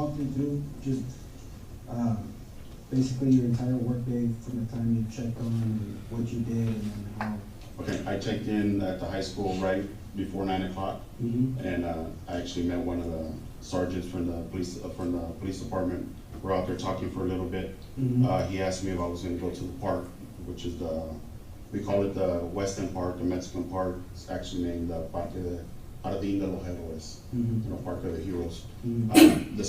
walk me through just basically your entire workday from the time you checked on and what you did and then how? Okay, I checked in at the high school right before 9 o'clock, and I actually met one of the sergeants from the police department. We're out there talking for a little bit. He asked me if I was going to go to the park, which is we call it the Western Park, the Mexican Park. It's actually named Parque de Jardín de los Héroes, Park of the Heroes. The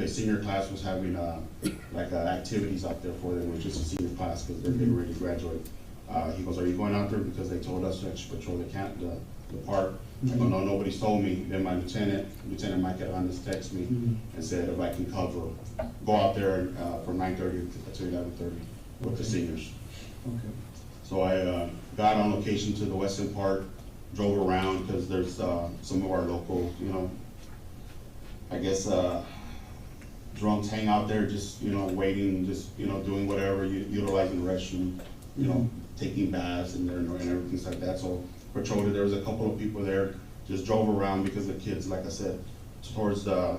senior class was having activities out there for them, which is a senior class because they're getting ready to graduate. He goes, "Are you going out there because they told us to actually patrol the park?" I go, "No, nobody's told me." Then my Lieutenant Mike Hernandez texted me and said if I can go out there from 9:30 to 11:30 with the seniors. Okay. So I got on location to the Western Park, drove around because there's some of our local, I guess, drunks hang out there just, waiting, just, doing whatever, utilizing the restroom, taking baths and everything like that. So patrolled it. There was a couple of people there, just drove around because the kids, like I said, towards I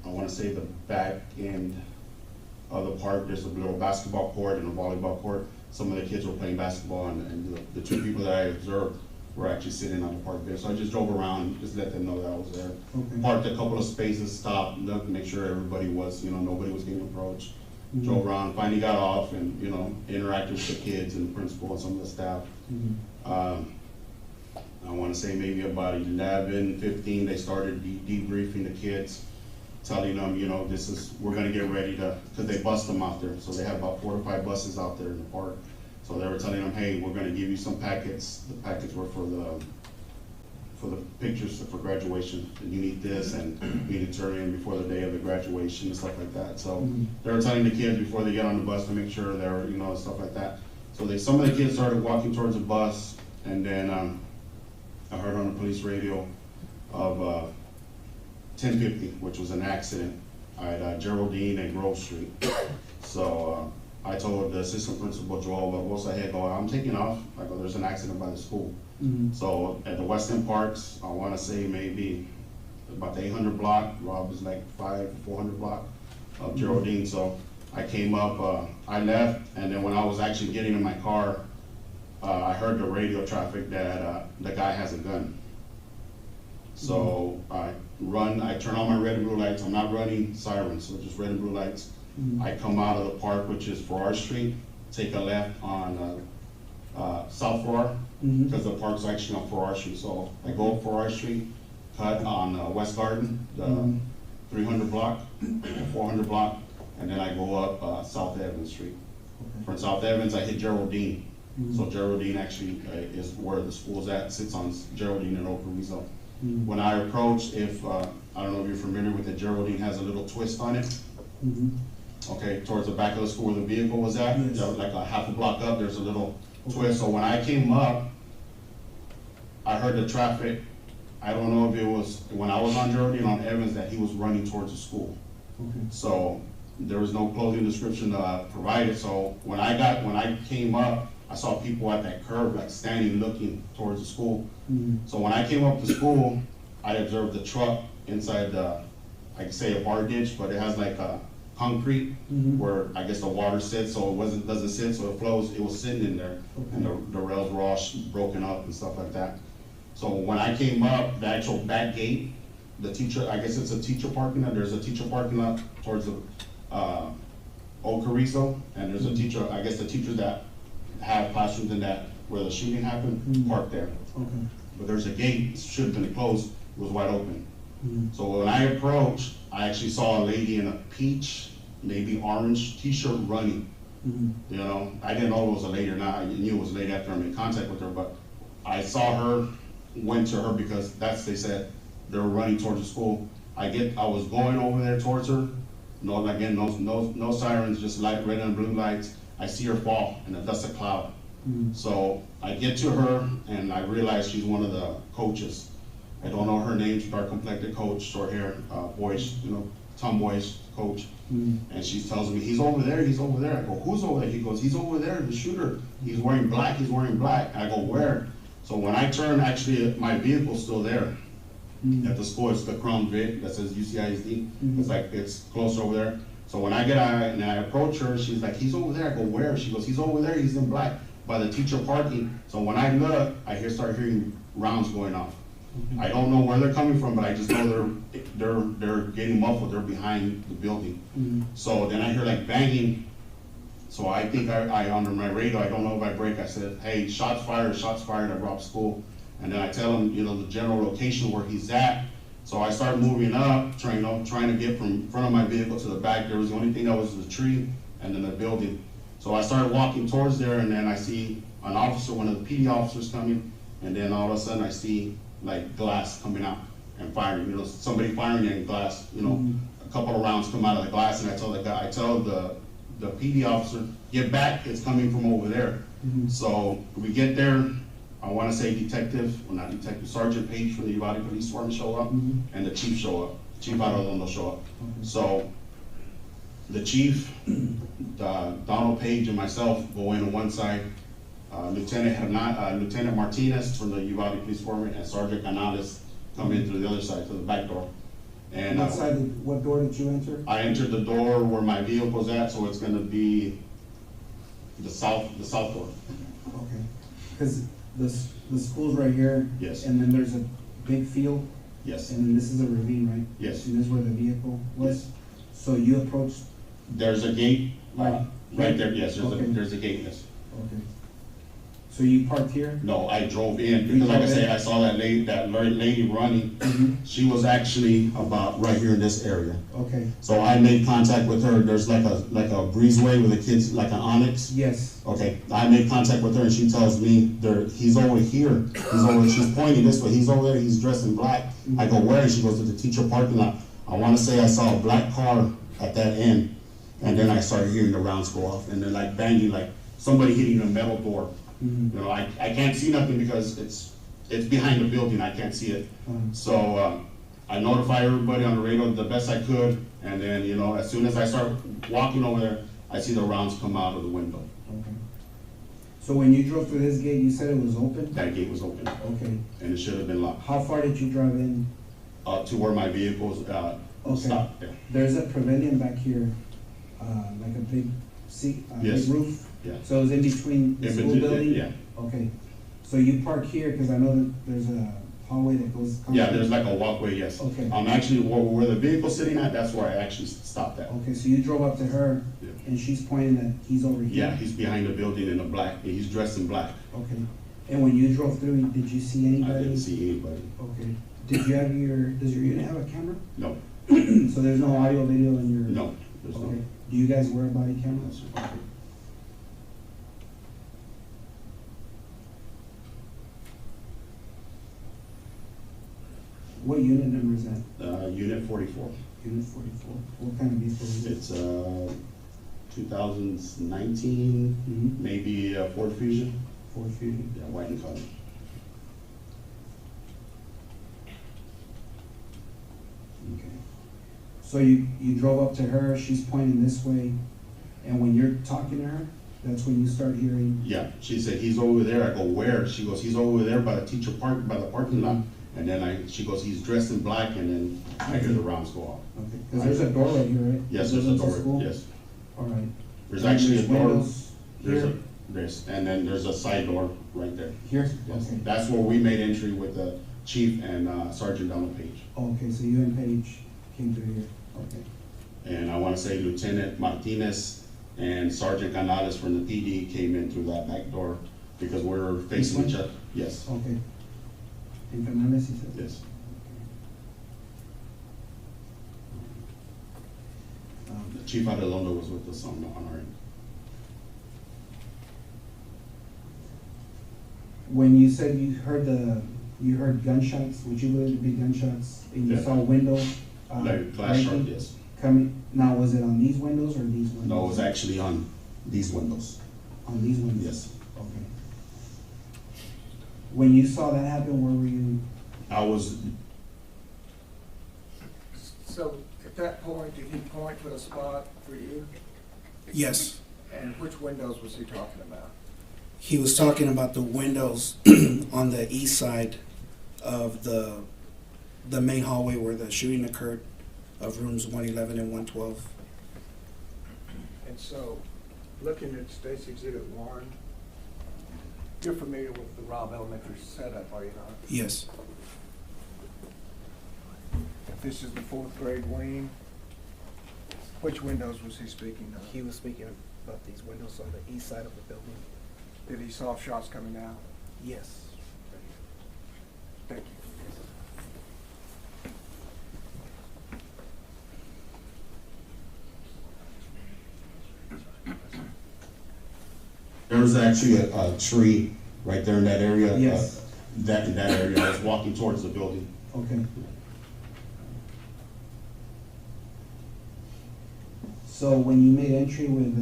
want to say the back end of the park, there's a little basketball court and a volleyball court. Some of the kids were playing basketball, and the two people that I observed were actually sitting on the park there. So I just drove around, just let them know that I was there. Okay. Parked a couple of spaces, stopped, looked to make sure everybody was, nobody was getting approached. Drove around, finally got off and, interacted with the kids and the principal and some of the staff. I want to say maybe about 11, 15, they started debriefing the kids, telling them, we're going to get ready to, because they bus them out there. So they have about 4 to 5 buses out there in the park. So they were telling them, hey, we're going to give you some packets. The packets were for the pictures for graduation. And you need this, and you need to turn in before the day of the graduation and stuff like that. So they were telling the kids before they get on the bus to make sure they're, stuff like that. So some of the kids started walking towards the bus, and then I heard on the police radio of 1050, which was an accident at Geraldine and Grove Street. So I told the assistant principal, Joel Barbosa, hey, I'm taking off. I go, there's an accident by the school. So at the Western Parks, I want to say maybe about the 800 block. Robb is like 400 block of Geraldine. So I came up, I left, and then when I was actually getting in my car, I heard the radio traffic that the guy has a gun. So I turn on my red and blue lights. I'm not running sirens, so just red and blue lights. I come out of the park, which is Farrar Street, take a left on South Farrar, because the park's actually on Farrar Street. So I go up Farrar Street, cut on West Garden, the 300 block, 400 block, and then I go up South Evans Street. From South Evans, I hit Geraldine. So Geraldine actually is where the school's at, sits on Geraldine and Old Carrizo. When I approach, I don't know if you're familiar with it, Geraldine has a little twist on it. Okay, towards the back of the school where the vehicle was at, like a half a block up, there's a little twist. So when I came up, I heard the traffic. I don't know if it was when I was on Geraldine on Evans that he was running towards the school. So there was no clothing description provided. So when I came up, I saw people at that curb, like standing, looking towards the school. So when I came up to school, I observed the truck inside the, I could say a bar ditch, but it has like a concrete where I guess the water sits, so it doesn't sit, so it flows. It was sitting in there, and the rails were all broken up and stuff like that. So when I came up, the actual back gate, the teacher, I guess it's a teacher parking lot. There's a teacher parking lot towards the Old Carrizo, and there's a teacher, I guess the teachers that have classrooms in that where the shooting happened, parked there. But there's a gate, it should have been closed, it was wide open. So when I approached, I actually saw a lady in a peach, maybe orange t-shirt running. I didn't know it was a lady or not. I knew it was a lady after I made contact with her, but I saw her, went to her because they said they were running towards the school. I was going over there towards her. No sirens, just light red and blue lights. I see her fall in a dust of cloud. So I get to her and I realize she's one of the coaches. I don't know her name, dark complected coach, short hair, boyish, tomboyish coach. And she tells me, he's over there. I go, who's over there? He goes, he's over there, the shooter. He's wearing black. I go, where? So when I turn, actually my vehicle's still there. at the school. It's the Crown Vic that says UCISD. Mhm. It's like, it's close over there. So when I get out and I approach her, she's like, he's over there. I go, where? She goes, he's over there, he's in black by the teacher parking. So when I look, I start hearing rounds going off. I don't know where they're coming from, but I just know they're getting muffled, they're behind the building. Mhm. So then I hear like banging, so I think I under my radio, I don't know if I break, I said, hey, shots fired at Robb School. And then I tell him, the general location where he's at. So I start moving up, trying to get from front of my vehicle to the back. There was the only thing that was the tree and then the building. So I started walking towards there, and then I see an officer, one of the PD officers coming, and then all of a sudden I see like glass coming out and firing, somebody firing in glass, a couple of rounds come out of the glass, and I tell the PD officer, get back, it's coming from over there. Mhm. So we get there, I wanna say Sergeant Page from the Uvalde Police Department show up, Mhm. and the chief show up, Chief Arredondo show up. Okay. So the chief, Donald Page and myself go in on one side, Lieutenant Martinez from the Uvalde Police Department and Sergeant Canales come in through the other side, through the back door. And What door did you enter? I entered the door where my vehicle's at, so it's gonna be the south door. Okay, because the school's right here. Yes. And then there's a big field, Yes, and then this is a ravine, right? yes. And this is where the vehicle was? Yes. So you approached, There's a gate, Right. right there, yes, Okay. there's a gate, yes. okay. So you parked here? No, I drove in, because like I say, I saw that lady running. Mhm. She was actually about right here in this area. Okay, So I made contact with her. There's like a breezeway with the kids, like an onyx. yes. Okay, I made contact with her, and she tells me he's over here. She's pointing this way. He's over there. He's dressed in black. I go, where? And she goes to the teacher parking lot. I want to say I saw a black car at that end, and then I started hearing the rounds go off, and then like banging, like somebody hitting a metal door. Mhm. I can't see nothing because it's behind the building. I can't see it. So I notify everybody on the radio the best I could, and then, as soon as I start walking over there, I see the rounds come out of the window. Okay. So when you drove through this gate, you said it was open? That gate was open, Okay. and it should have been locked. How far did you drive in? To where my vehicles Okay. stopped there. There's a pavilion back here, like a big seat, Yes. big roof? Yeah. So it's in between the In school between, building? yeah. Okay. So you park here, because I know that there's a hallway that goes. Yeah, there's like a walkway, yes. Okay. Actually, where the vehicle's sitting at, that's where I actually stopped at. Okay, so you drove up to her, Yeah. and she's pointing that he's over here? Yeah, he's behind the building in the black, he's dressed in black. Okay. And when you drove through, did you see anybody? I didn't see anybody. Okay. Does your unit have a camera? No, So there's no audio, video in your? no, there's no. Okay. Do you guys wear body cameras? Okay. What unit number is that? Unit 44. Unit 44. What kind of vehicle is it? It's 2019, Mhm. maybe Ford Fusion. Ford Fusion. Yeah, white and color. Okay. So you drove up to her, she's pointing this way, and when you're talking to her, that's when you start hearing? Yeah, she said, he's over there. I go, where? She goes, he's over there by the by the parking lot. And then she goes, he's dressed in black, and then I hear the rounds go off. Okay, because there's a door right here, right? Yes, there's a Goes into door, school? yes. All right. There's And actually a there's door. windows Here? And then there's a side door right there. Here? Yes. Okay. That's where we made entry with the chief and Sergeant Donald Page. Okay, so you and Paige came through here, okay. And I want to say Lieutenant Martinez and Sergeant Canales from the PD came in through that back door because we're facing This each one? other. Yes, Okay. In Canales, you said? yes. The Chief Arredondo was with us on our end. When you said you heard gunshots, would you believe to be gunshots, and you Yeah. saw a window? Like glass shard, breaking? yes. Coming, now was it on these windows or these windows? No, it was actually on these windows. On these windows? Yes. Okay. When you saw that happen, where were you? I was, So at that point, did he point to a spot for you? Yes, And which windows was he talking about? he was talking about the windows on the east side of the the main hallway where the shooting occurred of rooms 111 and 112. And so, looking at State's Exhibit 1, you're familiar with the Robb Elementary setup, are you not? Yes. If this is the fourth grade wing, which windows was he speaking of? He was speaking about these windows on the east side of the building. Did he saw shots coming out? Yes. Thank you. There was actually a tree right there in that area. Yes. In that area, I was walking towards the building. Okay. So when you made entry with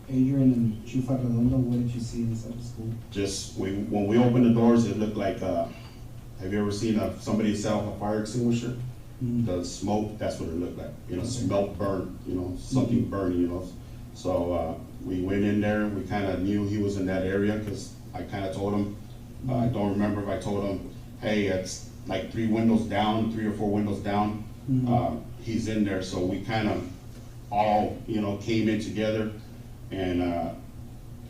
Adrian and Chief Arredondo, what did you see inside the school? Just, when we opened the doors, it looked like, have you ever seen somebody sell a fire extinguisher? Mhm. The smoke, that's what it looked like, Okay. smoke burn, something burning. So, we went in there, we kinda knew he was in that area, cause I kinda told him, I don't remember if I told him, hey, it's like 3 or 4 windows down, Mhm. he's in there, so we kinda all, came in together, and,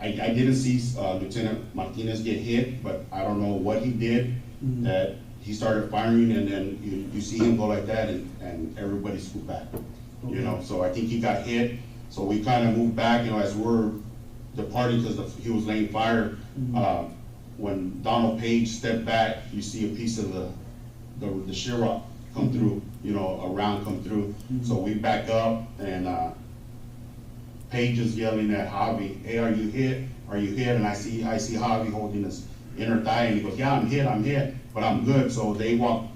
I didn't see, Lieutenant Martinez get hit, but I don't know what he did, Mhm. that he started firing, and then you see him go like that, and everybody scooped back. Okay. So I think he got hit, so we kind of moved back, as we're departing, because he was laying fire. Mhm. When Donald Page stepped back, you see a piece of the sheetrock come through, a round come through. So we back up, and Page is yelling at Javi, hey, are you hit? Are you hit? And I see Javi holding his inner thigh, and he goes, yeah, I'm hit, but I'm good. So they walk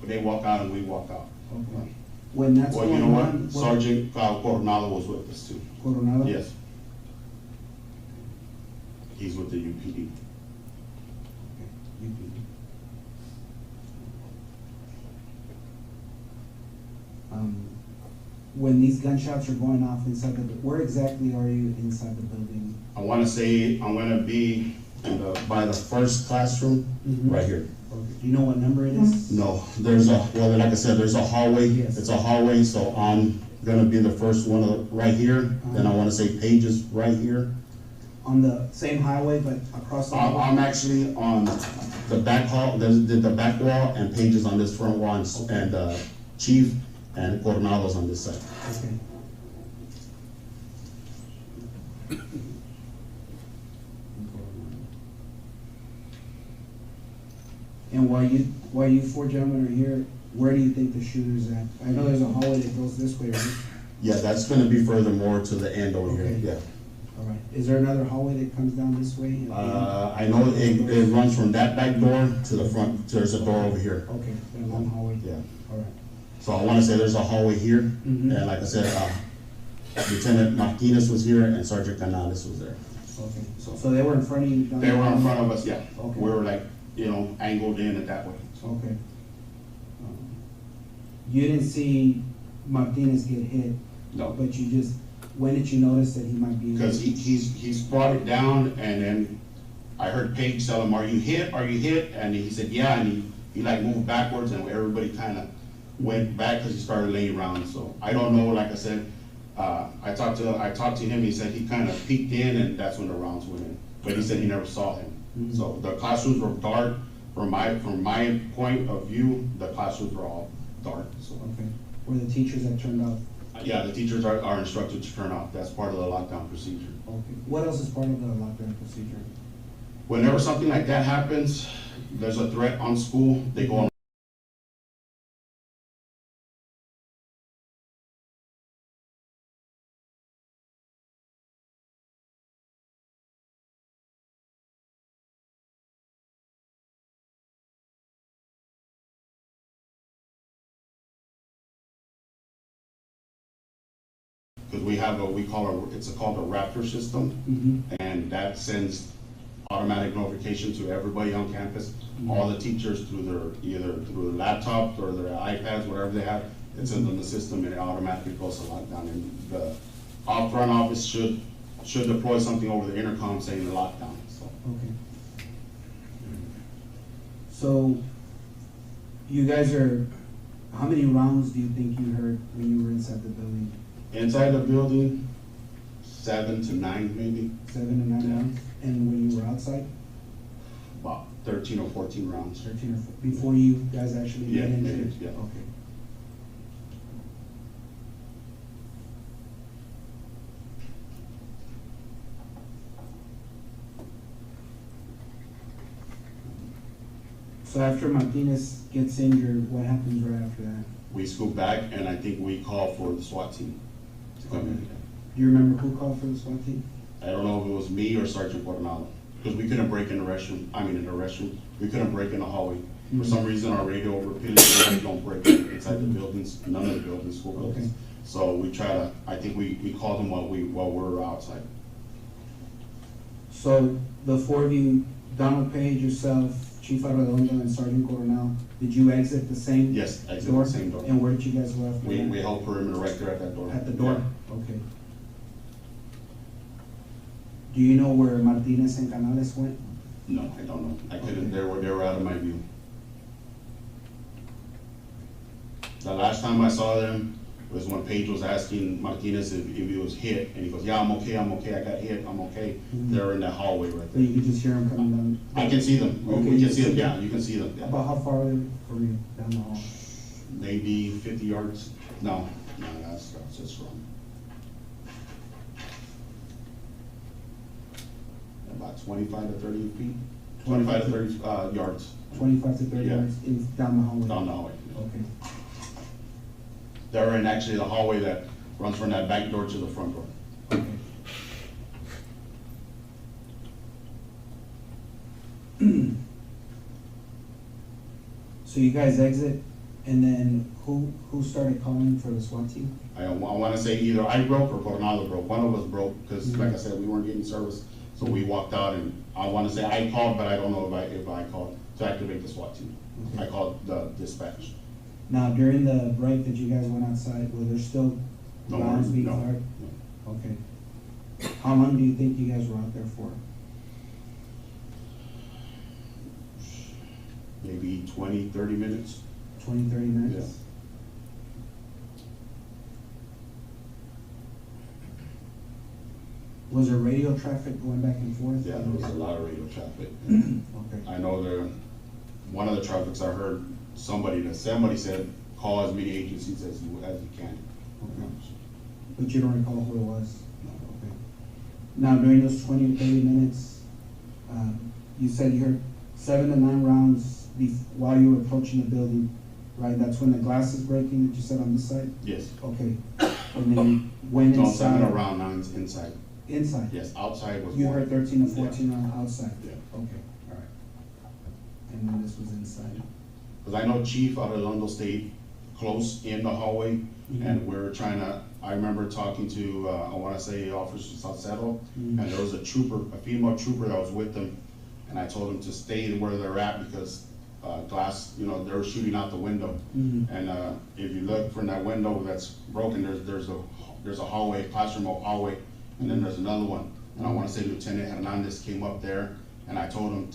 out, and we walk out. Okay. When that's Well, you going know what? on, Sergeant Coronado was with us too. Coronado? Yes. He's with the UPD. When these gunshots are going off inside where exactly are you inside the building? I wanna say, I'm gonna be by the first classroom, Mhm. right here. Okay. Do you know what number it is? No, like I said, there's a hallway. Yes. It's a hallway, so I'm gonna be the first one right here. Then I wanna say Page is right here. On the same highway, but across the hallway? I'm actually on the back hall, the back wall, and Page is on this front wall, and Chief and Coronado's on this side. Okay. And while you 4 gentlemen are here, where do you think the shooter's at? I know there's a hallway that goes this way, right? Yeah, that's gonna be furthermore to the end over here, Okay. yeah. All right. Is there another hallway that comes down this way? I know it runs from that back door to the front, there's a door over here. Okay, that long hallway? Yeah. All right. So I wanna say there's a hallway here, Mhm. and like I said, Lieutenant Martinez was here and Sergeant Canales was there. Okay. So they were in front of you? down They were there? in front of us, yeah. Okay. We were like, angled in it that way. Okay. You didn't see Martinez get hit, No, but when did you notice that he might be? because he's brought it down, and then I heard Paige tell him, are you hit? Are you hit? And he said, yeah, and he like moved backwards, and everybody kind of went back because he started laying around. So I don't know, like I said, I talked to him, he said he kind of peeked in, and that's when the rounds went in. But he said he never saw him. Mhm. So the classrooms were dark. From my point of view, the classrooms were all dark, so. Okay. Were the teachers that turned off? Yeah, the teachers are instructed to turn off. That's part of the lockdown procedure. Okay. What else is part of the lockdown procedure? Whenever something like that happens, there's a threat on school, they go on. Because we have it's called a Raptor system, Mm-hmm. and that sends automatic notification to everybody on campus, all the teachers either through their laptops or their iPads, whatever they have, it sends them the system, and it automatically goes to lockdown. And the front office should deploy something over the intercom saying the lockdown, so. Okay. So, you guys are How many rounds do you think you heard when you were inside the building? Inside the building, 7 to 9 maybe, 7 to 9 Yeah. rounds? And when you were outside, about 13 or 14 rounds. 13 or 14, before you guys actually Yeah, made entry? yeah. Okay. So after Martinez gets injured, what happens right after that? We scoot back, and I think we call for the SWAT team to come in. Do you remember who called for the SWAT team? I don't know if it was me or Sergeant Coronado, because we couldn't break in the restroom, we couldn't break in the hallway. For some reason, our radio repeatedly don't break inside the buildings, none of the buildings, school buildings. Okay. So we try to, I think we called them while we were outside. So the four of you, Donald Page, yourself, Chief Arredondo, and Sergeant Coronel, did you exit the same Yes, exit door? the same door. And where did you guys go after We that? held perimeter right there at that door. At the door? Okay. Do you know where Martinez and Canales went? No, I don't know. I couldn't, Okay. they were out of my view. The last time I saw them was when Page was asking Martinez if he was hit, and he goes, yeah, I'm okay, I got hit, I'm okay. Mhm. They're in that hallway right So you there. could just hear them coming down? I can see them, Okay, we you can see them, see yeah, them? you can see them, yeah. About how far are they from you, down the hall? Maybe 50 yards? No, that's just wrong. About 25 to 30 feet, 25 to 30 yards 25 to 30 Yeah. yards down the hallway? down the hallway. Okay. They're in actually the hallway that runs from that back door to the front door. Okay. So you guys exit, and then who started calling for the SWAT team? I want to say either I broke or Coronado broke. One of us broke because, Mhm. like I said, we weren't getting service. So we walked out, and I want to say I called, but I don't know if I called to activate the SWAT team. Okay. I called the dispatch. Now, during the break that you guys went outside, were there still No rounds more, being no, fired? no. Okay. How long do you think you guys were out there for? Maybe 20, 30 minutes. 20, 30 minutes? Yeah. Was there radio traffic going back and forth? Yeah, there was a lot of radio traffic. Okay. I know one of the traffics I heard somebody said, call as many agencies as you can. Okay. But you don't recall who it was? Okay. Now, during those 20 or 30 minutes, you said you heard 7 to 9 rounds while you were approaching the building, right? That's when the glass is breaking that you said on this side? Yes. Okay. And then you went No, inside? 7 around, 9 inside. Inside? Yes, outside was You one. heard 13 to 14 on outside? Yeah. Okay, all right. And then this was inside? Because I know Chief Arredondo stayed close in the hallway, Mhm. and we're trying to, I remember talking to, I want to say Officer Salcedo, Mhm. and there was a female trooper that was with them, and I told them to stay where they're at because glass, they were shooting out the window. Mhm. And if you look from that window that's broken, there's a hallway, classroom hallway, and then there's another one. And I want to say Lieutenant Hernandez came up there, and I told him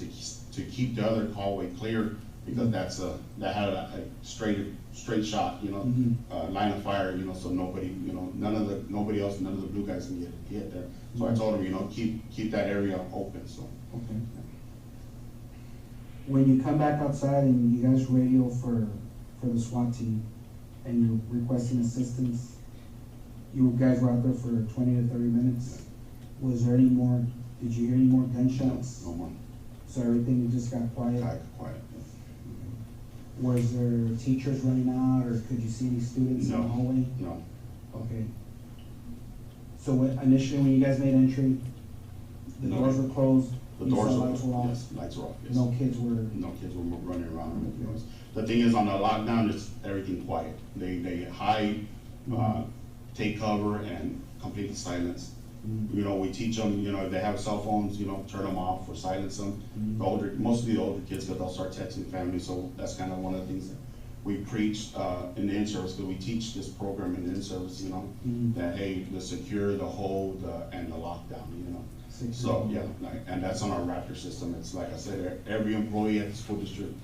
to keep the other hallway clear because that had a straight shot, Mhm. line of fire, so nobody, nobody else, none of the blue guys can get there. So I told him, keep that area open. So Okay. When you come back outside and you guys radio for the SWAT team and you're requesting assistance, you guys were out there for 20 to 30 minutes. Was there any more, did you hear any more gunshots? no more. So everything just got quiet? Quiet. Was there teachers running out, or could you see any students in the No. hallway? No. Okay. So initially, when you guys made entry, the No. doors were closed, The you doors saw were lights were off, yes, lights were off. Yes. no kids were, No kids were running around. Okay. The thing is, on the lockdown, it's everything quiet. They hide, take cover, and complete the silence. Mhm. We teach them, if they have cell phones, turn them off or silence them. Mhm. Mostly the older kids, because they'll start texting family, so that's kind of one of the things that we preach in the in-service, because we teach this program in the in-service, Mhm. that, hey, the secure, the hold, and the lockdown, Secure. So, yeah, and that's on our Raptor system. It's like I said, every employee at the school district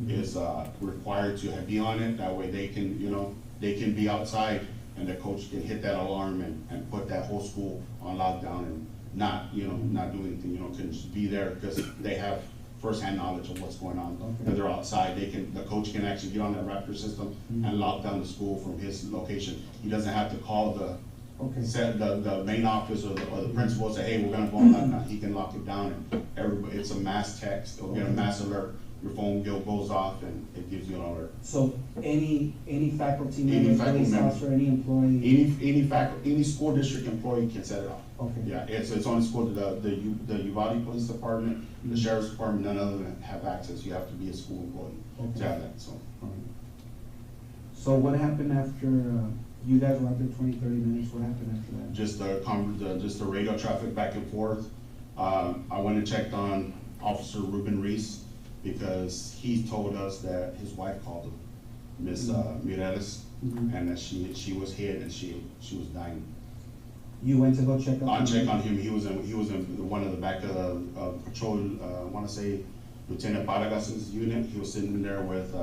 is, required to be on it, that way they can, you know, they can be outside and the coach can hit that alarm and put that whole school on lockdown and not, you know, not do anything, you know, can just be there because they have firsthand knowledge of what's going on. Okay. If they're outside, the coach can actually get on that Raptor system and lock down the school from his location. He doesn't have to call Okay. the main office or the principal and say, hey, we're gonna go on lockdown. He can lock it down and everybody, it's a mass text, it'll get a mass alert. Your phone bill goes off and it gives you an alert. So any faculty Any member, faculty police member. officer, any employee? Any school district employee can set it off. Okay. Yeah, it's on school, the Uvalde Police Department, the Sheriff's Department, none of them have access. You have to be a school employee to have that, so. Alright. So what happened after, you guys were out there 20, 30 minutes, what happened after that? Just the radio traffic back and forth. I went and checked on Officer Ruben Reese because he told us that his wife called him, Miss Mireles, Mhm. and that she was hit and she was dying. You went to go check up? I checked on him, he was in one of the back of the patrol, I wanna say Lieutenant Vargas's unit. He was sitting there with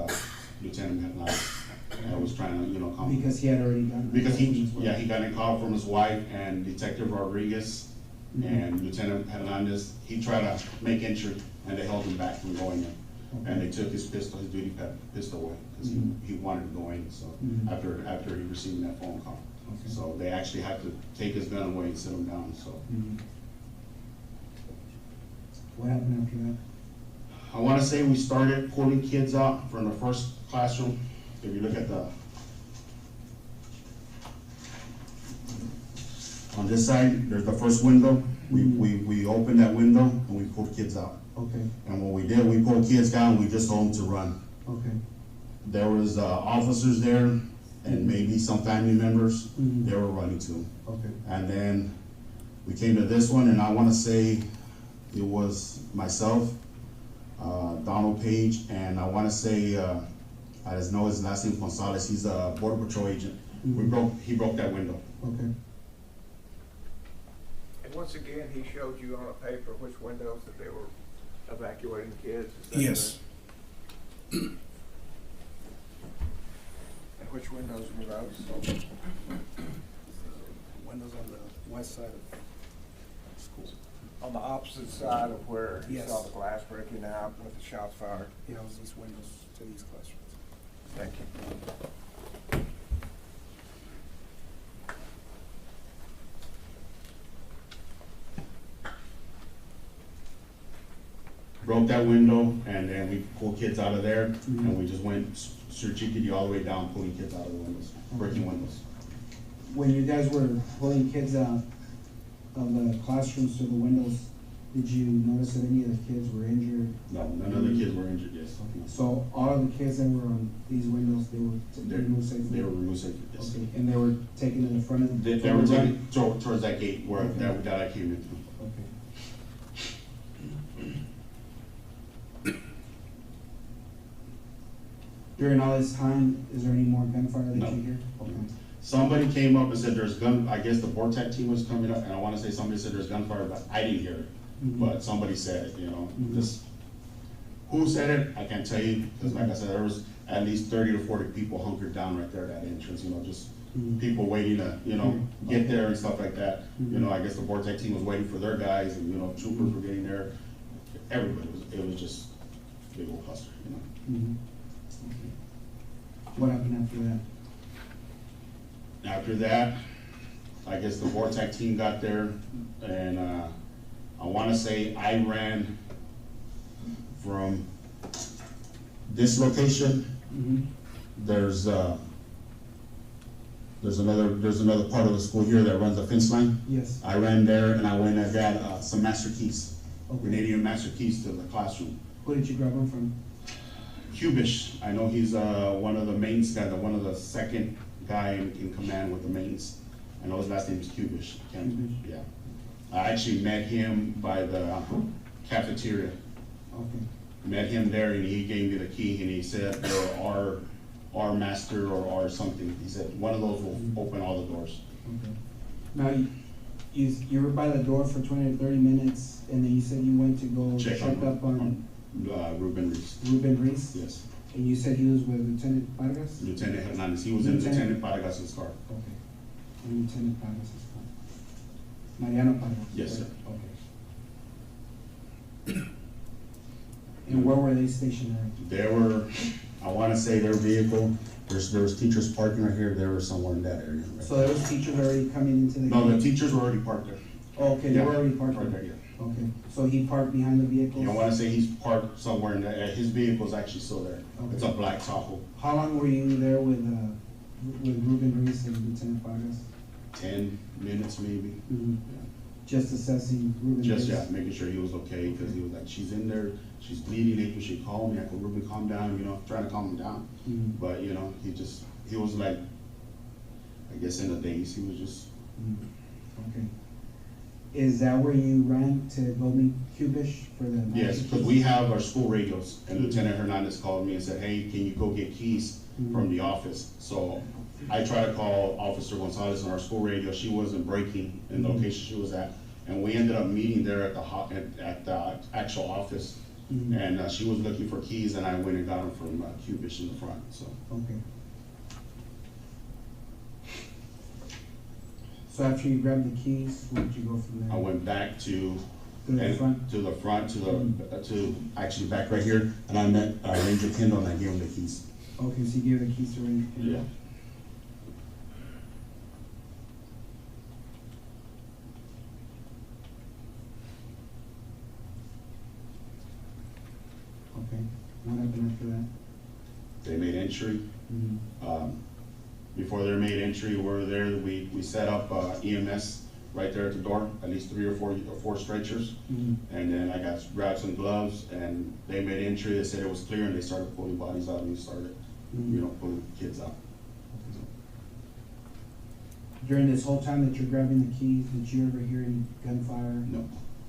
Lieutenant Hernandez. I was trying to, you know, calm. Because he had already done. Because he got a call from his wife and Detective Rodriguez and Lieutenant Hernandez. He tried to make entry and they held him back from going in. And they took his pistol, his duty pistol away, because he wanted to go in, so, after he received that phone call. Okay. So they actually had to take his gun away and sit him down, so. Mhm. What happened after that? I wanna say we started pulling kids out from the first classroom. If you look at on this side, there's the first window. We opened that window and we pulled kids out. Okay, And what we did, we pulled kids down, we just told them to run. okay. There was, officers there and maybe some family members, Mhm. they were running too. Okay. And then we came to this one, and I wanna say it was myself, Donald Page, and I wanna say, I just know his last name Gonzalez, he's a border patrol agent. He broke that window. Okay. And once again, he showed you on a paper which windows that they were evacuating the kids. Is that Yes. correct? And which windows were those? Windows on the west side of school. On the opposite side of where you Yes. saw the glass breaking out with the shots fired? Yeah, it was these windows to these classrooms. Thank you. Broke that window, and then we pulled kids out of there, and we just went strategically all the way down, pulling kids out of the windows, breaking windows. When you guys were pulling kids out of the classrooms through the windows, did you notice that any of the kids were injured? No, none of the kids were injured, yes. So all of the kids that were on these windows, they were removed safely? They were removed safely, yes. Okay, and they were taken to the front of the? They were taken towards that gate where, Okay. that I came in through. Okay. During all this time, is there any more gunfire that No. you hear? Okay. Somebody came up and said there's I guess the Vortex team was coming up, and I wanna say somebody said there's gunfire, but I didn't hear it. But somebody said it, you know, just, who said it, I can't tell you, because like I said, there was at least 30 to 40 people hunkered down right there at that entrance, you know, just people waiting to, you know, get there and stuff like that. You know, I guess the Vortex team was waiting for their guys, and, you know, troopers were getting there. Everybody it was just a big old cluster, you know. Mhm. What happened after that? After that, I guess the Vortex team got there, and I wanna say I ran from this location. There's another part of the school here that runs a fence line. Yes. I ran there and I went and got some master keys, Okay. Canadian master keys to the classroom. Who did you grab them from? Cubish, I know he's one of the mains guy, one of the second guy in command with the mains. I know his last name is Cubish. Yeah. I actually met him by the cafeteria. Okay. Met him there and he gave me the key and he said, "You're our master or our something." He said, "One of those will open all the doors." Okay. Now, you were by the door for 20 to 30 minutes, and then you said you went to go Check check on- up on Ruben Reese. Ruben Reese? Yes. And you said he was with Lieutenant Vargas? Lieutenant Hernandez, he was in Lieutenant- Lieutenant Vargas's car. Okay. And Lieutenant Vargas is fine. Mariano Vargas? Yes, sir. Okay. And where were they stationed at? There were, I wanna say their vehicle, there was teachers parking right here, they were somewhere in that area. right? So there was teachers already coming into the. No, the gate? teachers were already parked there. Oh, okay, they Yeah, were already parked right there. there, yeah. Okay, so he parked behind the vehicles? I wanna say he's parked somewhere in there, his vehicle's actually still there. It's a Okay. black Tahoe, How long were you there with Ruben Reese and Lieutenant Vargas? 10 minutes maybe. Mhm. Just assessing Ruben Reese? Just, yeah, making sure he was okay, cause he was like, she's in there, she's bleeding, April, she called me, I go, Ruben, calm down, you know, trying to calm him down. Mhm. But, you know, he was like, I guess in a daze, he was just, Mhm. Okay. Is that where you ran to go meet Cubish for the? yes, because we have our school radios, and Lieutenant Hernandez called me and said, hey, can you go get keys from the office? So I tried to call Officer Gonzalez on our school radio, she wasn't breaking in the location she was at, and we ended up meeting there at the actual office, Mhm. and she was looking for keys, and I went and got them from Cubish in the front, so. Okay. So after you grabbed the keys, where did you go from there? I went back to To the front? to the front, to actually back right here, and I met Ranger Kendall, and I gave him the keys. Okay, so you gave the keys to Ranger Kendall? Yeah. Okay, what happened after that? They made entry. Mhm. Before they made entry, we're there, we set up EMS right there at the door, at least 3 or 4 stretchers. Mhm. And then I grabbed some gloves, and they made entry, they said it was clear, and they started pulling bodies out, and we started, pulling kids out. During this whole time that you're grabbing the keys, did you ever hear any gunfire? No,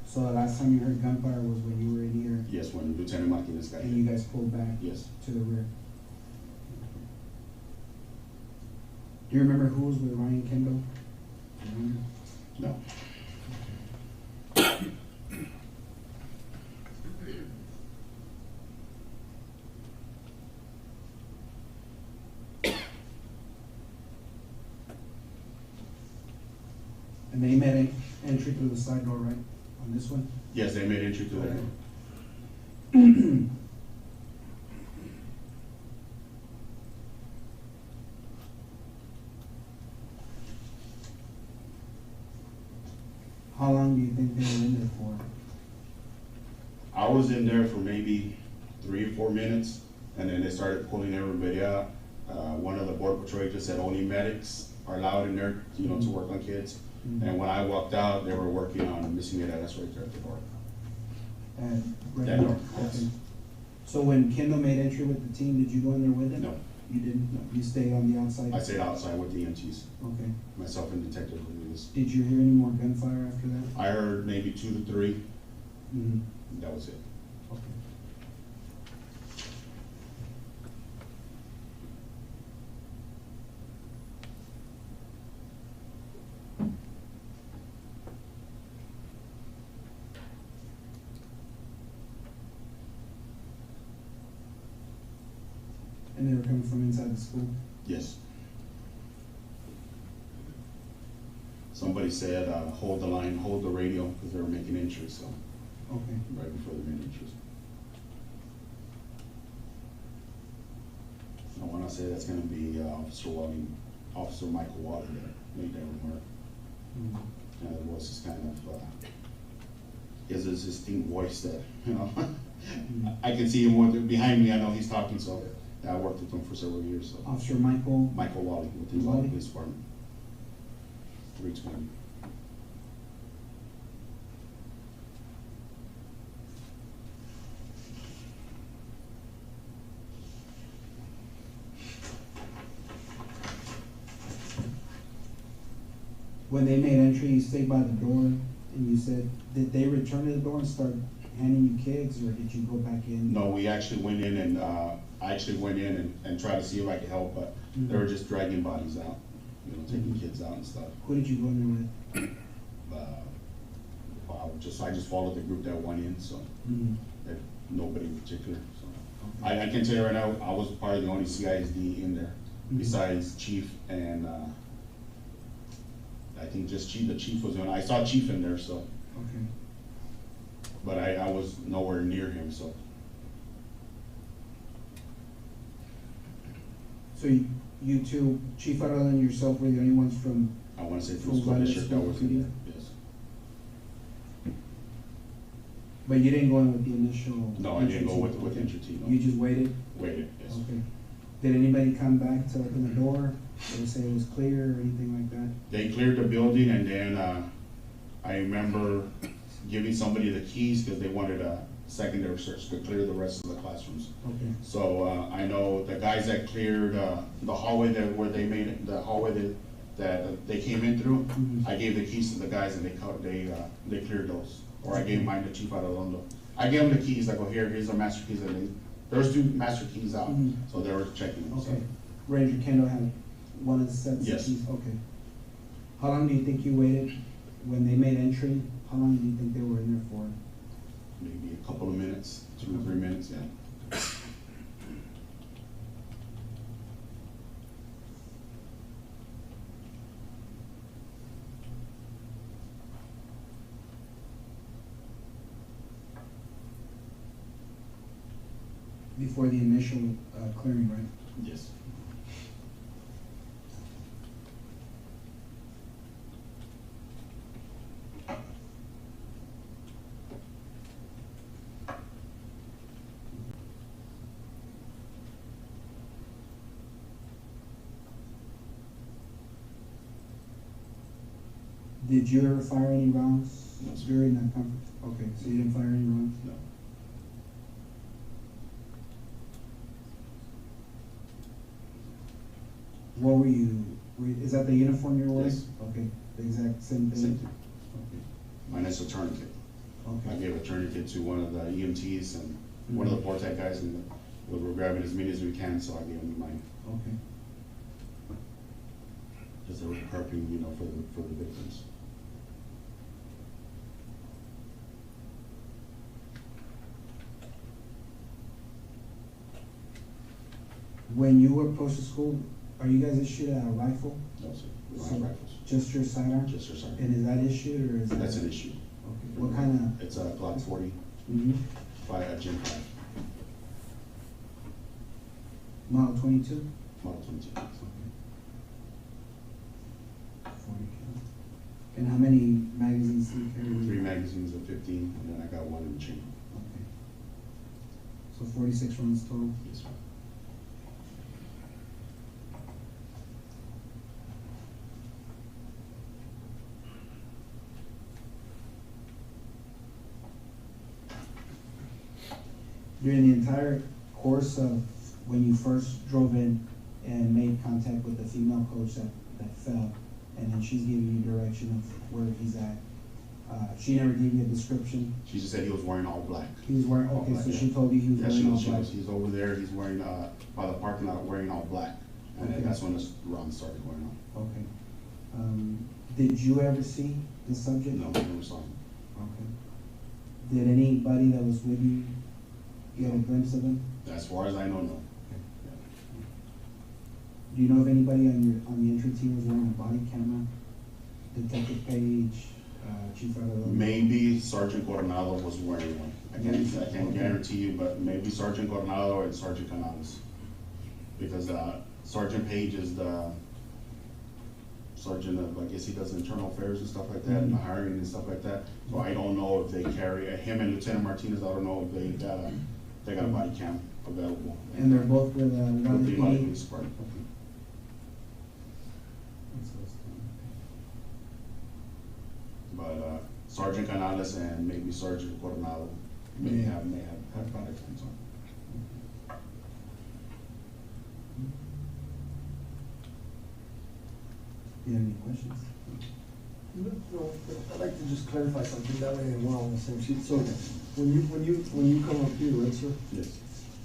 So the last time you heard gunfire was when you were in here yes, when Lieutenant Martinez got and you hit. guys pulled back Yes, to the rear? Do you remember who was with Ryan Kendall? Do you remember? no. And they made entry through the side door, right? On this one? Yes, they made entry to the Okay. How long do you think they were in there for? I was in there for maybe 3 or 4 minutes, and then they started pulling everybody out. One of the border patrol agents said only medics are allowed in there, to work on kids. And when I walked out, they were working on missing it, that's right there at the door. And That door, yes. Okay. So when Kendall made entry with the team, did you go in there with him? No, You didn't? You stayed on the outside? I stayed outside with the EMTs, Okay. myself and Detective Rodriguez. Did you hear any more gunfire after that? I heard maybe 2 to 3, Mm-hmm. that was it. Okay. And they were coming from inside the school? Yes. Somebody said, hold the line, hold the radio, because they were making entries, so, Okay. right before they made entries. I wanna say that's gonna be Officer Michael Water that made that remark. Mhm. And the voice is kind of, he has this distinct voice that, I can see him behind me, I know he's talking, so I worked with him for several years, so. Officer Michael? Michael Wally with the Wally? Police Department. 320. When they made entry, you stayed by the door, and you said, did they return to the door and start handing you kids, or did you go back in? No, we actually went in and, I actually went in and tried to see if I could help, but they were just dragging bodies out, taking kids out and stuff. Who did you go in there with? I just followed the group that went in, so, nobody in particular, so. I can tell you right now, I was probably the only CISD in there, besides chief and, I think just chief, the chief was I saw chief in there, so, Okay. but I was nowhere near him, so. So you two, Chief Arredondo and yourself, were the only ones from, I wanna say from From school Uvalde district that School was in PD? there, yes. but you didn't go in with the initial? No, I didn't go entry with team? entry team, no. You just waited? Waited, yes. Okay. Did anybody come back to open the door, or say it was clear, or anything like that? They cleared the building, and then, I remember giving somebody the keys, because they wanted a secondary search to clear the rest of the classrooms. Okay. So, I know the guys that cleared, the hallway where they made it, the hallway that they came in through, Mhm. I gave the keys to the guys, and they cleared those, or I gave mine to Chief Arredondo. I gave them the keys, I go, here's the master keys, and there was 2 master keys out, Mhm. so they were checking them, so. Okay. Ranger Kendall had one of the sets of Yes. keys? Okay. How long do you think you waited when they made entry? How long do you think they were in there for? Maybe a couple of minutes, 2 or 3 minutes, yeah. Before the initial clearing, right? Yes. Did you ever fire any rounds No, sir. during that conference? Okay, so you didn't fire any rounds? No. What were you, is that the uniform you're wearing? Yes. Okay, the exact same thing? Same thing. Mine is a tourniquet. I Okay, gave a tourniquet to one of the EMTs and one of the Portec guys, and we were grabbing as many as we can, so I gave him mine. okay. Because they were prepping, for the victims. When you were posted to school, are you guys issued a rifle? No, sir. We don't have rifles. Just your sidearm? Just your sidearm. And is that issued, or is that? That's an issue. Okay, what kind It's a Glock 40 of, by a Gen 5, model 22? Model 22. 40 cal. And how many magazines do you carry? 3 magazines of 15, and then I got 1 in the chamber. Okay. So 46 rounds total? Yes, sir. During the entire course of when you first drove in and made contact with the female coach that fell, and then she's giving you direction of where he's at, she never gave you a description? She just said he was wearing all black. He was wearing, All okay, black, so yeah. she told you he was Yeah, wearing all she black? was, he's over there, he's wearing, by the parking lot, wearing all black. And then Okay. that's when the round started going on. Okay. Did you ever see the subject? No, I never saw him. Okay. Did anybody that was with you get a glimpse of him? As far as I know, no. Do you know if anybody on the entry team was wearing a body camera? Detective Page, Chief Arredondo? Maybe Sergeant Coronado was wearing one. I can't guarantee you, but maybe Sergeant Coronado and Sergeant Canales. Because, Sergeant Page is the sergeant of, I guess he does internal affairs and stuff like that, and the hiring and stuff like that. So I don't know if they carry, him and Lieutenant Martinez, I don't know if they got a body cam available. And they're both with, With the Uvalde Uvalde PD? Police Department. But, Sergeant Canales and maybe Sergeant Coronado may have body cams on. Do you have any questions? No, I'd like to just clarify something, that way we're all on the same sheet. So when you come up here, right, sir, Yes.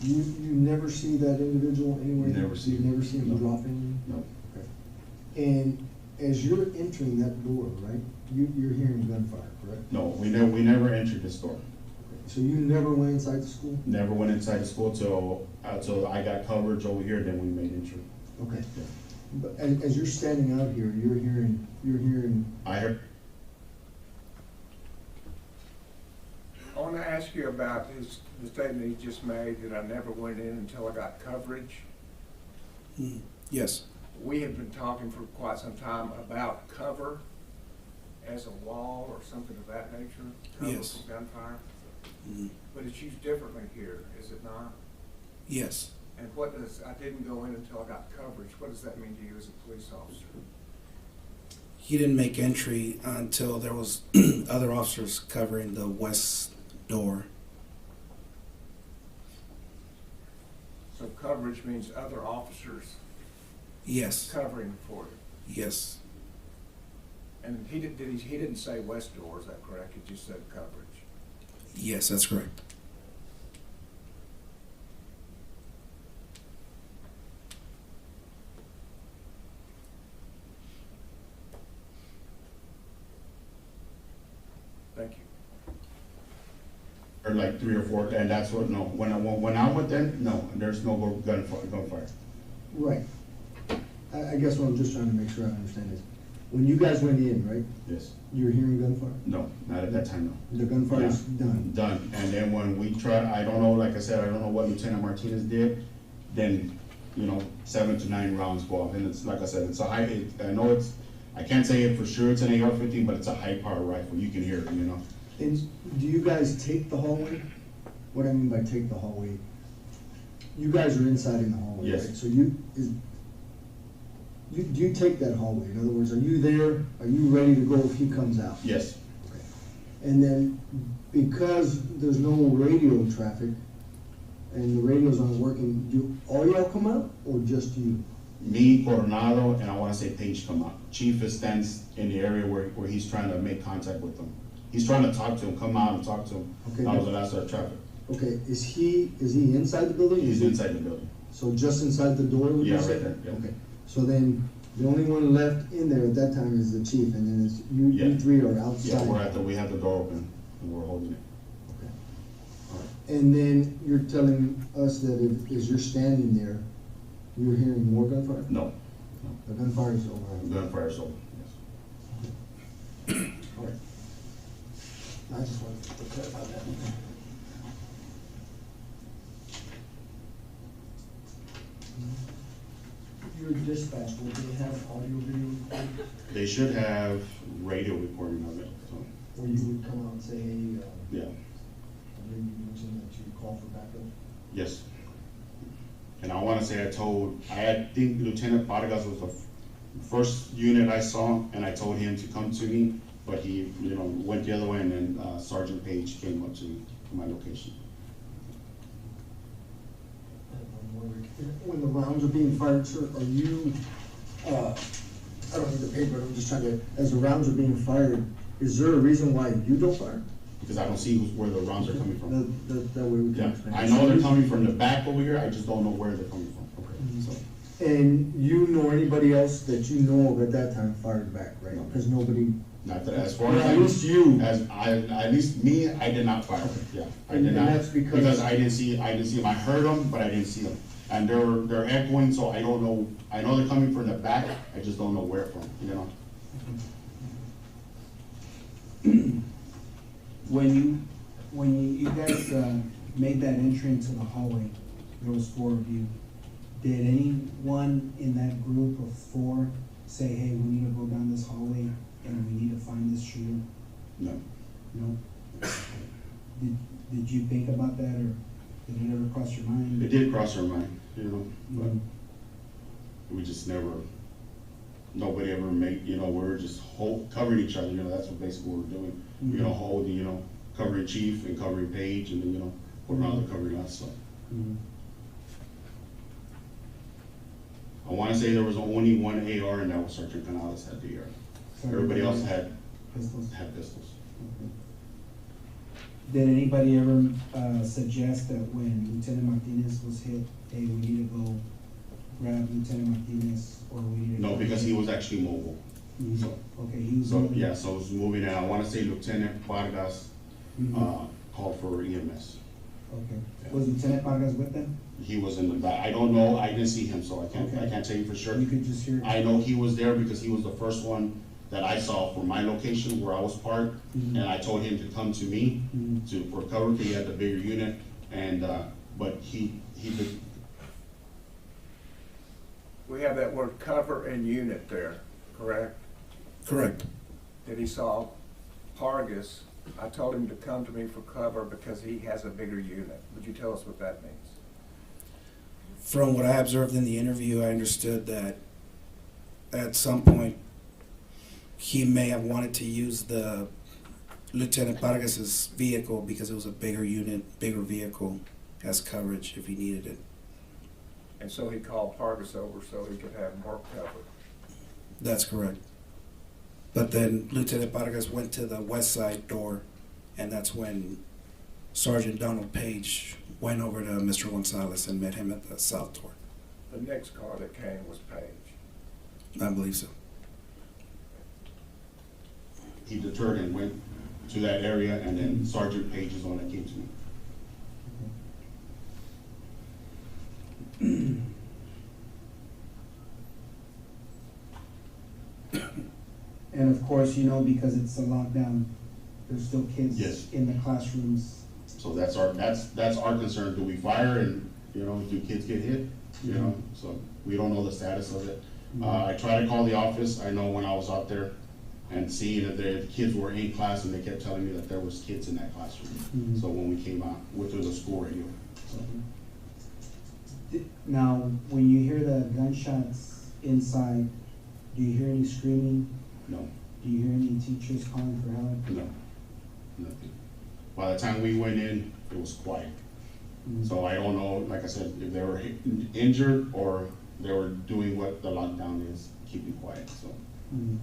you never see that individual anywhere? Never see You him. never see him No. drop in? No. Okay. And as you're entering that door, right, you're hearing gunfire, correct? No, we never entered this door. So you never went inside the school? Never went inside the school till I got coverage over here, then we made entry. Okay. But as you're standing out here, you're hearing, I heard, I want to ask you about the statement he just made, that I never went in until I got coverage. Yes. We have been talking for quite some time about cover as a wall or something of that nature. Cover Yes. from gunfire. Mhm. But it's used differently here, is it not? Yes. And what does, I didn't go in until I got coverage, what does that mean to you as a police officer? He didn't make entry until there was other officers covering the west door. So coverage means other officers Yes. covering for you. Yes. And he didn't say west door, is that correct? He just said coverage. Yes, that's correct. Thank you. or like 3 or 4, and that's what, no, when I went there, no, there's no gunfire. right. I guess what I'm just trying to make sure I understand is, when you guys went in, right, Yes, you were hearing gunfire? no, not at that time, no. The gunfire is Yeah. done? Done, and then when we tried, I don't know, like I said, I don't know what Lieutenant Martinez did, then, 7 to 9 rounds go off, and it's, like I said, it's a high, I know it's, I can't say it for sure, it's an AR-15, but it's a high-power rifle, you can hear it, And do you guys take the hallway? What I mean by take the hallway, you guys are inside in the hallway, right? Yes. So do you take that hallway? In other words, are you there? Are you ready to go if he comes out? Yes, And then, because there's no radio traffic, and the radios aren't working, do all y'all come out, or just you? me, Coronado, and I wanna say Page come out. Chief stands in the area where he's trying to make contact with them. He's trying to talk to him, come out and talk to him. Okay. That was the last of traffic. Okay, is he inside the building? He's inside the building. So just inside the door, would you Yeah, say? right there, yeah. Okay, so then, the only one left in there at that time is the chief, and then it's, you Yeah. three are outside? Yeah, we have the door open, and we're holding it. Okay. And then you're telling us that as you're standing there, you're hearing more gunfire? No, The gunfire is over. gunfire's over, yes. All right. I just wanted to clarify that. Your dispatch, will they have audio video recording, They should have radio recording of it, so, where you would come out and say, hey, yeah, I believe you mentioned that you call for backup? yes. And I wanna say I think Lieutenant Vargas was the first unit I saw, and I told him to come to me, but he, went the other way, and then Sergeant Page came up to my location. When the rounds are being fired, sir, are you, I don't need the paper, I'm just trying to, as the rounds are being fired, is there a reason why you don't fire? Because I don't see where the rounds are coming from. That way we can Yeah, explain. I know they're coming from the back over here, I just don't know where they're coming from. Okay, so, And you know anybody else that you know of at that time fired back, right? No. Because nobody, not that, as far as at least you. at least me, I did not fire, yeah, I And did not. that's because- I didn't see them, I heard them, but I didn't see them. And they're echoing, so I don't know, I know they're coming from the back, I just don't know where from, When you guys made that entry into the hallway, there was 4 of you. Did anyone in that group of 4 say, hey, we need to go down this hallway and we need to find this shooter? No, No? Did you think about that, or did it ever cross your mind? it did cross our mind, but Mhm. we just never, nobody ever made, we're just covering each other, that's what basically what we're doing. Mhm. Holding, covering Chief and covering Page, and then, Coronado covering us, so. Mhm. I wanna say there was only one AR, and that was Sergeant Canales had the AR. Everybody else had Pistols? pistols. Did anybody ever suggest that when Lieutenant Martinez was hit, hey, we need to go grab Lieutenant Martinez, or we need to? No, because he was actually mobile. Mhm. So- Okay, he was. So, moving. yeah, so it was moving, and I wanna say Lieutenant Vargas, Mhm. called for EMS. Okay. Was Lieutenant Vargas with them? He was in the back. I don't know, I didn't see him, so I Okay. can't tell you for sure. You could just hear. I know he was there because he was the first one that I saw for my location where I was parked, Mhm. and I told him to come to me Mhm. for cover, because he had the bigger unit, and, but he did, We have that word cover and unit there, correct? Correct. That he saw Pargas. I told him to come to me for cover because he has a bigger unit. Would you tell us what that means? From what I observed in the interview, I understood that at some point he may have wanted to use the Lieutenant Vargas's vehicle because it was a bigger unit, bigger vehicle as coverage if he needed it. And so he called Pargas over so he could have more cover. That's correct. But then Lieutenant Vargas went to the west side door, and that's when Sergeant Donald Page went over to Mr. Gonzalez and met him at the south door. The next car that came was Page. I believe so. he deterred and went to that area, and then Sergeant Page is the one that came to me. And of course, you know, because it's a lockdown, there's still kids Yes. in the classrooms. So that's our concern. Do we fire and, you know, do kids get hit? You know, so we don't know the status of it. I tried to call the office. I know when I was out there and seeing that the kids were in class, and they kept telling me that there was kids in that classroom. Mhm. So when we came out, went through the school radio. Now, when you hear the gunshots inside, do you hear any screaming? No, Do you hear any teachers calling for help? no, nothing. By the time we went in, it was quiet. Mhm. So I don't know, like I said, if they were injured or they were doing what the lockdown is, keeping quiet, so. Mhm.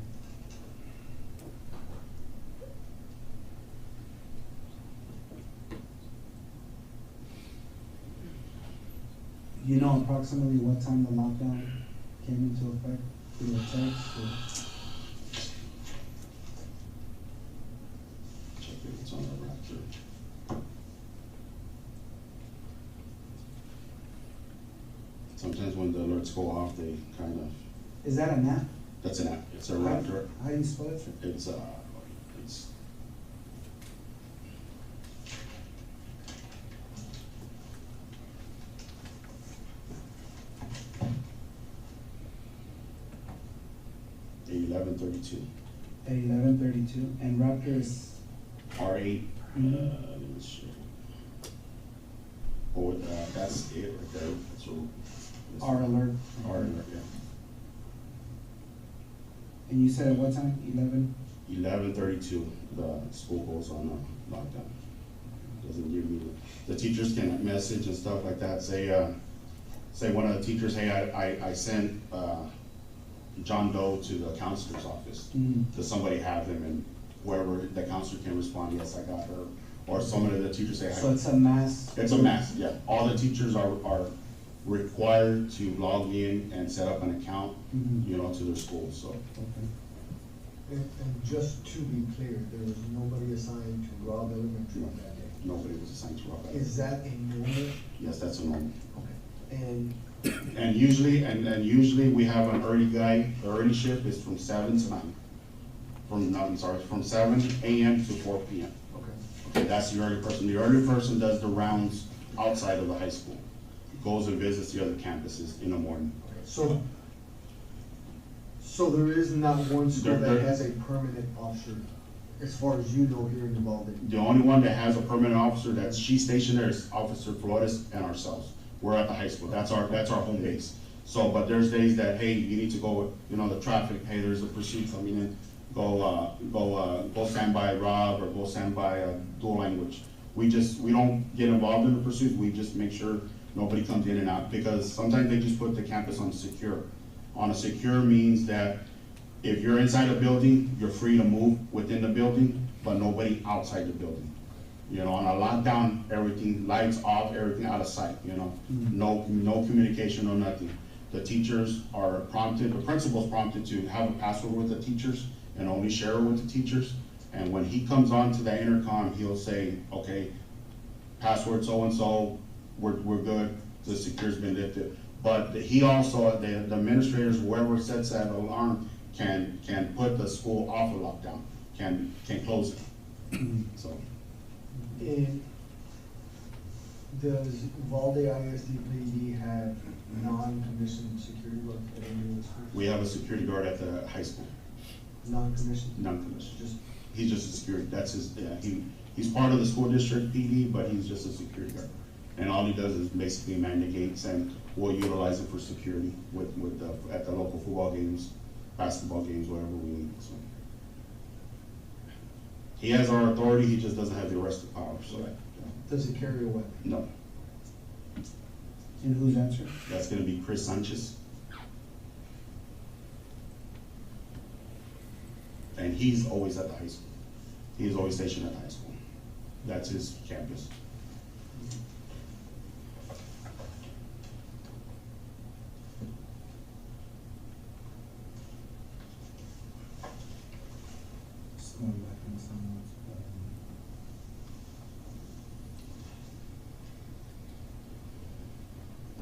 You know approximately what time the lockdown came into effect through the text or? Check if it's on the Raptor. Sometimes when the alerts go off, they kind of, Is that an app? that's an app, it's a Raptor. How do you spell it, sir? It's $1132, At 11:32, and Raptor is, R8, Mhm. let me show you. Oh, that's it right there, so. R alert. R alert, yeah. And you said at what time? 11? 11:32, the school goes on a lockdown. Doesn't give me, the teachers can message and stuff like that, say one of the teachers, hey, I sent, John Doe to the counselor's office. Mhm. Does somebody have them, and whoever, the counselor can respond, yes, I got her, or some of the teachers say, So it's a mass? it's a mass, yeah, all the teachers are required to log in and set up an account, Mhm. you know, to their schools, so. Okay. And just to be clear, there was nobody assigned to Robb Elementary on that day. Nobody was assigned to Rob. Is that a normal? Yes, that's a normal. Okay. And And usually we have an early guy, the early shift is from 7 to 9. From 7 AM to 4 PM. okay. Okay, that's the early person. The early person does the rounds outside of the high school. Goes and visits the other campuses in the morning. Okay. So there is not one school There- that has a permanent officer, as far as you know, here in Uvalde? The only one that has a permanent officer she's stationed there is Officer Flores and ourselves. We're at the high school. That's our home base. So, but there's days that, hey, you need to go, you know, the traffic, hey, there's a pursuit coming in. Go stand by Rob, or go stand by dual language. We don't get involved in the pursuit. We just make sure nobody comes in and out, because sometimes they just put the campus on secure. On a secure means that if you're inside a building, you're free to move within the building, but nobody outside the building. You know, on a lockdown, everything, lights off, everything out of sight, you know? No communication, no nothing. The teachers are prompted, the principal's prompted to have a password with the teachers and only share it with the teachers. And when he comes on to that intercom, he'll say, okay, password so-and-so, we're good, the secure's been lifted. But he also, the administrators, whoever sets that alarm, can put the school off of lockdown, can close it, so. And does Uvalde ISD PD have non-commissioned security guards at any of the schools? We have a security guard at the high school, Non-commissioned? non-commissioned. Just, He's just a security, that's his, yeah, he's part of the school district PD, but he's just a security guard. And all he does is basically man the gates, and we'll utilize it for security at the local football games, basketball games, whatever we need, so. He has our authority, he just doesn't have the arresting power, so, Right. does he carry a weapon? no. And who's answer? That's gonna be Chris Sanchez. And he's always at the high school. He is always stationed at the high school. That's his campus. Just going back in some notes.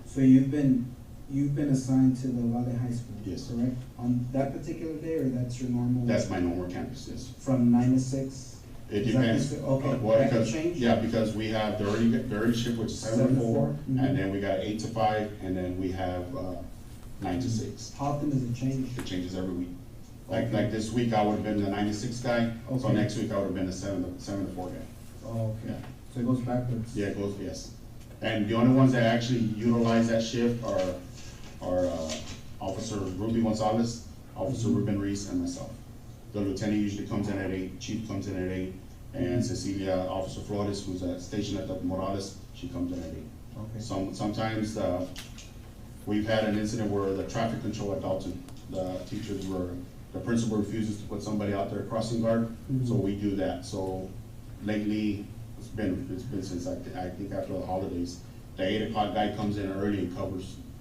So you've been assigned to the Uvalde High School? Yes. Correct? On that particular day, or that's your normal? That's my normal campus, yes. From 9 to 6? It Is that depends. consider- okay, Well, that can because, change? yeah, because we have the early shift, which is 7 to 4, Mhm. and then we got 8 to 5, and then we have 9 to 6. How often does it change? It changes every week. Like Okay. this week, I would've been the 9 to 6 guy, so Okay. next week I would've been the 7 to 4 guy. Oh, okay. Yeah. So it goes backwards? Yeah, it goes, yes. And the only ones that actually utilize that shift are Officer Ruby Gonzalez, Officer Ruben Reese, and myself. The lieutenant usually comes in at 8, chief comes in at 8, and Cecilia, Officer Flores, who's stationed at the Morales, she comes in at 8. Okay. Sometimes, we've had an incident where the traffic control at Dalton, the principal refuses to put somebody out there crossing guard, so Mhm. we do that. So lately, it's been since I think after the holidays, the 8 o'clock guy comes in early and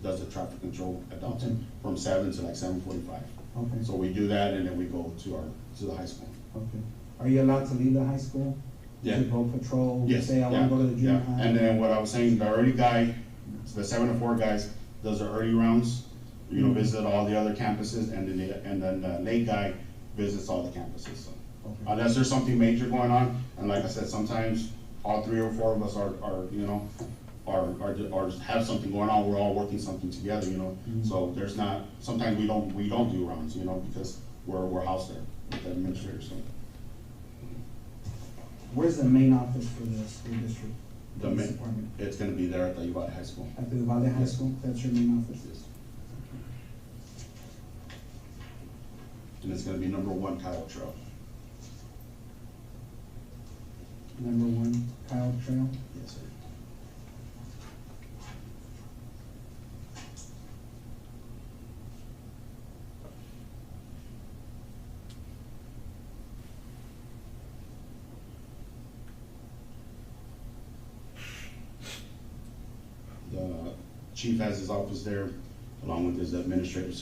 does the traffic control at Dalton Okay. from 7 to like 7:45. Okay, So we do that, and then we go to the high school. okay. Are you allowed to leave the high school? Yeah. To go patrol, Yes, say I wanna yeah, go to the junior yeah. high? And then what I was saying, the early guy, the 7 to 4 guys, does the early rounds, Mhm. visit all the other campuses, and then the late guy visits all the campuses, so. Okay. Unless there's something major going on, and like I said, sometimes all 3 or 4 of us are have something going on, we're all working something together, Mhm. So there's not, sometimes we don't do rounds, because we're housed there with the administrators, so. Where's the main office for the school district? The police main- department? It's gonna be there at the Uvalde High School. At the Uvalde High Yes. School, that's your main office? Yes. And it's gonna be number 1 Kyle Trail. Number 1, Kyle Trail? Yes, sir. The chief has his office there, along with his administrative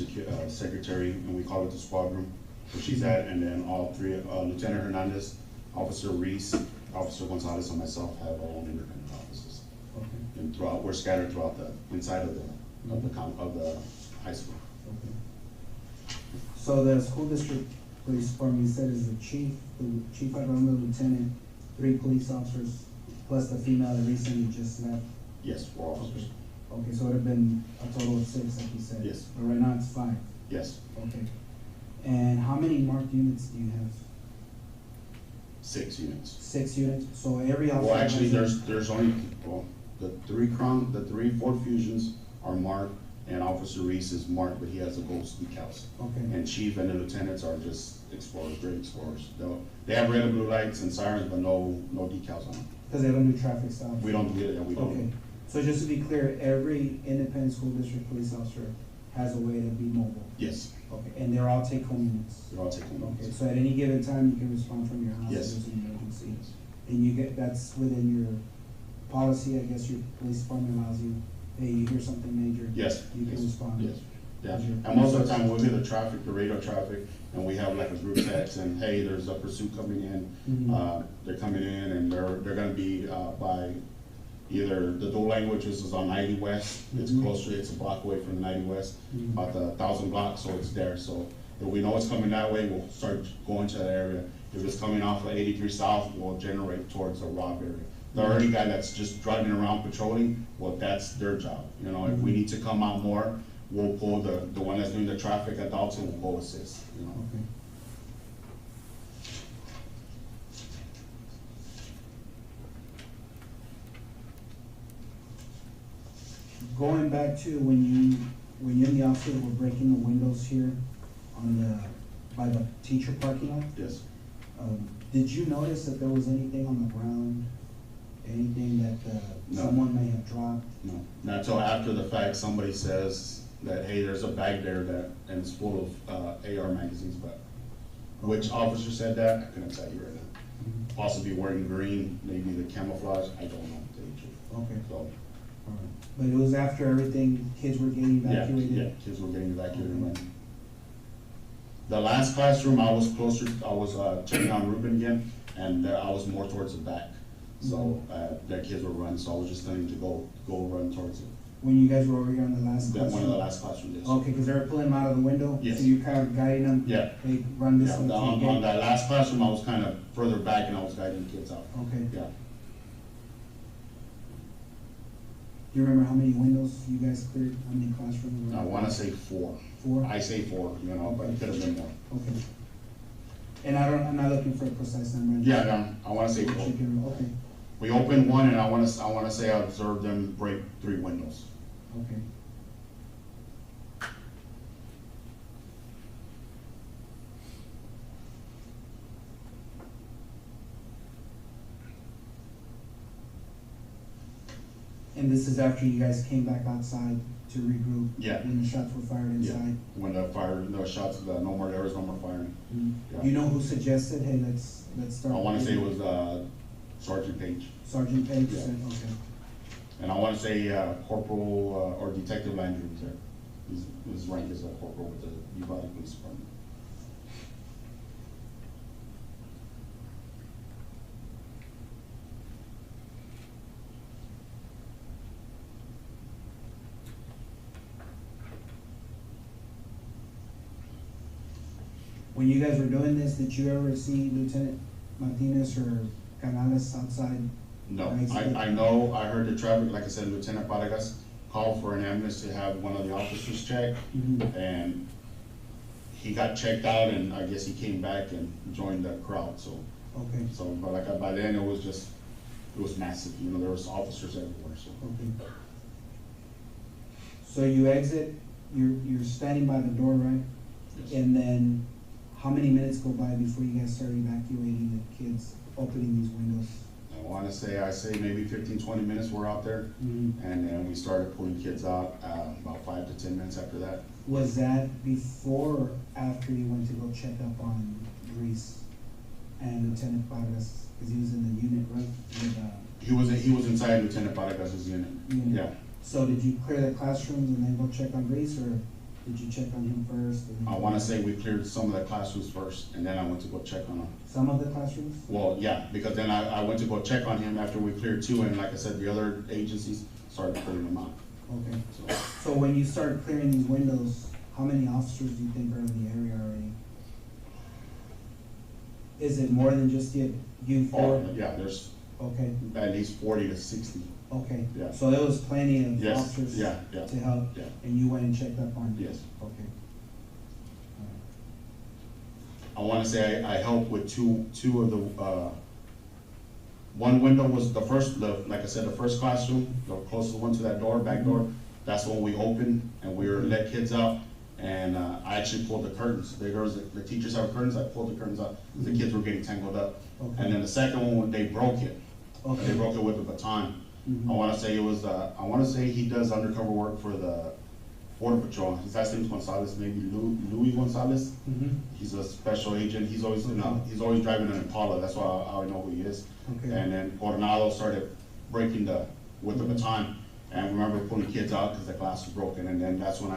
secretary, and we call it the squad room, where she's at, and then all 3, Lieutenant Hernandez, Officer Reese, Officer Gonzalez, and myself have our own independent offices. Okay, And we're scattered throughout the inside of the high school. okay. So the school district police department, you said is the chief I run the lieutenant, 3 police officers, plus the female that recently just left? Yes, 4 officers. Okay, so it'd have been a total of 6, like you said? Yes. But right now it's 5, Yes, okay. And how many marked units do you have? 6 units. 6 units, so every officer. Well, actually, has there's only, the 3 Ford Fusions are marked, and Officer Reese is marked, but he has the ghost decals. Okay, And chief and the lieutenants are just explorers, great explorers. They have red and blue lights and sirens, but no decals on them. because they don't do traffic stops? We don't do it, we Okay, don't. so just to be clear, every independent school district police officer has a way to be mobile? Yes, Okay, and they're all take-home units? they're all taking Okay, notes. so at any given time, you can respond from your house if Yes. there's an emergency? And that's within your policy, I guess your police department allows you, hey, you hear something major? Yes. You can yes, respond? Yes. Yeah, and most of the time we'll hear the traffic, the radar traffic, and we have like a group text and, hey, there's a pursuit coming in. They're coming in and they're gonna be, by either the dual languages is on 90 West, it's closer, it's a block away from the 90 West, about the 1,000 blocks, so it's there. So if we know it's coming that way, we'll start going to that area. If it's coming off of 83 South, we'll generate towards the Robb area. The early guy that's just driving around patrolling, well, that's their job. You know, if we need to come out more, we'll pull the one that's doing the traffic at Dalton, we'll go assist, you know. Okay. Going back to when you and the officer were breaking the windows here by the teacher parking lot, Yes. did you notice that there was anything on the ground? Anything that No. someone may have dropped? No, not until after the fact, somebody says that, hey, there's a bag there and it's full of AR magazines, but which officer said that, I couldn't tell you right now. Possibly wearing green, maybe the camouflage, I don't know, to tell you the truth. Okay. So, Alright. But it was after everything, kids were getting evacuated? yeah, kids were getting evacuated. And the last classroom, I was closer, I was checking on Ruben again, and I was more towards the back. So, their kids were running, so I was just telling them to go run towards it. When you guys were over here on the last That classroom? one of the last classrooms, yes. Okay, because they were pulling them out of the window? Yes. So you kind of guiding them? Yeah. They run this Yeah, way to the on gate? that last classroom, I was kind of further back and I was guiding the kids out. Okay. Yeah. Do you remember how many windows you guys cleared? How many classrooms? were- I wanna say 4. 4? I say 4, you know, but it could have been more. Okay. And I'm not looking for a precise number. Yeah, no, I wanna say 4. Okay, We opened one and I wanna say I observed them break 3 windows. okay. And this is after you guys came back outside to regroup? Yeah. When the shots were fired inside? When the shots, there was no more firing. Yeah. You know who suggested, hey, let's I start? wanna say it was, Sergeant Page. Sergeant Page Yeah. said, okay. And I wanna say, Corporal, or Detective Landry was there. His rank is a corporal with the Uvalde Police Department. When you guys were doing this, did you ever see Lieutenant Martinez or Canales outside? No, Right. I know, I heard the traffic, like I said, Lieutenant Vargas called for an ambulance to have one of the officers check, and he got checked out, and I guess he came back and joined the crowd, so, Okay, but like, by then, it was massive, you know, there was officers everywhere, so. okay. So you exit, you're standing by the door, right? Yes. And then, how many minutes go by before you guys start evacuating the kids, opening these windows? I wanna say, maybe 15, 20 minutes we're out there, and then we started pulling kids out, about 5 to 10 minutes after that. Was that before or after you went to go check up on Reese and Lieutenant Vargas? Because he was in the unit, right? With, He was inside Lieutenant Vargas' unit, unit. yeah. So did you clear the classrooms and then go check on Reese, or did you check on him first? and then- I wanna say we cleared some of the classrooms first, and then I went to go check on them. Some of the classrooms? Well, yeah, because then I went to go check on him after we cleared 2, and like I said, the other agencies started clearing them out, Okay. so. So when you started clearing these windows, how many officers do you think are in the area already? Is it more than just you four? Oh, yeah, there's Okay, at least 40 to 60, okay. Yeah. So there was plenty of yes, officers yeah, yeah, to help? yeah, And you went and checked up on? yes. Okay. I wanna say I helped with two of the, one window was like I said, the first classroom, the closest one to that door, back door, that's when we opened, and we were let kids out, and, I actually pulled the curtains. The teachers have curtains, I pulled the curtains out, the kids were getting tangled up. Okay. And then the second one, when they broke it, Okay. they broke it with a baton. Mhm. I wanna say it was, I wanna say he does undercover work for the Border Patrol. His last name's Gonzalez, maybe Louis Gonzalez. Mhm. He's a special agent. He's always he's always driving an Impala. That's why I know who he is. Okay. And then Coronado started breaking with the baton, and we remember pulling kids out because the glass was broken. And then that's when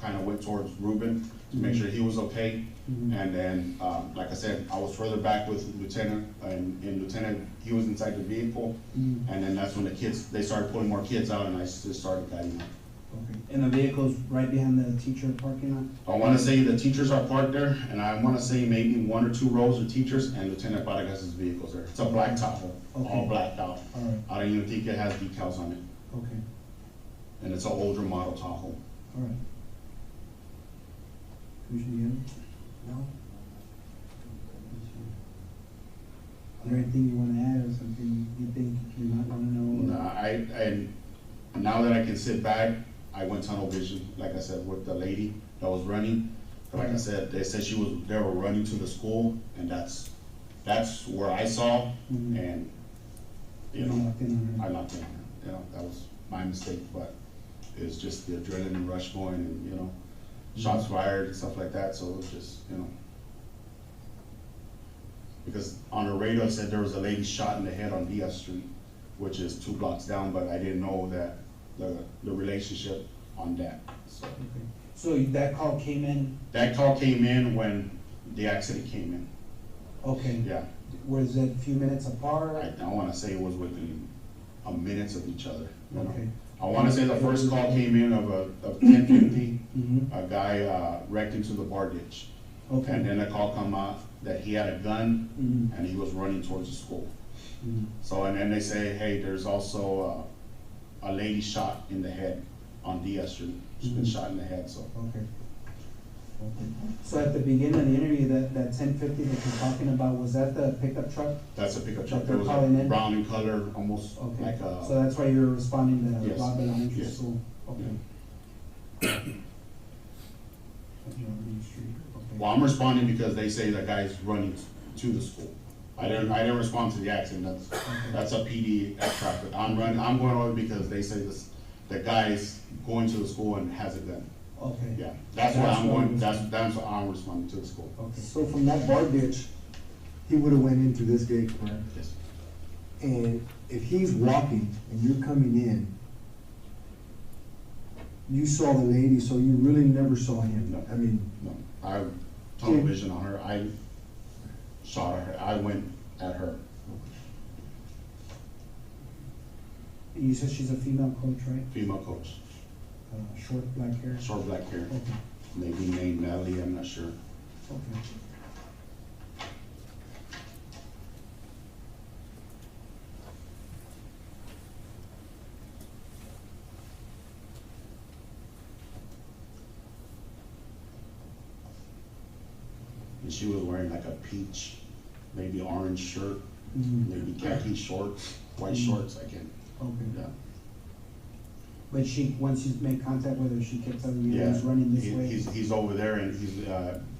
kinda went towards Ruben to make sure he was okay. And then, like I said, I was further back with Lieutenant, and Lieutenant, he was inside the vehicle. And then that's when the kids, they started pulling more kids out, and I just started guiding them. Okay. And the vehicle's right behind the teacher parking lot? I wanna say the teachers are parked there, and I wanna say maybe 1 or 2 rows of teachers, and Lieutenant Vargas's vehicle's there. It's a black Tahoe, all Okay. blacked out. All right, I don't even think it has decals on it, okay, and it's an older model Tahoe. all right. Commissioner Young? No? Is there anything you wanna add or something you think you might wanna know? And now that I can sit back, I went tunnel vision, like I said, with the lady that was running. But like I said, they said they were running to the school, and that's where I saw, and, you know, Locked in on her. I knocked in on her, you know, that was my mistake, but it's just the adrenaline rush going and, you know, shots fired and stuff like that, so it was just, you know. Because on the radio it said there was a lady shot in the head on Diaz Street, which is 2 blocks down, but I didn't know that the relationship on that, so. Okay. So that call came in, That call came in when the accident came in, okay, yeah. was it a few minutes apart? I wanna say it was within a minutes of each other, you know. Okay. I wanna say the first call came in of 10:50, Mm-hmm, a guy wrecked into the bar ditch. And okay. then a call come out that he had a gun Mm-hmm, and he was running towards the school. mm-hmm. So, and then they say, hey, there's also a lady shot in the head on Diaz Street. She's been Mhm. shot in the head, so. Okay. Okay. So at the beginning of the interview, that 1050 that you're talking about, was that the pickup truck? That's a pickup truck. That It they're was calling in? brown in color, almost Okay, like so that's why you're responding to Yes. Robb Elementary Yes. School? Okay. well, I'm responding because they say the guy's running to the school. I didn't respond to the accident. That's a PD at traffic. I'm going over because they say the guy's going to the school and has a gun. Okay. Yeah, that's why That's I'm why going, you- that's why I'm responding to the school. Okay. So from that bar ditch, he would've went into this gate, correct? Yes. And if he's walking and you're coming in, you saw the lady, so you really never saw him? No. I mean, No, I tunnel vision on her. I shot at her. I went at her. You said she's a female coach, right? Female coach, Short black hair? short black hair, Okay, maybe named Nelly. I'm not sure. okay. And she was wearing like a peach, maybe orange shirt, Mhm. maybe khaki shorts, white shorts. I can't. Okay. Yeah. But once you make contact with her, she kept telling you Yeah. he's running this He- way? He's over there and he's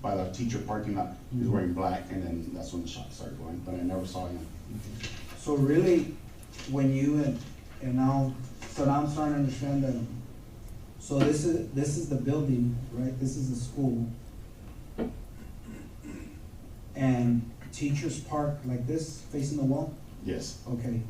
by the teacher parking lot. He's Mhm. wearing black, and then that's when the shots started going. But I never saw him. So really, when you and now, so now I'm starting to understand that, so this is the building, right? This is the school. And teachers park like this, facing the wall? Yes. Okay.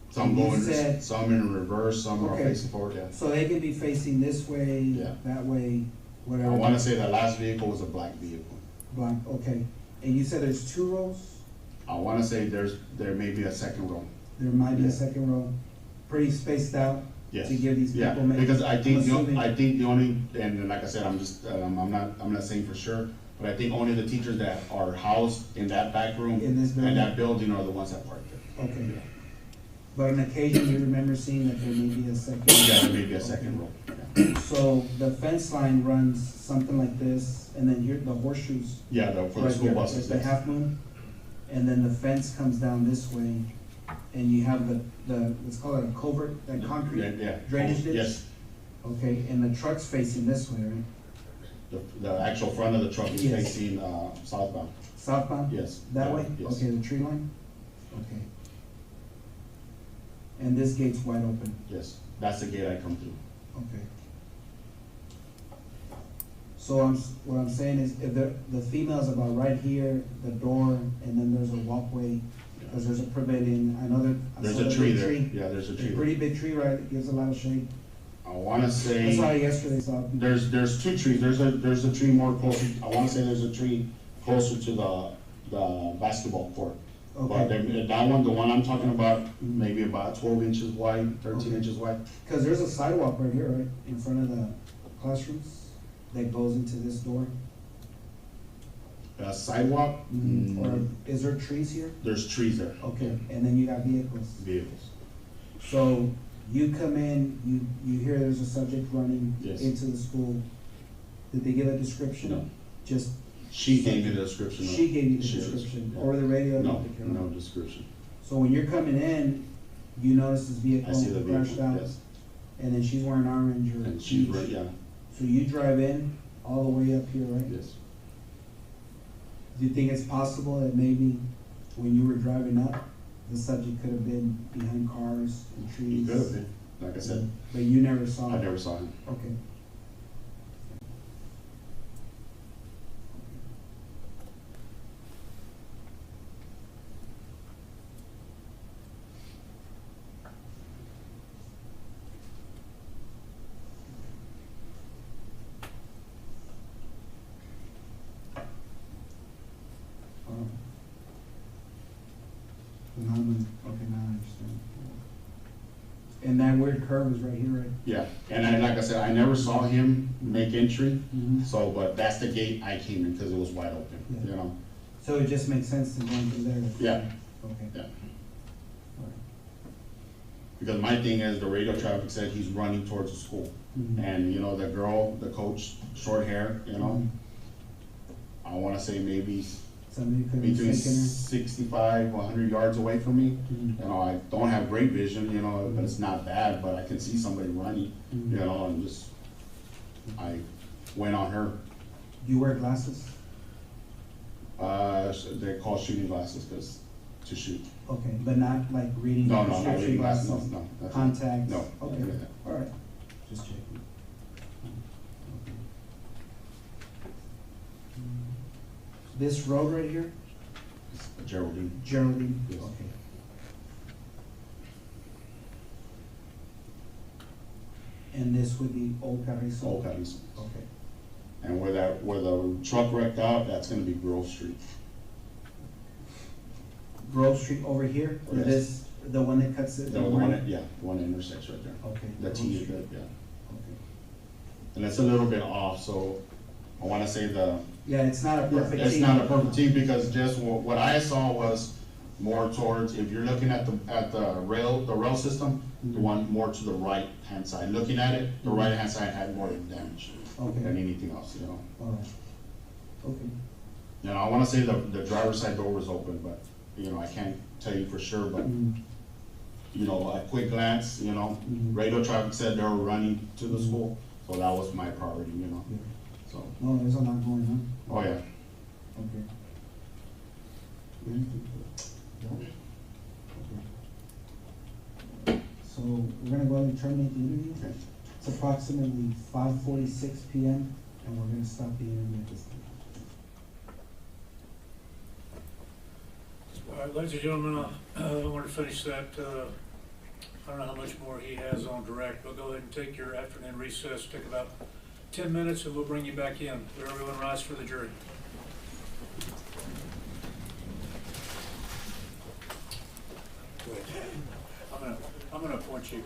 Some You going, said- some in reverse, some are Okay. facing forward. Yeah. So they can be facing this way, Yeah. that way, whatever. I want to say the last vehicle was a black vehicle. Black, okay. And you said there's 2 rows? I want to say there may be a second row. There might be a Yeah. second row, pretty spaced out? Yes. To give these Yeah, people maybe. because I think, I'm assuming- I think the only, and like I said, I'm just, I'm not saying for sure, but I think only the teachers that are housed in that back room In this building? and that building are the ones that park there. Okay. But on occasion, you remember seeing that there may be a second? Yeah, there may be a second row. Yeah. So the fence line runs something like this, and then here, the horseshoes. Yeah, for the right school there, buses. The yes. half moon, and then the fence comes down this way, and you have let's call it a culvert, that Yeah, concrete yeah. drainage ditch? Yes, Okay, and the truck's facing this way, right? the actual front of the truck is Yes. facing southbound. Southbound? Yes. That Yeah, way? yes. Okay, the tree line? Okay. And this gate's wide open? Yes, that's the gate I come through. Okay. So what I'm saying is, if the female's about right here, the door, and then there's a walkway, because there's a pavilion, I know that. I There's saw a that tree big there. Yeah, there's a tree A there. pretty big tree, right, it gives a lot of shade. I wanna I say. saw it yesterday, so. There's two trees, there's a tree more closer, I wanna say there's a tree closer to the basketball court. But Okay, that one, the one I'm talking about, maybe about 12 inches wide, 13 Okay. inches wide. cause there's a sidewalk right here, right, in front of the classrooms that goes into this door. Sidewalk, Or is there trees here? there's trees there. Okay, and then you got vehicles. Vehicles. So you come in, you hear there's a subject running Yes. into the school. Did they give a description? No. Just, She gave me the description. she gave you the She- description, yeah. or the radio? No, didn't pick it no up? description. So when you're coming in, you notice this I vehicle see the crashed vehicle, out, yes. and then she's wearing orange or And she's peach. right, yeah, So you drive in all the way up here, right? yes. Do you think it's possible that maybe when you were driving up, the subject could have been behind cars and He trees? could have been, like I said, But you never saw it? I never saw him. Okay. Um, okay, now I understand. And that weird curve is right here, right? Yeah, and like I said, I never saw him make entry, Mhm. so, but that's the gate I came in, cause it was wide open, Yeah. you know? So it just makes sense to go through there? Yeah. Okay. Yeah. Alright. Because my thing is, the radio traffic said he's running towards the school. Mhm. And, you know, the girl, the coach, short hair, you know, Mm-hmm. I wanna say maybe Somebody could have between mistaken her? 65, 100 yards away from me. Mhm. You know, I don't have great vision, you know, but it's not bad, but I can see somebody running, Mhm. you know, and just, I went on her. Do you wear glasses? They call shooting glasses, cause to shoot. Okay, but not like reading No, no, not prescription reading glasses, glasses? no, no. Contacts? No. Okay, alright, just checking. This road right here, Geraldine. Geraldine? Yes. Okay. And this would be Old Carrizo? Old Cadiz. Okay. And where the truck wrecked out, that's gonna be Grove Street. Grove Street over here, or Yes. this, the one that cuts it? The one that, yeah, the one that intersects right there. Okay. The Grove T, Street. yeah. Okay. And it's a little bit off, so I wanna say Yeah, it's not a perfect it's team. not a perfect team, because just what I saw was more towards, if you're looking at the rail system, the one more to the right hand side, looking at it, the right hand side had more damage than Okay, anything else, you know? alright. Okay. You know, I wanna say the driver's side door was open, but, you know, I can't tell you for sure, but, Mm, you know, a quick glance, you know, Mhm. radio traffic said they were running to the school, so that was my priority, you know, yeah. so, No, there's a lot going on. oh yeah. Okay. Anything? No? Okay. So we're gonna go ahead and terminate the interview. Okay. It's approximately 5:46 PM, and we're gonna stop the interview at this time. All right, ladies and gentlemen, I want to finish that, I don't know how much more he has on direct, but go ahead and take your afternoon recess, take about 10 minutes, and we'll bring you back in. Will everyone rise for the jury? Wait, I'm gonna appoint you.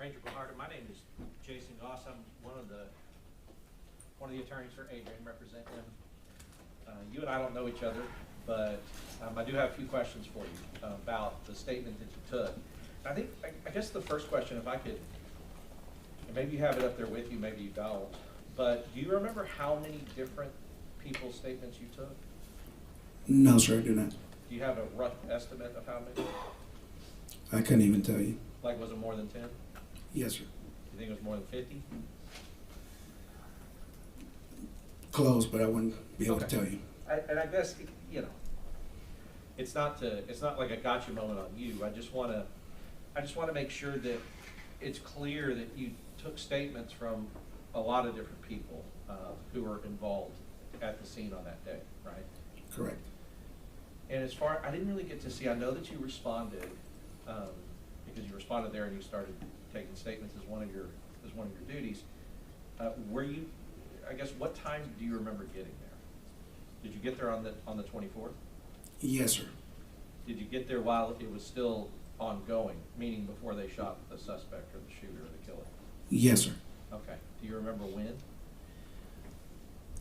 Ranger Bernardo, my name is Jason Goss. I'm one of the attorneys for Adrian, represent him. You and I don't know each other, but I do have a few questions for you about the statement that you took. I guess the first question, if I could, and maybe you have it up there with you, maybe you don't, but do you remember how many different people's statements you took? No, sir, I do not. Do you have a rough estimate of how many? I couldn't even tell you. Like, was it more than 10? Yes, sir. Do you think it was more than 50? Close, but I wouldn't be able to Okay. tell you. And I guess, you know, it's not like a gotcha moment on you. I just want to make sure that it's clear that you took statements from a lot of different people who were involved at the scene on that day, right? Correct. And as far, I didn't really get to see, I know that you responded, because you responded there and you started taking statements as one of your duties. Were you, I guess, what time do you remember getting there? Did you get there on the 24th? Yes, sir. Did you get there while it was still ongoing, meaning before they shot the suspect or the shooter or the killer? Yes, sir. Okay. Do you remember when?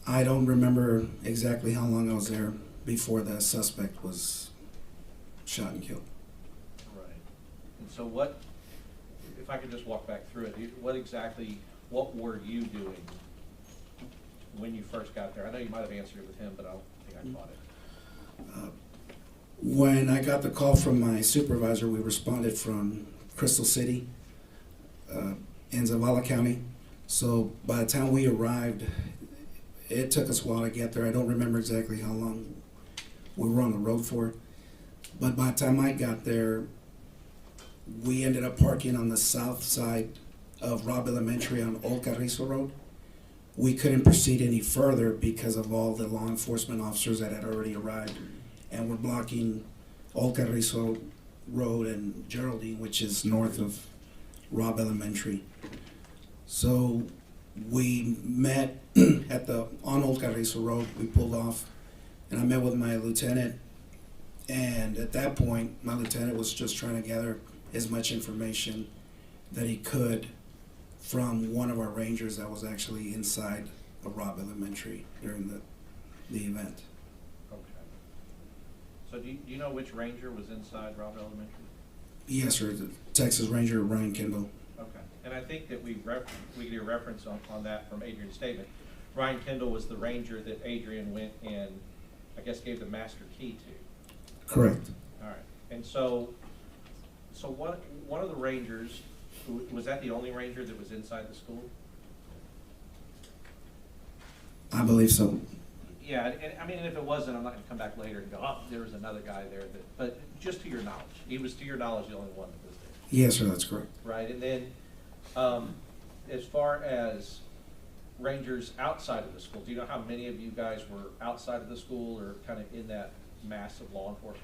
I don't remember exactly how long I was there before the suspect was shot and killed. Right. And so what, if I could just walk back through it, what were you doing when you first got there? I know you might have answered it with him, but I don't think I caught it. When I got the call from my supervisor, we responded from Crystal City in Zavala County. So by the time we arrived, it took us a while to get there. I don't remember exactly how long we were on the road for. But by the time I got there, we ended up parking on the south side of Robb Elementary on Old Carrizo Road. We couldn't proceed any further because of all the law enforcement officers that had already arrived and were blocking Old Carrizo Road and Geraldine, which is north of Robb Elementary. So we met on Old Carrizo Road. We pulled off, and I met with my lieutenant. And at that point, my lieutenant was just trying to gather as much information that he could from one of our rangers that was actually inside of Robb Elementary during the event. Okay. So do you know which ranger was inside Robb Elementary? Yes, sir. The Texas Ranger Ryan Kendall. Okay. And I think that we get a reference on that from Adrian's statement. Ryan Kendall was the ranger that Adrian went and, I guess, gave the master key to. Correct. All right. And so one of the rangers, was that the only ranger that was inside the school? I believe so. Yeah, and I mean, and if it wasn't, I'm not gonna come back later and go, oh, there was another guy there but just to your knowledge, he was, to your knowledge, the only one that was there. Yes, sir, that's correct. Right, and then, as far as rangers outside of the school, do you know how many of you guys were outside of the school or kind of in that mass of law enforcement?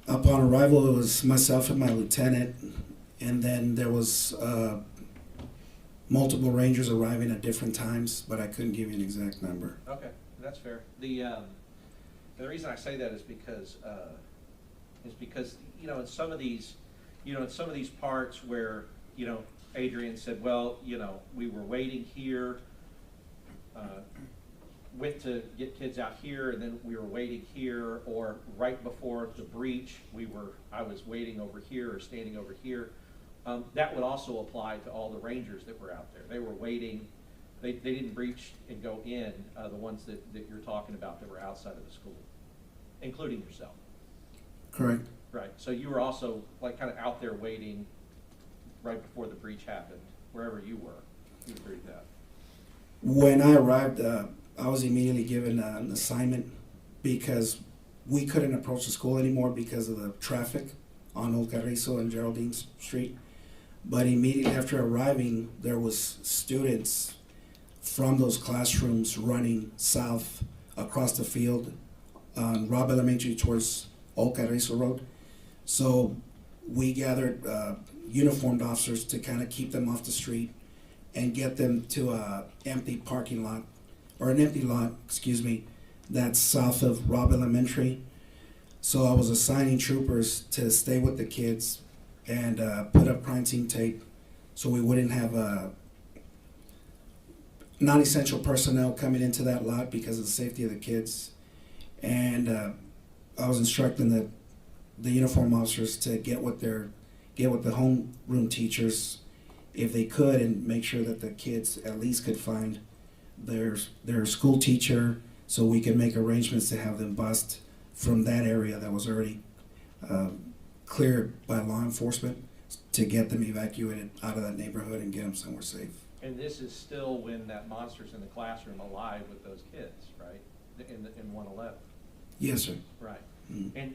Upon arrival, it was myself and my lieutenant, and then there was multiple rangers arriving at different times, but I couldn't give you an exact number. Okay, that's fair. The reason I say that is because in some of these parts where Adrian said, well, we were waiting here, went to get kids out here, and then we were waiting here, or right before the breach, I was waiting over here or standing over here. That would also apply to all the rangers that were out there. They were waiting. They didn't breach and go in, the ones that you're talking about that were outside of the school, including yourself. Correct. Right. So you were also like kind of out there waiting right before the breach happened, wherever you were. You agree with that? When I arrived, I was immediately given an assignment because we couldn't approach the school anymore because of the traffic on Old Carrizo and Geraldine Street. But immediately after arriving, there was students from those classrooms running south across the field on Robb Elementary towards Old Carrizo Road. So we gathered uniformed officers to kind of keep them off the street and get them to an empty parking lot, or an empty lot, that's south of Robb Elementary. So I was assigning troopers to stay with the kids and put up crime scene tape so we wouldn't have non-essential personnel coming into that lot because of the safety of the kids. And I was instructing the uniform officers to get with the homeroom teachers if they could, and make sure that the kids at least could find their school teacher, so we can make arrangements to have them bused from that area that was already cleared by law enforcement to get them evacuated out of that neighborhood and get them somewhere safe. And this is still when that monster's in the classroom alive with those kids, right? In 111. Yes, sir. Right. Mhm. And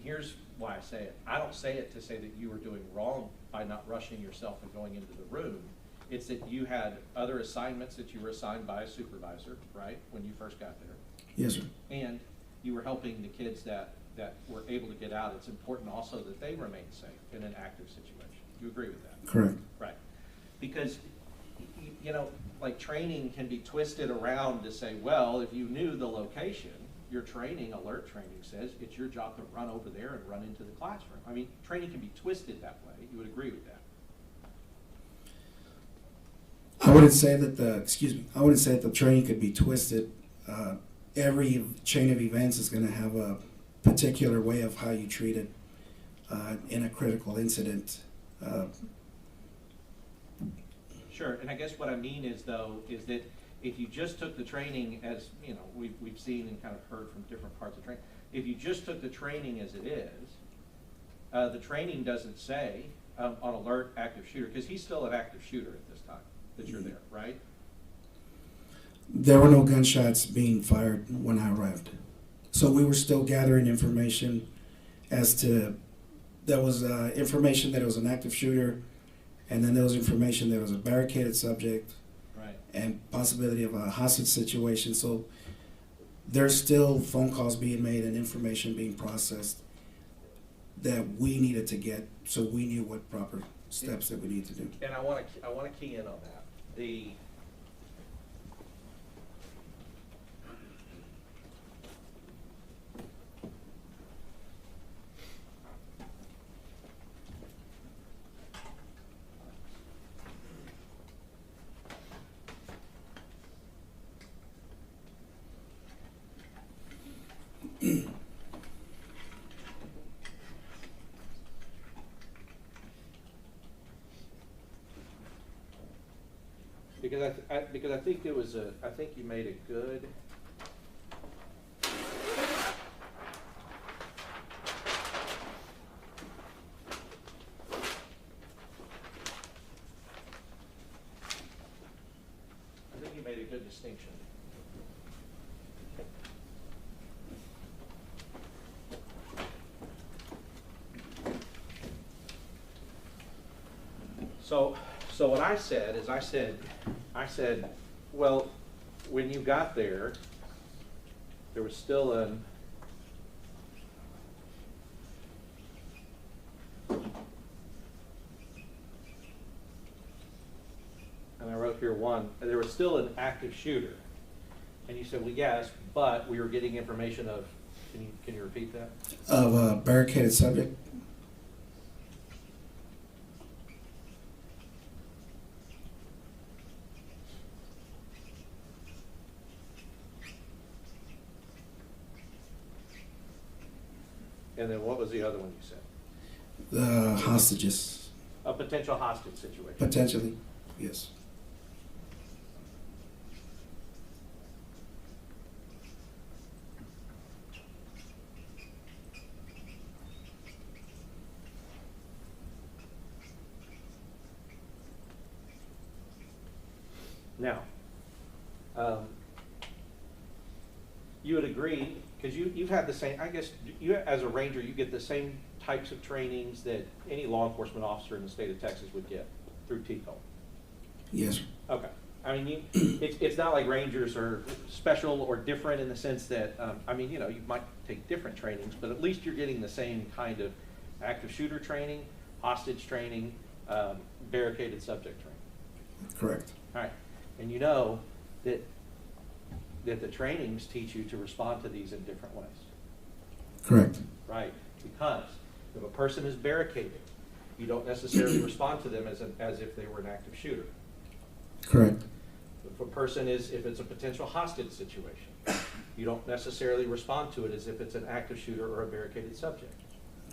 here's why I say it. I don't say it to say that you were doing wrong by not rushing yourself and going into the room. It's that you had other assignments that you were assigned by a supervisor, right, when you first got there. Yes, sir. And you were helping the kids that were able to get out. It's important also that they remain safe in an active situation. You agree with that? Correct. Right. Because, you know, like training can be twisted around to say, well, if you knew the location, your training, alert training says it's your job to run over there and run into the classroom. I mean, training can be twisted that way. You would agree with that? I wouldn't say that the training could be twisted. Every chain of events is going to have a particular way of how you treat it in a critical incident. Sure, and I guess what I mean is though, is that if you just took the training as, you know, we've seen and kind of heard from different parts of training, if you just took the training as it is, the training doesn't say on alert active shooter, because he's still an active shooter at this time that you're there, right? There were no gunshots being fired when I arrived. So we were still gathering information as to, there was information that it was an active shooter, and then there was information that it was a barricaded subject, Right. and possibility of a hostage situation. So there's still phone calls being made and information being processed that we needed to get, so we knew what proper steps that we need to do. And I want to key in on that. Because I think I think you made a good. I think you made a good distinction. So what I said is I said, well, when you got there, there was still an and I wrote here one, there was still an active shooter. And you said, well, yes, but we were getting information of, can you repeat that? Of a barricaded subject. And then what was the other one you said? The hostages. A potential hostage situation. Potentially, yes. Now, you would agree, because you've had the same, I guess, you as a ranger, you get the same types of trainings that any law enforcement officer in the state of Texas would get through TCO. Yes, sir. Okay. I mean, it's not like rangers are special or different in the sense that, I mean, you know, you might take different trainings, but at least you're getting the same kind of active shooter training, hostage training, barricaded subject training. Correct. All right. And you know that the trainings teach you to respond to these in different ways. Correct. Right. Because if a person is barricaded You don't necessarily respond to them as if they were an active shooter. Correct. If a person is, if it's a potential hostage situation, you don't necessarily respond to it as if it's an active shooter or a barricaded subject.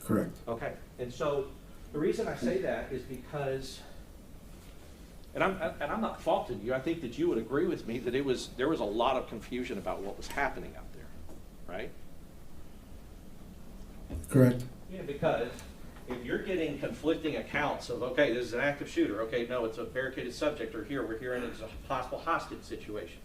Correct. Okay, and so the reason I say that is because, and I'm not faulting you. I think that you would agree with me that there was a lot of confusion about what was happening out there, right? Correct. Yeah, because if you're getting conflicting accounts of, okay, this is an active shooter, okay, no, it's a barricaded subject, or here, we're hearing it's a possible hostage situation.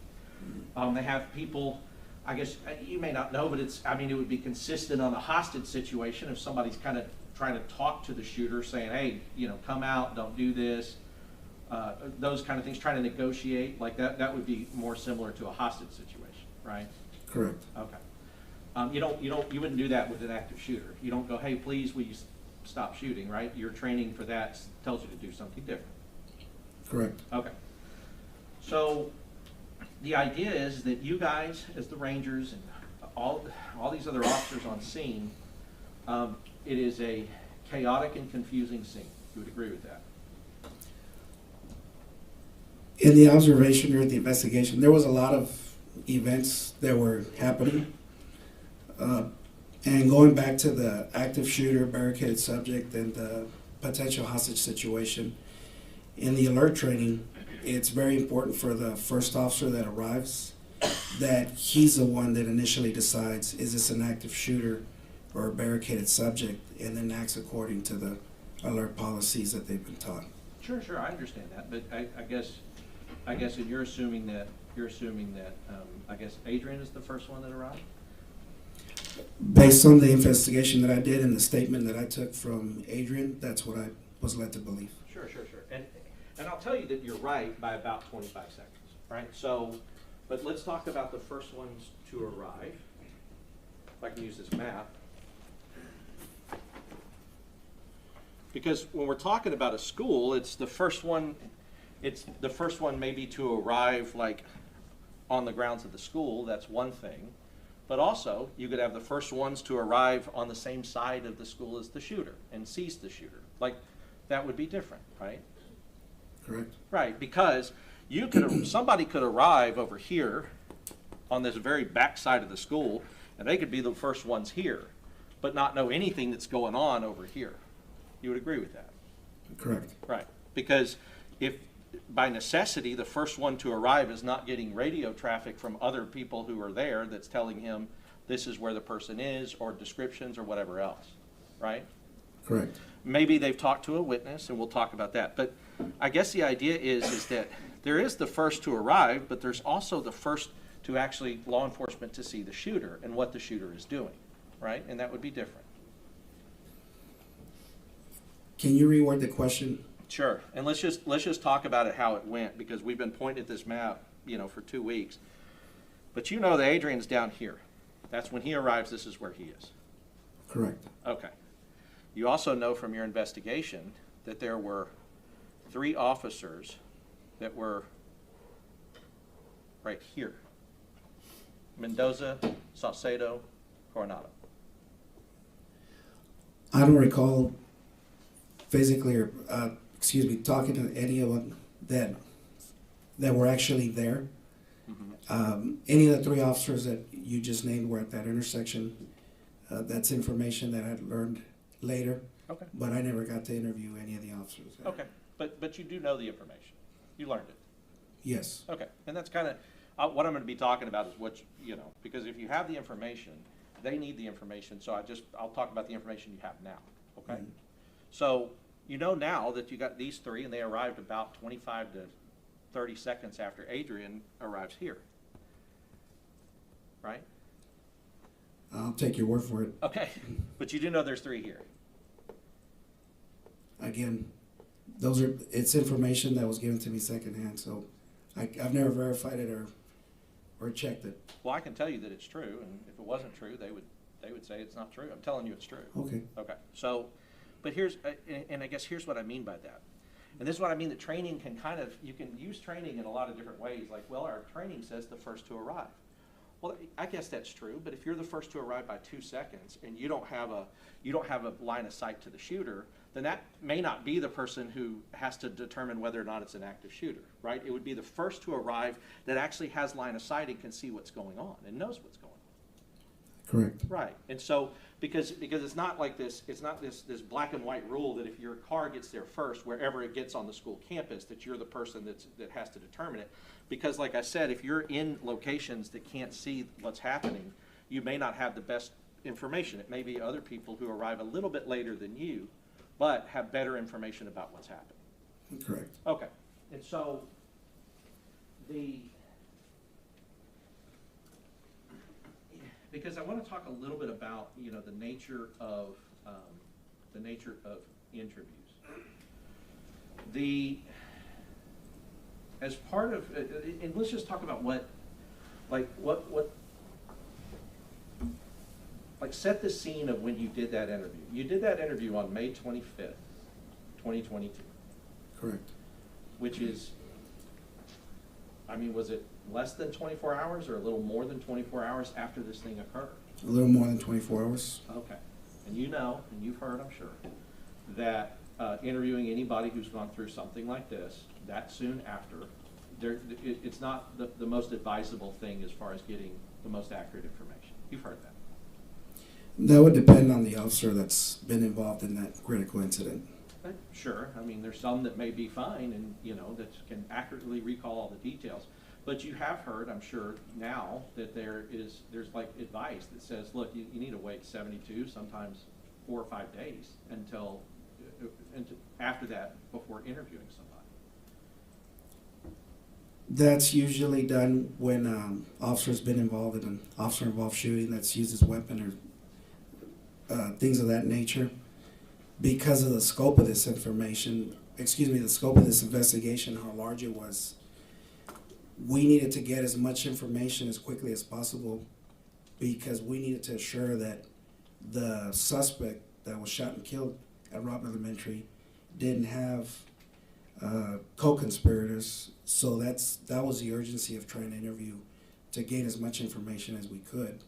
They have people, I guess, you may not know, but it would be consistent on a hostage situation if somebody's kind of trying to talk to the shooter, saying, hey, come out, don't do this, those kind of things, trying to negotiate, like that would be more similar to a hostage situation, right? Correct. Okay. You wouldn't do that with an active shooter. You don't go, hey, please, will you stop shooting, right? Your training for that tells you to do something different. Correct. Okay. So the idea is that you guys, as the Rangers and all these other officers on scene, it is a chaotic and confusing scene. You would agree with that? In the observation during the investigation, there was a lot of events that were happening. And going back to the active shooter, barricaded subject, and the potential hostage situation, in the alert training, it's very important for the first officer that arrives that he's the one that initially decides, is this an active shooter or a barricaded subject, and then acts according to the alert policies that they've been taught. Sure, I understand that, but I guess that you're assuming that I guess Adrian is the first one that arrived? Based on the investigation that I did and the statement that I took from Adrian, that's what I was led to believe. Sure. And I'll tell you that you're right by about 25 seconds, right? So, but let's talk about the first ones to arrive. If I can use this map. Because when we're talking about a school, it's the first one maybe to arrive like on the grounds of the school. That's one thing. But also, you could have the first ones to arrive on the same side of the school as the shooter and seize the shooter. Like, that would be different, right? Correct. Right, because somebody could arrive over here on this very back side of the school, and they could be the first ones here, but not know anything that's going on over here. You would agree with that? Correct. Right, because if by necessity, the first one to arrive is not getting radio traffic from other people who are there that's telling him this is where the person is, or descriptions or whatever else, right? Correct. Maybe they've talked to a witness, and we'll talk about that. But I guess the idea is that there is the first to arrive, but there's also the first to actually law enforcement to see the shooter and what the shooter is doing, right? And that would be different. Can you reword the question? Sure, and let's just talk about it how it went, because we've been pointing at this map, for 2 weeks. But that Adrian's down here. That's when he arrives, this is where he is. Correct. Okay. You also know from your investigation that there were 3 officers that were right here. Mendoza, Saucedo, Coronado. I don't recall physically or talking to any of them that were actually there. Mm-hmm. Any of the 3 officers that you just named were at that intersection. That's information that I learned later. Okay. But I never got to interview any of the officers there. Okay, but you do know the information. You learned it. Yes. Okay, and that's kind of what I'm going to be talking about is what because if you have the information, they need the information. So I'll talk about the information you have now. Okay. Mhm. So now that you got these 3, and they arrived about 25 to 30 seconds after Adrian arrives here, right? I'll take your word for it. Okay, but you do know there's 3 here. Again, it's information that was given to me secondhand, so I've never verified it or checked it. Well, I can tell you that it's true, and if it wasn't true, they would say it's not true. I'm telling you it's true. Okay. Okay, so, but and I guess here's what I mean by that. And this is what I mean, that training you can use training in a lot of different ways. Like, well, our training says the first to arrive. Well, I guess that's true, but if you're the first to arrive by 2 seconds and you don't have a line of sight to the shooter, then that may not be the person who has to determine whether or not it's an active shooter, right? It would be the first to arrive that actually has line of sight and can see what's going on and knows what's going on. Correct. Right, and so, because it's not like this, it's not this black and white rule that if your car gets there first, wherever it gets on the school campus, that you're the person that has to determine it. Because like I said, if you're in locations that can't see what's happening, you may not have the best information. It may be other people who arrive a little bit later than you, but have better information about what's happening. Correct. Okay, and so because I want to talk a little bit about, you know, the nature of interviews. As part of, and let's just talk about set the scene of when you did that interview. You did that interview on May 25th, 2022. Correct. Which is, I mean, was it less than 24 hours or a little more than 24 hours after this thing occurred? A little more than 24 hours. Okay. And you know, and you've heard, I'm sure, that interviewing anybody who's gone through something like this, that soon after, it's not the most advisable thing as far as getting the most accurate information. You've heard that. That would depend on the officer that's been involved in that critical incident. Sure. I mean, there's some that may be fine and, you know, that can accurately recall all the details. But you have heard, I'm sure, now that there's like advice that says, look, you need to wait 72, sometimes 4 or 5 days until after that before interviewing somebody. That's usually done when officer's been involved in an officer-involved shooting that's used his weapon or things of that nature. Because of the scope of this the scope of this investigation, how large it was, we needed to get as much information as quickly as possible because we needed to assure that the suspect that was shot and killed at Robb Elementary didn't have co-conspirators. So that was the urgency of trying to interview to gain as much information as we could.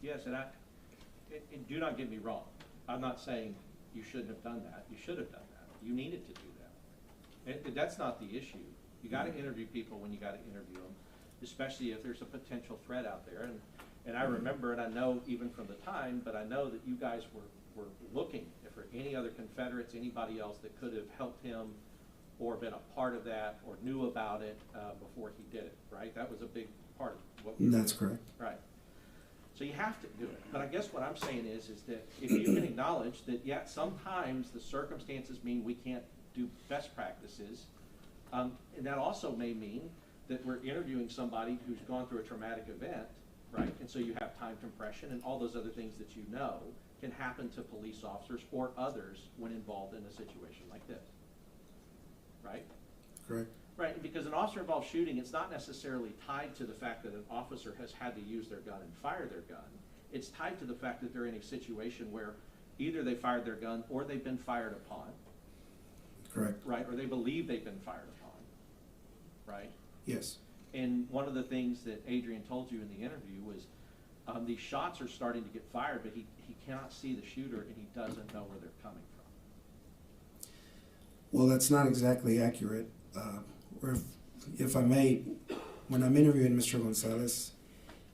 Yes, and do not get me wrong. I'm not saying you shouldn't have done that. You should have done that. You needed to do that. That's not the issue. You got to interview people when you got to interview them, especially if there's a potential threat out there. And I remember, and I know even from the time, but I know that you guys were looking for any other Confederates, anybody else that could have helped him or been a part of that or knew about it before he did it, right? That was a big part of what we were doing. That's correct. Right. So you have to do it. But I guess what I'm saying is that if you can acknowledge that, yeah, sometimes the circumstances mean we can't do best practices, and that also may mean that we're interviewing somebody who's gone through a traumatic event, right? And so you have time compression and all those other things that you know can happen to police officers or others when involved in a situation like this, right? Correct. Right, because an officer-involved shooting, it's not necessarily tied to the fact that an officer has had to use their gun and fire their gun. It's tied to the fact that they're in a situation where either they fired their gun or they've been fired upon. Correct. Right, or they believe they've been fired upon, right? Yes. And one of the things that Adrian told you in the interview was these shots are starting to get fired, but he cannot see the shooter and he doesn't know where they're coming from. Well, that's not exactly accurate. If I may, when I'm interviewing Mr. Gonzalez,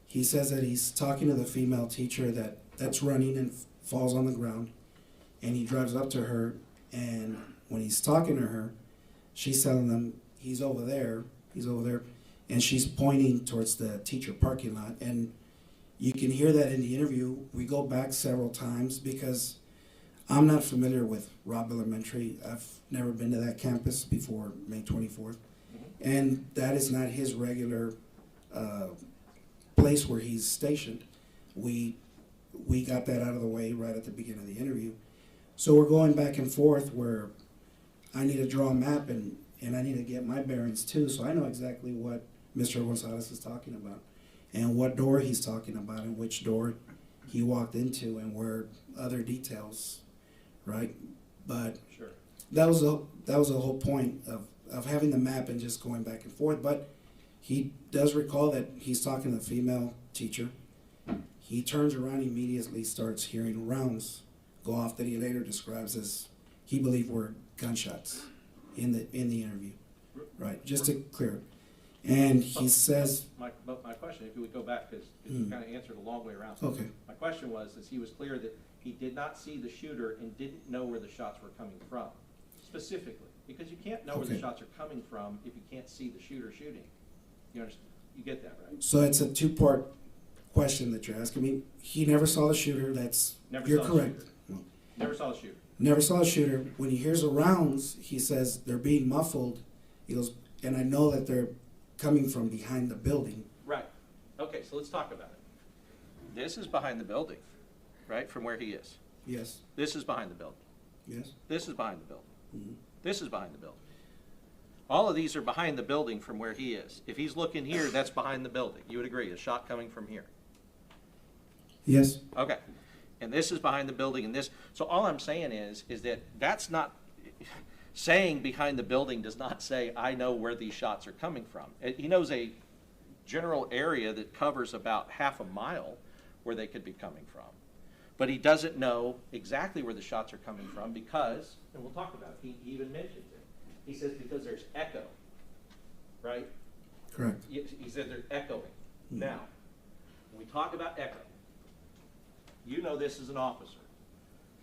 he says that he's talking to the female teacher that's running and falls on the ground, and he drives up to her, and when he's talking to her, she's telling him he's over there, and she's pointing towards the teacher parking lot, and you can hear that in the interview. We go back several times because I'm not familiar with Robb Elementary. I've never been to that campus before May 24th. And that is not his regular place where he's stationed. We got that out of the way right at the beginning of the interview. So we're going back and forth where I need to draw a map and I need to get my bearings too, so I know exactly what Mr. Gonzalez is talking about and what door he's talking about and which door he walked into and where other details, right? But Sure. that was the whole point of having the map and just going back and forth. But he does recall that he's talking to the female teacher. He turns around, immediately starts hearing rounds go off that he later describes as he believed were gunshots in the interview. Right, just to clear it. And he says, But my question, if you would go back, because you kind of answered a long way around. okay, My question was, is he was clear that he did not see the shooter and didn't know where the shots were coming from, specifically. Because you can't know where the Okay. shots are coming from if you can't see the shooter shooting. You understand? You get that, right? so it's a two-part question that you're asking me. He never saw the shooter, Never you're saw the correct. shooter. No. Never saw the shooter. Never saw a shooter. When he hears the rounds, he says they're being muffled. He goes, and I know that they're coming from behind the building. Right. Okay, so let's talk about it. This is behind the building, right, from where he is. Yes, This is behind the building. yes. This is behind the building. Mhm. This is behind the building. All of these are behind the building from where he is. If he's looking here, that's behind the building. You would agree, a shot coming from here. Yes, Okay. And this is behind the building and this, so all I'm saying is that that's not, saying behind the building does not say, I know where these shots are coming from. He knows a general area that covers about half a mile where they could be coming from. But he doesn't know exactly where the shots are coming from because, and we'll talk about it, he even mentions it. He says because there's echo, right? correct. He said they're echoing. Now, when we talk about echo, you know this as an officer.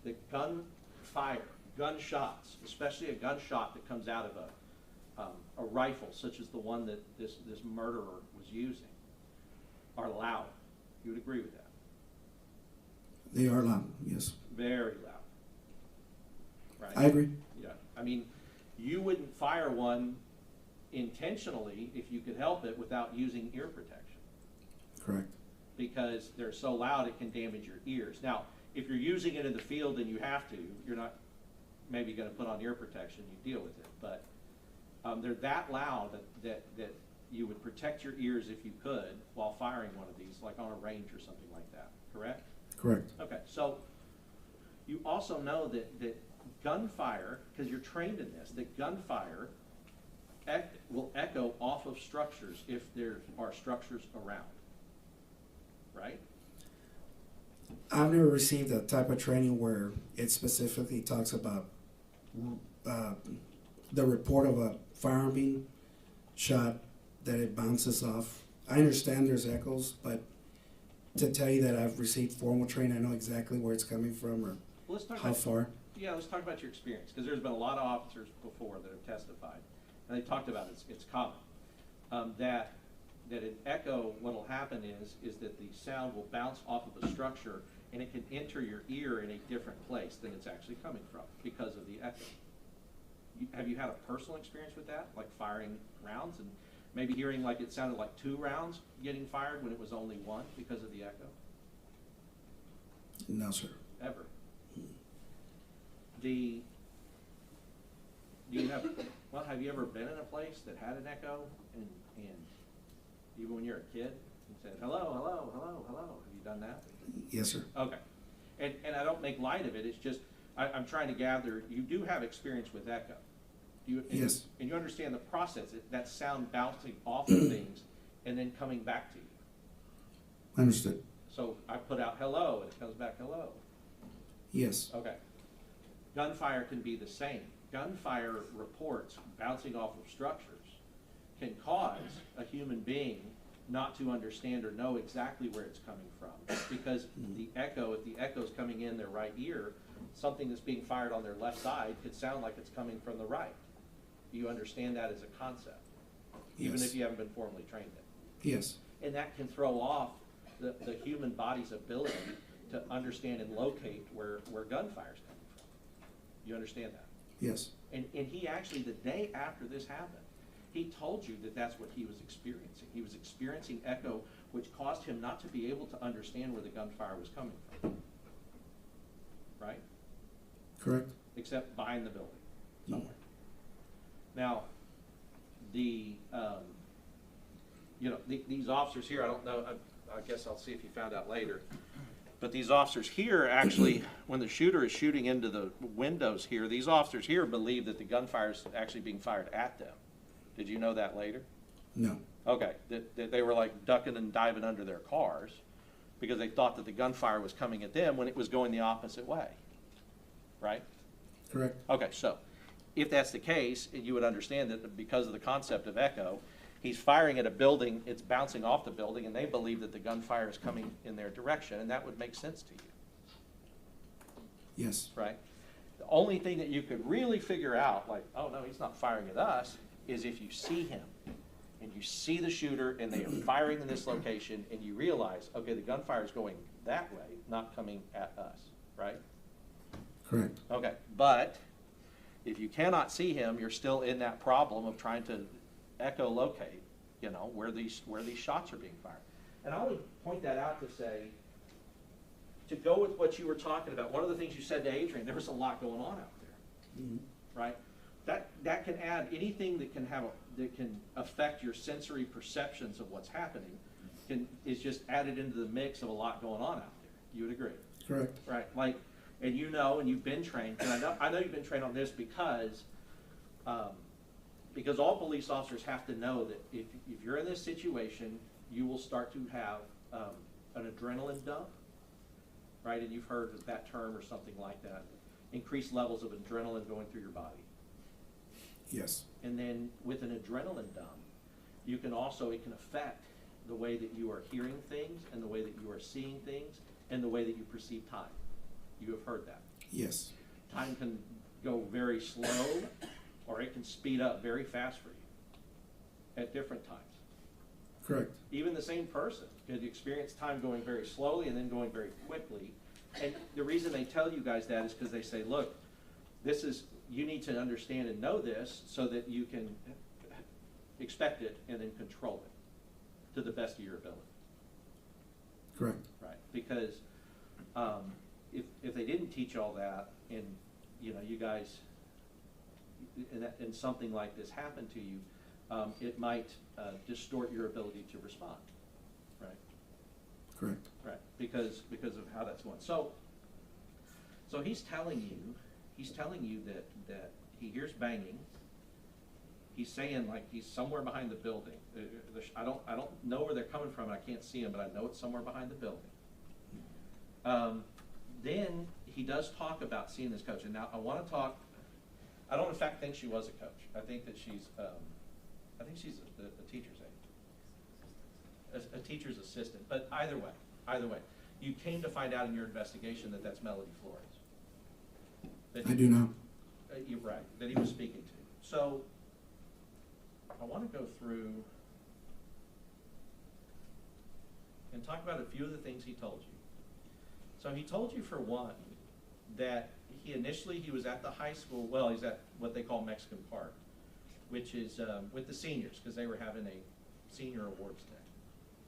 The gunfire, gunshots, especially a gunshot that comes out of a rifle, such as the one that this murderer was using, are loud. You would agree with that? They are loud, yes. Very loud. Right? I agree. Yeah. I mean, you wouldn't fire one intentionally if you could help it without using ear protection, Correct. because they're so loud it can damage your ears. Now, if you're using it in the field and you have to, you're not maybe going to put on ear protection, you deal with it. But they're that loud that you would protect your ears if you could while firing one of these, like on a range or something like that, correct? Correct. Okay, so you also know that gunfire, because you're trained in this, that gunfire will echo off of structures if there are structures around, right? I've never received a type of training where it specifically talks about the report of a firearm being shot, that it bounces off. I understand there's echoes, but to tell you that I've received formal training, I know exactly where it's coming from or Well, let's talk how about, far. yeah, let's talk about your experience, because there's been a lot of officers before that have testified, and they talked about it's common, that an echo, what'll happen is that the sound will bounce off of a structure and it can enter your ear in a different place than it's actually coming from because of the echo. Have you had a personal experience with that, like firing rounds and maybe hearing like it sounded like 2 rounds getting fired when it was only 1 because of the echo? No, sir. Ever? Have you ever been in a place that had an echo and even when you're a kid and said, hello, hello, hello, hello? Have you done that? Yes, sir. Okay. And I don't make light of it, it's just, I'm trying to gather, you do have experience with echo. Yes. And you understand the process, that sound bouncing off of things and then coming back to you. Understood. So I put out hello and it comes back hello. Yes. Okay. Gunfire can be the same. Gunfire reports bouncing off of structures can cause a human being not to understand or know exactly where it's coming from. Because the echo, if the echo's coming in their right ear, something that's being fired on their left side could sound like it's coming from the right. You understand that as a concept, even Yes. if you haven't been formally trained in it. Yes. And that can throw off the human body's ability to understand and locate where gunfire is coming from. You understand that? Yes. And he actually, the day after this happened, he told you that that's what he was experiencing. He was experiencing echo, which caused him not to be able to understand where the gunfire was coming from. Right? Correct. Except behind the building somewhere. Now, these officers here, I don't know, I guess I'll see if you found out later, but these officers here actually, when the shooter is shooting into the windows here, these officers here believe that the gunfire is actually being fired at them. Did you know that later? No. Okay, that they were like ducking and diving under their cars because they thought that the gunfire was coming at them when it was going the opposite way, right? Correct. Okay, so if that's the case, you would understand that because of the concept of echo, he's firing at a building, it's bouncing off the building, and they believe that the gunfire is coming in their direction, and that would make sense to you, Yes. right? The only thing that you could really figure out, like, oh no, he's not firing at us, is if you see him and you see the shooter and they are firing in this location and you realize, okay, the gunfire is going that way, not coming at us, right? Correct. Okay, but if you cannot see him, you're still in that problem of trying to echolocate, you know, where these shots are being fired. And I would point that out to say, to go with what you were talking about, one of the things you said to Adrian, there was a lot going on out there, right? That can add anything that can affect your sensory perceptions of what's happening is just added into the mix of a lot going on out there. You would agree? Correct. Right, like, and you know, and you've been trained, and I know you've been trained on this because all police officers have to know that if you're in this situation, you will start to have an adrenaline dump, right? And you've heard of that term or something like that. Increased levels of adrenaline going through your body. Yes. And then with an adrenaline dump, it can affect the way that you are hearing things and the way that you are seeing things and the way that you perceive time. You have heard that. Yes. Time can go very slow or it can speed up very fast for you at different times. Correct. Even the same person could experience time going very slowly and then going very quickly. And the reason they tell you guys that is because they say, look, you need to understand and know this so that you can expect it and then control it to the best of your ability. Correct. Right, because if they didn't teach all that and, you know, you guys, and something like this happened to you, it might distort your ability to respond, right? Correct. Right, because of how that's going. So he's telling you that he hears banging. He's saying like he's somewhere behind the building. I don't know where they're coming from. I can't see him, but I know it's somewhere behind the building. Then he does talk about seeing this coach. And now I want to talk. I don't in fact think she was a coach. I think that she's a teacher's aide, a teacher's assistant. But either way, you came to find out in your investigation that that's Melody Flores. I do know. You're right, that he was speaking to. So I want to go through and talk about a few of the things he told you. So he told you, for one, that he was at the high school, well, he's at what they call Mexican Park, which is with the seniors, because they were having a senior awards day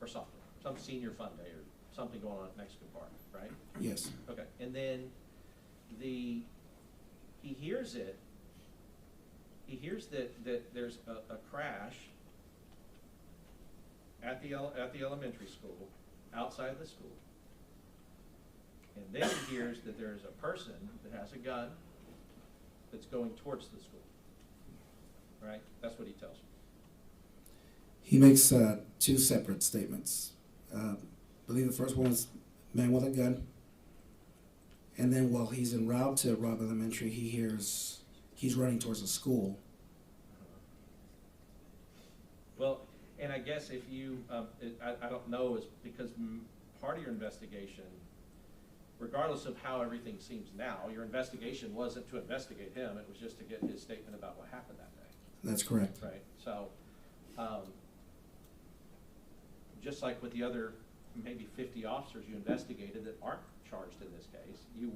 or something, some senior fun day or something going on at Mexican Park, right? Yes. Okay, and then he hears it. He hears that there's a crash at the elementary school, outside the school. And then he hears that there's a person that has a gun that's going towards the school. Right? That's what he tells you. He makes two separate statements. I believe the first one was man with a gun. And then while he's en route to Robb Elementary, he hears he's running towards a school. Well, and I guess if you, I don't know, is because part of your investigation, regardless of how everything seems now, your investigation wasn't to investigate him, it was just to get his statement about what happened that day. That's correct. Right, so, just like with the other maybe 50 officers you investigated that aren't charged in this case, you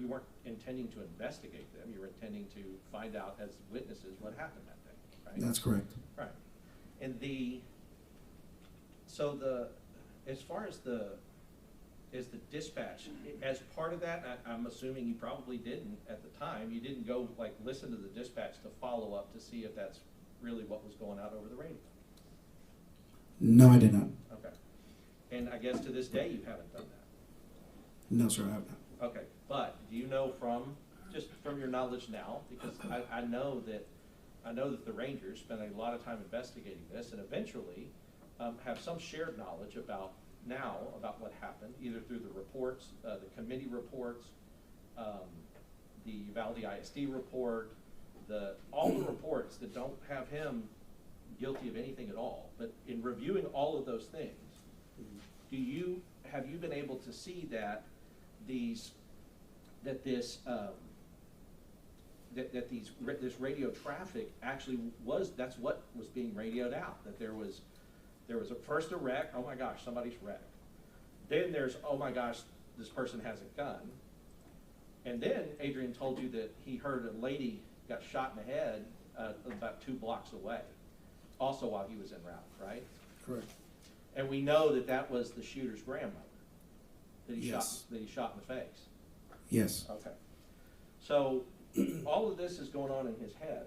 weren't intending to investigate them, you were intending to find out as witnesses what happened that day, right? That's correct. Right, and as far as the dispatch, as part of that, I'm assuming you probably didn't at the time, you didn't go like listen to the dispatch to follow up to see if that's really what was going out over the radio. No, I did not. Okay. And I guess to this day you haven't done that. No, sir, I have not. Okay, but do you know from your knowledge now, because I know that I know that the Rangers spent a lot of time investigating this and eventually have some shared knowledge about what happened, either through the reports, the committee reports, the Uvalde ISD report, all the reports that don't have him guilty of anything at all. But in reviewing all of those things, have you been able to see that this radio traffic actually that's what was being radioed out, that there was first a wreck, oh my gosh, somebody's wrecked. Then there's, oh my gosh, this person has a gun. And then Adrian told you that he heard a lady got shot in the head about 2 blocks away, also while he was en route, right? Correct. And we know that was the shooter's grandmother that he Yes. shot in the face. Yes. Okay. So all of this is going on in his head,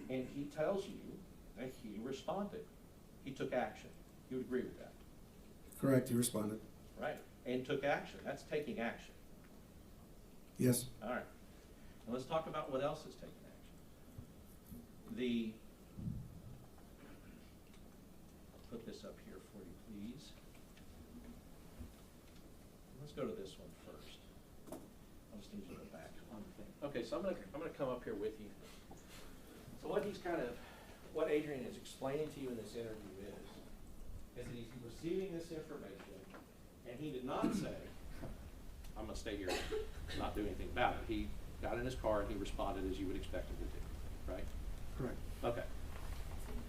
and he tells you that he responded. He took action. You would agree with that, Correct, he responded. right? And took action. That's taking action. Yes. All right. Now let's talk about what else is taking action. Put this up here for you, please. Let's go to this one first. I'll just need you to go back on the thing. Okay, so I'm gonna come up here with you. So what Adrian is explaining to you in this interview is that he's receiving this information, and he did not say, I'm gonna stay here, not do anything about it. He got in his car and he responded as you would expect him to do, right? Correct. Okay.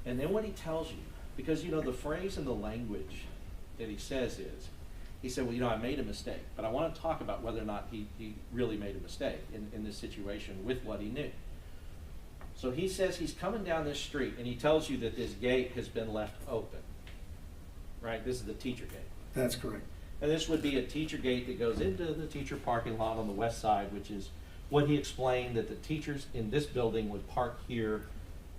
And then what he tells you, because the phrase and the language that he says is, he said, well, I made a mistake, but I want to talk about whether or not he really made a mistake in this situation with what he knew. So he says he's coming down this street and he tells you that this gate has been left open, right? This is the teacher gate. That's correct. And this would be a teacher gate that goes into the teacher parking lot on the west side, which is what he explained that the teachers in this building would park here,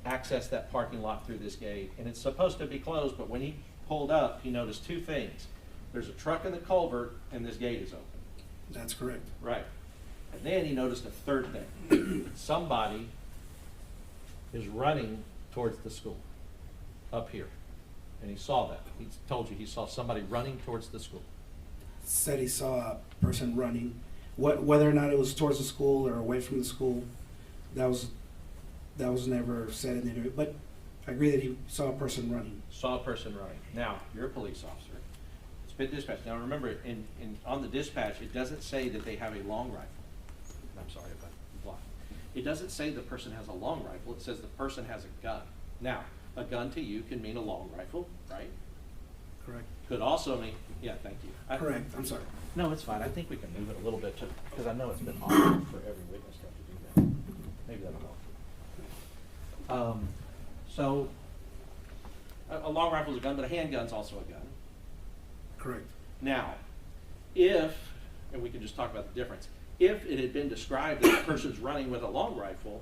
access that parking lot through this gate. And it's supposed to be closed, but when he pulled up, he noticed 2 things. There's a truck in the culvert and this gate is open. That's correct. Right. And then he noticed a third thing. Somebody is running towards the school up here. And he saw that. He told you he saw somebody running towards the school. Said he saw a person running. Whether or not it was towards the school or away from the school, that was never said in the interview. But I agree that he saw a person running. Saw a person running. Now, you're a police officer. It's been dispatched. Now remember, on the dispatch, it doesn't say that they have a long rifle. I'm sorry about the block. It doesn't say the person has a long rifle. It says the person has a gun. Now, a gun to you can mean a long rifle, right? Correct. Could also mean, yeah, thank you. Correct. I'm sorry. No, it's fine. I think we can move it a little bit because I know it's been awkward for every witness to have to do that. Maybe that'll help. So a long rifle is a gun, but a handgun's also a gun. Correct. Now, and we can just talk about the difference, if it had been described that a person's running with a long rifle,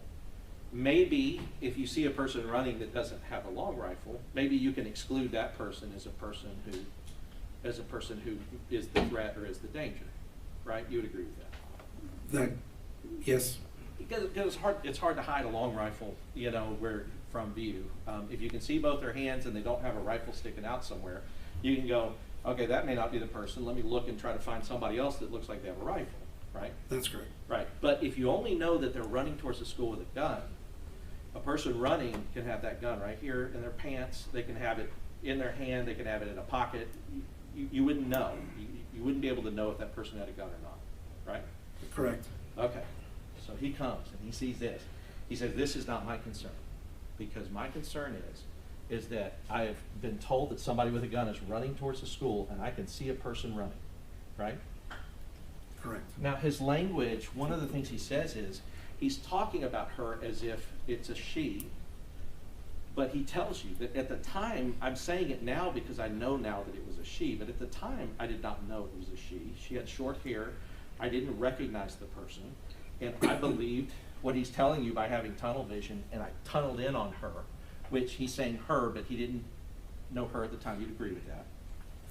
maybe if you see a person running that doesn't have a long rifle, maybe you can exclude that person as a person who is the threat or is the danger, right? You would agree with that? Yes. Because it's hard to hide a long rifle, from view. If you can see both their hands and they don't have a rifle sticking out somewhere, you can go, okay, that may not be the person. Let me look and try to find somebody else that looks like they have a rifle, right? That's correct. Right. But if you only know that they're running towards the school with a gun, a person running can have that gun right here in their pants. They can have it in their hand. They can have it in a pocket. You wouldn't know. You wouldn't be able to know if that person had a gun or not, right? Correct. Okay. So he comes and he sees this. He says, this is not my concern, because my concern is that I have been told that somebody with a gun is running towards the school and I can see a person running, right? Correct. Now his language, one of the things he says is, he's talking about her as if it's a she, but he tells you that at the time, I'm saying it now because I know now that it was a she, but at the time I did not know it was a she. She had short hair. I didn't recognize the person, and I believed what he's telling you by having tunnel vision, and I tunneled in on her, which he's saying her, but he didn't know her at the time. You'd agree with that?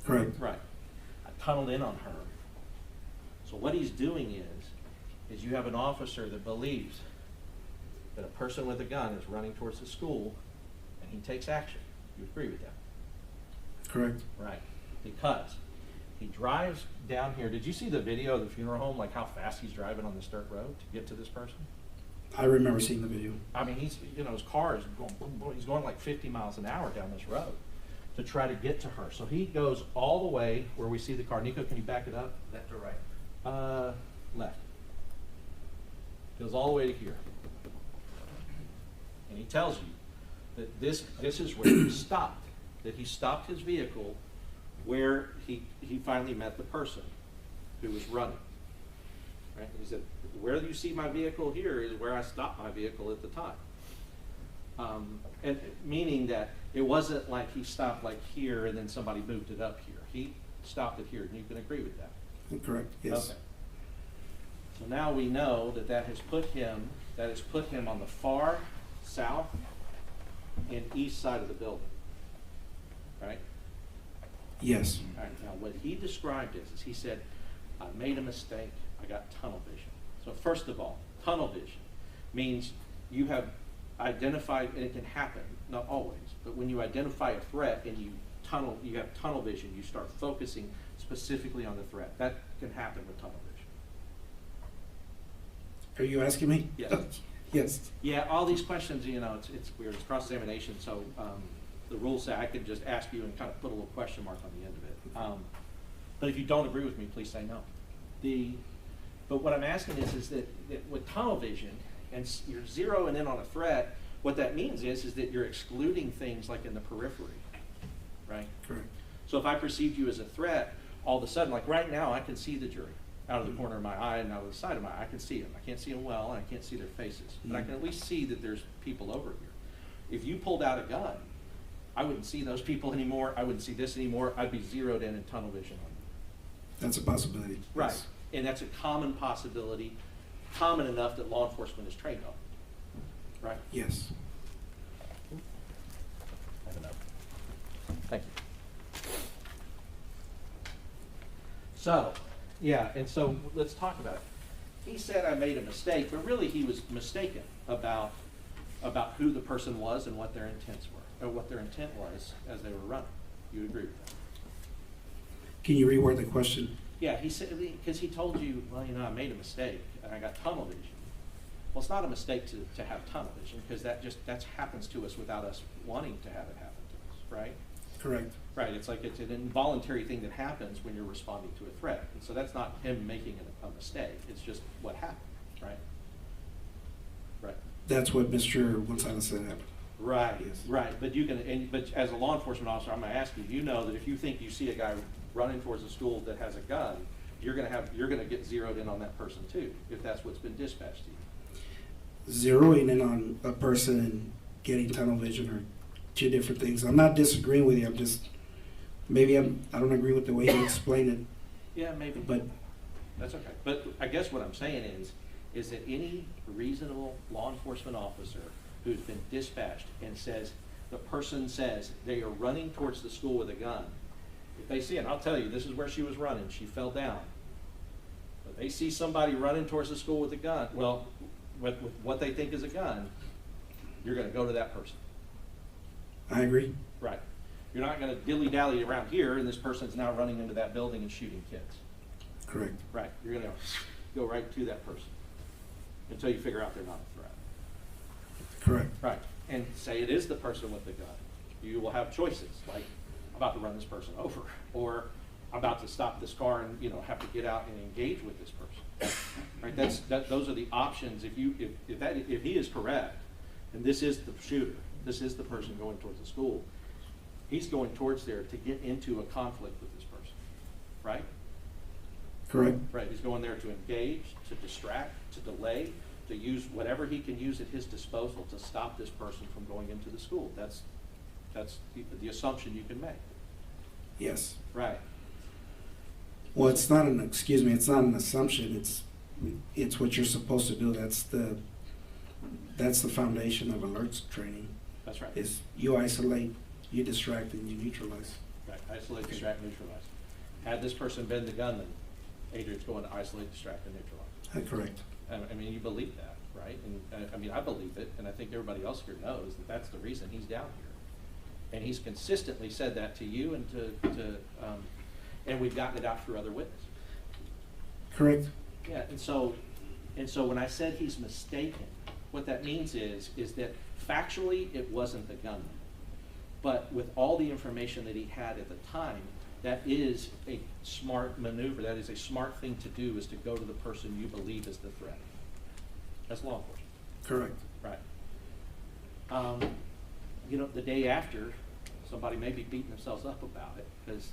Correct. Right. I tunneled in on her. So what he's doing is you have an officer that believes that a person with a gun is running towards the school and he takes action. You agree with that? Correct. Right. Because he drives down here. Did you see the video of the funeral home, like how fast he's driving on this dirt road to get to this person? I remember seeing the video. I mean, he's, you know, his car is going, boom, boom, he's going like 50 miles an hour down this road to try to get to her. So he goes all the way where we see the car. Nico, can you back it up? Left or right? Left. Goes all the way to here. And he tells you that this is where he stopped. That he stopped his vehicle where he finally met the person who was running. Right? He said, where you see my vehicle here is where I stopped my vehicle at the time. And meaning that it wasn't like he stopped like here and then somebody moved it up here. He stopped it here, and you can agree with that. Correct, yes. Okay. So now we know that that has put him on the far south and east side of the building. Right? Yes. All right, now what he described is he said, I made a mistake, I got tunnel vision. So first of all, tunnel vision means you have identified, and it can happen, not always, but when you identify a threat and you have tunnel vision, you start focusing specifically on the threat. That can happen with tunnel vision. Are you asking me? Yes. Yes. Yeah, all these questions, you know, it's weird, it's cross-examination, so the rules say I can just ask you and kind of put a little question mark on the end of it. But if you don't agree with me, please say no. But what I'm asking is that with tunnel vision, and you're zeroing in on a threat, what that means is that you're excluding things like in the periphery, right? Correct. So if I perceived you as a threat, all of a sudden, like right now, I can see the jury out of the corner of my eye and out of the side of my eye. I can see them. I can't see them well, and I can't see their faces. But I can at least see that there's people over here. If you pulled out a gun, I wouldn't see those people anymore. I wouldn't see this anymore. I'd be zeroed in tunnel vision on you. That's a possibility. Right. Yes. And that's a common possibility, common enough that law enforcement is trained on. Right? Yes. I have enough. Thank you. So, yeah, and so let's talk about it. He said I made a mistake, but really he was mistaken about who the person was and what their intents were, or what their intent was as they were running. You agree with that? Can you reword the question? Yeah, he said, because he told you, well, you know, I made a mistake and I got tunnel vision. Well, it's not a mistake to have tunnel vision, because that happens to us without us wanting to have it happen to us, right? Correct. Right, it's like it's an involuntary thing that happens when you're responding to a threat. And so that's not him making a mistake, it's just what happened, right? Right. That's what Mr. Gonzalez said happened. Right, Yes. right, but as a law enforcement officer, I'm gonna ask you, you know that if you think you see a guy running towards a school that has a gun, you're gonna get zeroed in on that person too, if that's what's been dispatched to you. Zeroing in on a person and getting tunnel vision are two different things. I'm not disagreeing with you. I'm just, maybe I don't agree with the way you explain it, Yeah, maybe. but That's okay. But I guess what I'm saying is that any reasonable law enforcement officer who's been dispatched and the person says they are running towards the school with a gun, if they see it, and I'll tell you, this is where she was running, she fell down. But they see somebody running towards the school with a gun, well, with what they think is a gun, you're gonna go to that person. I agree. Right. You're not gonna dilly-dally around here and this person's now running into that building and shooting kids. Correct. Right, you're gonna go right to that person until you figure out they're not a threat. Correct. Right, and say it is the person with the gun. You will have choices, like I'm about to run this person over, or I'm about to stop this car and, you know, have to get out and engage with this person. Right, those are the options. If he is correct, and this is the shooter, this is the person going towards the school, he's going towards there to get into a conflict with this person, right? Correct. Right, he's going there to engage, to distract, to delay, to use whatever he can use at his disposal to stop this person from going into the school. That's the assumption you can make. Yes. Right. Well, it's not an assumption. It's what you're supposed to do. That's the foundation of alerts training. That's right. Is you isolate, you distract, and you neutralize. Right, isolate, distract, neutralize. Had this person been the gunman, Adrian's going to isolate, distract, and neutralize. Correct. I mean, you believe that, right? And I mean, I believe it, and I think everybody else here knows that that's the reason he's down here. And he's consistently said that to you and and we've gotten it out through other witnesses. Correct. Yeah, and so when I said he's mistaken, what that means is that factually it wasn't the gunman. But with all the information that he had at the time, that is a smart maneuver. That is a smart thing to do, is to go to the person you believe is the threat. That's law enforcement. Correct. Right. You know, the day after, somebody may be beating themselves up about it, because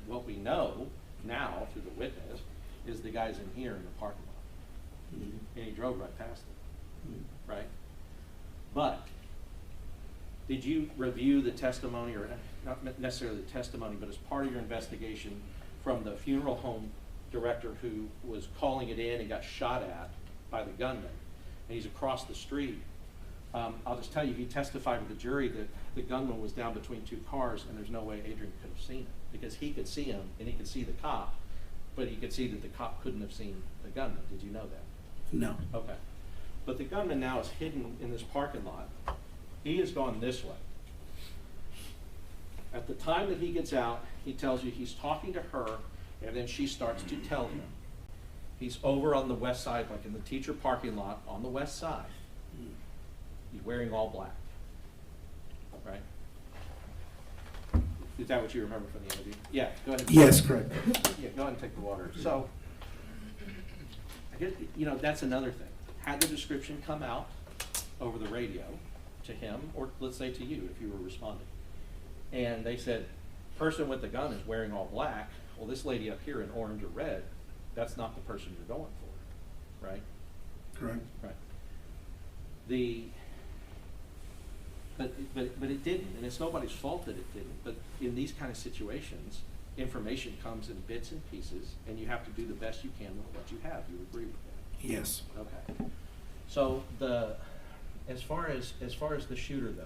what we know now through the witness is the guy's in here in the parking lot. And he drove right past it, right? But did you review the testimony, or not necessarily the testimony, but as part of your investigation from the funeral home director who was calling it in and got shot at by the gunman, and he's across the street? I'll just tell you, he testified to the jury that the gunman was down between two cars, and there's no way Adrian could have seen him, because he could see him and he could see the cop, but he could see that the cop couldn't have seen the gunman. Did you know that? No. Okay. But the gunman now is hidden in this parking lot. He has gone this way. At the time that he gets out, he tells you he's talking to her, and then she starts to tell him. He's over on the west side, like in the teacher parking lot on the west side. He's wearing all black, right? Is that what you remember from the interview? Yeah, go ahead. Yes, correct. Yeah, go ahead and take the water. So, I guess, you know, that's another thing. Had the description come out over the radio to him, or let's say to you if you were responding, and they said, person with the gun is wearing all black, well, this lady up here in orange or red, that's not the person you're going for, right? Correct. Right. But it didn't, and it's nobody's fault that it didn't. But in these kind of situations, information comes in bits and pieces, and you have to do the best you can with what you have. You agree with that? Yes. Okay. So as far as the shooter though,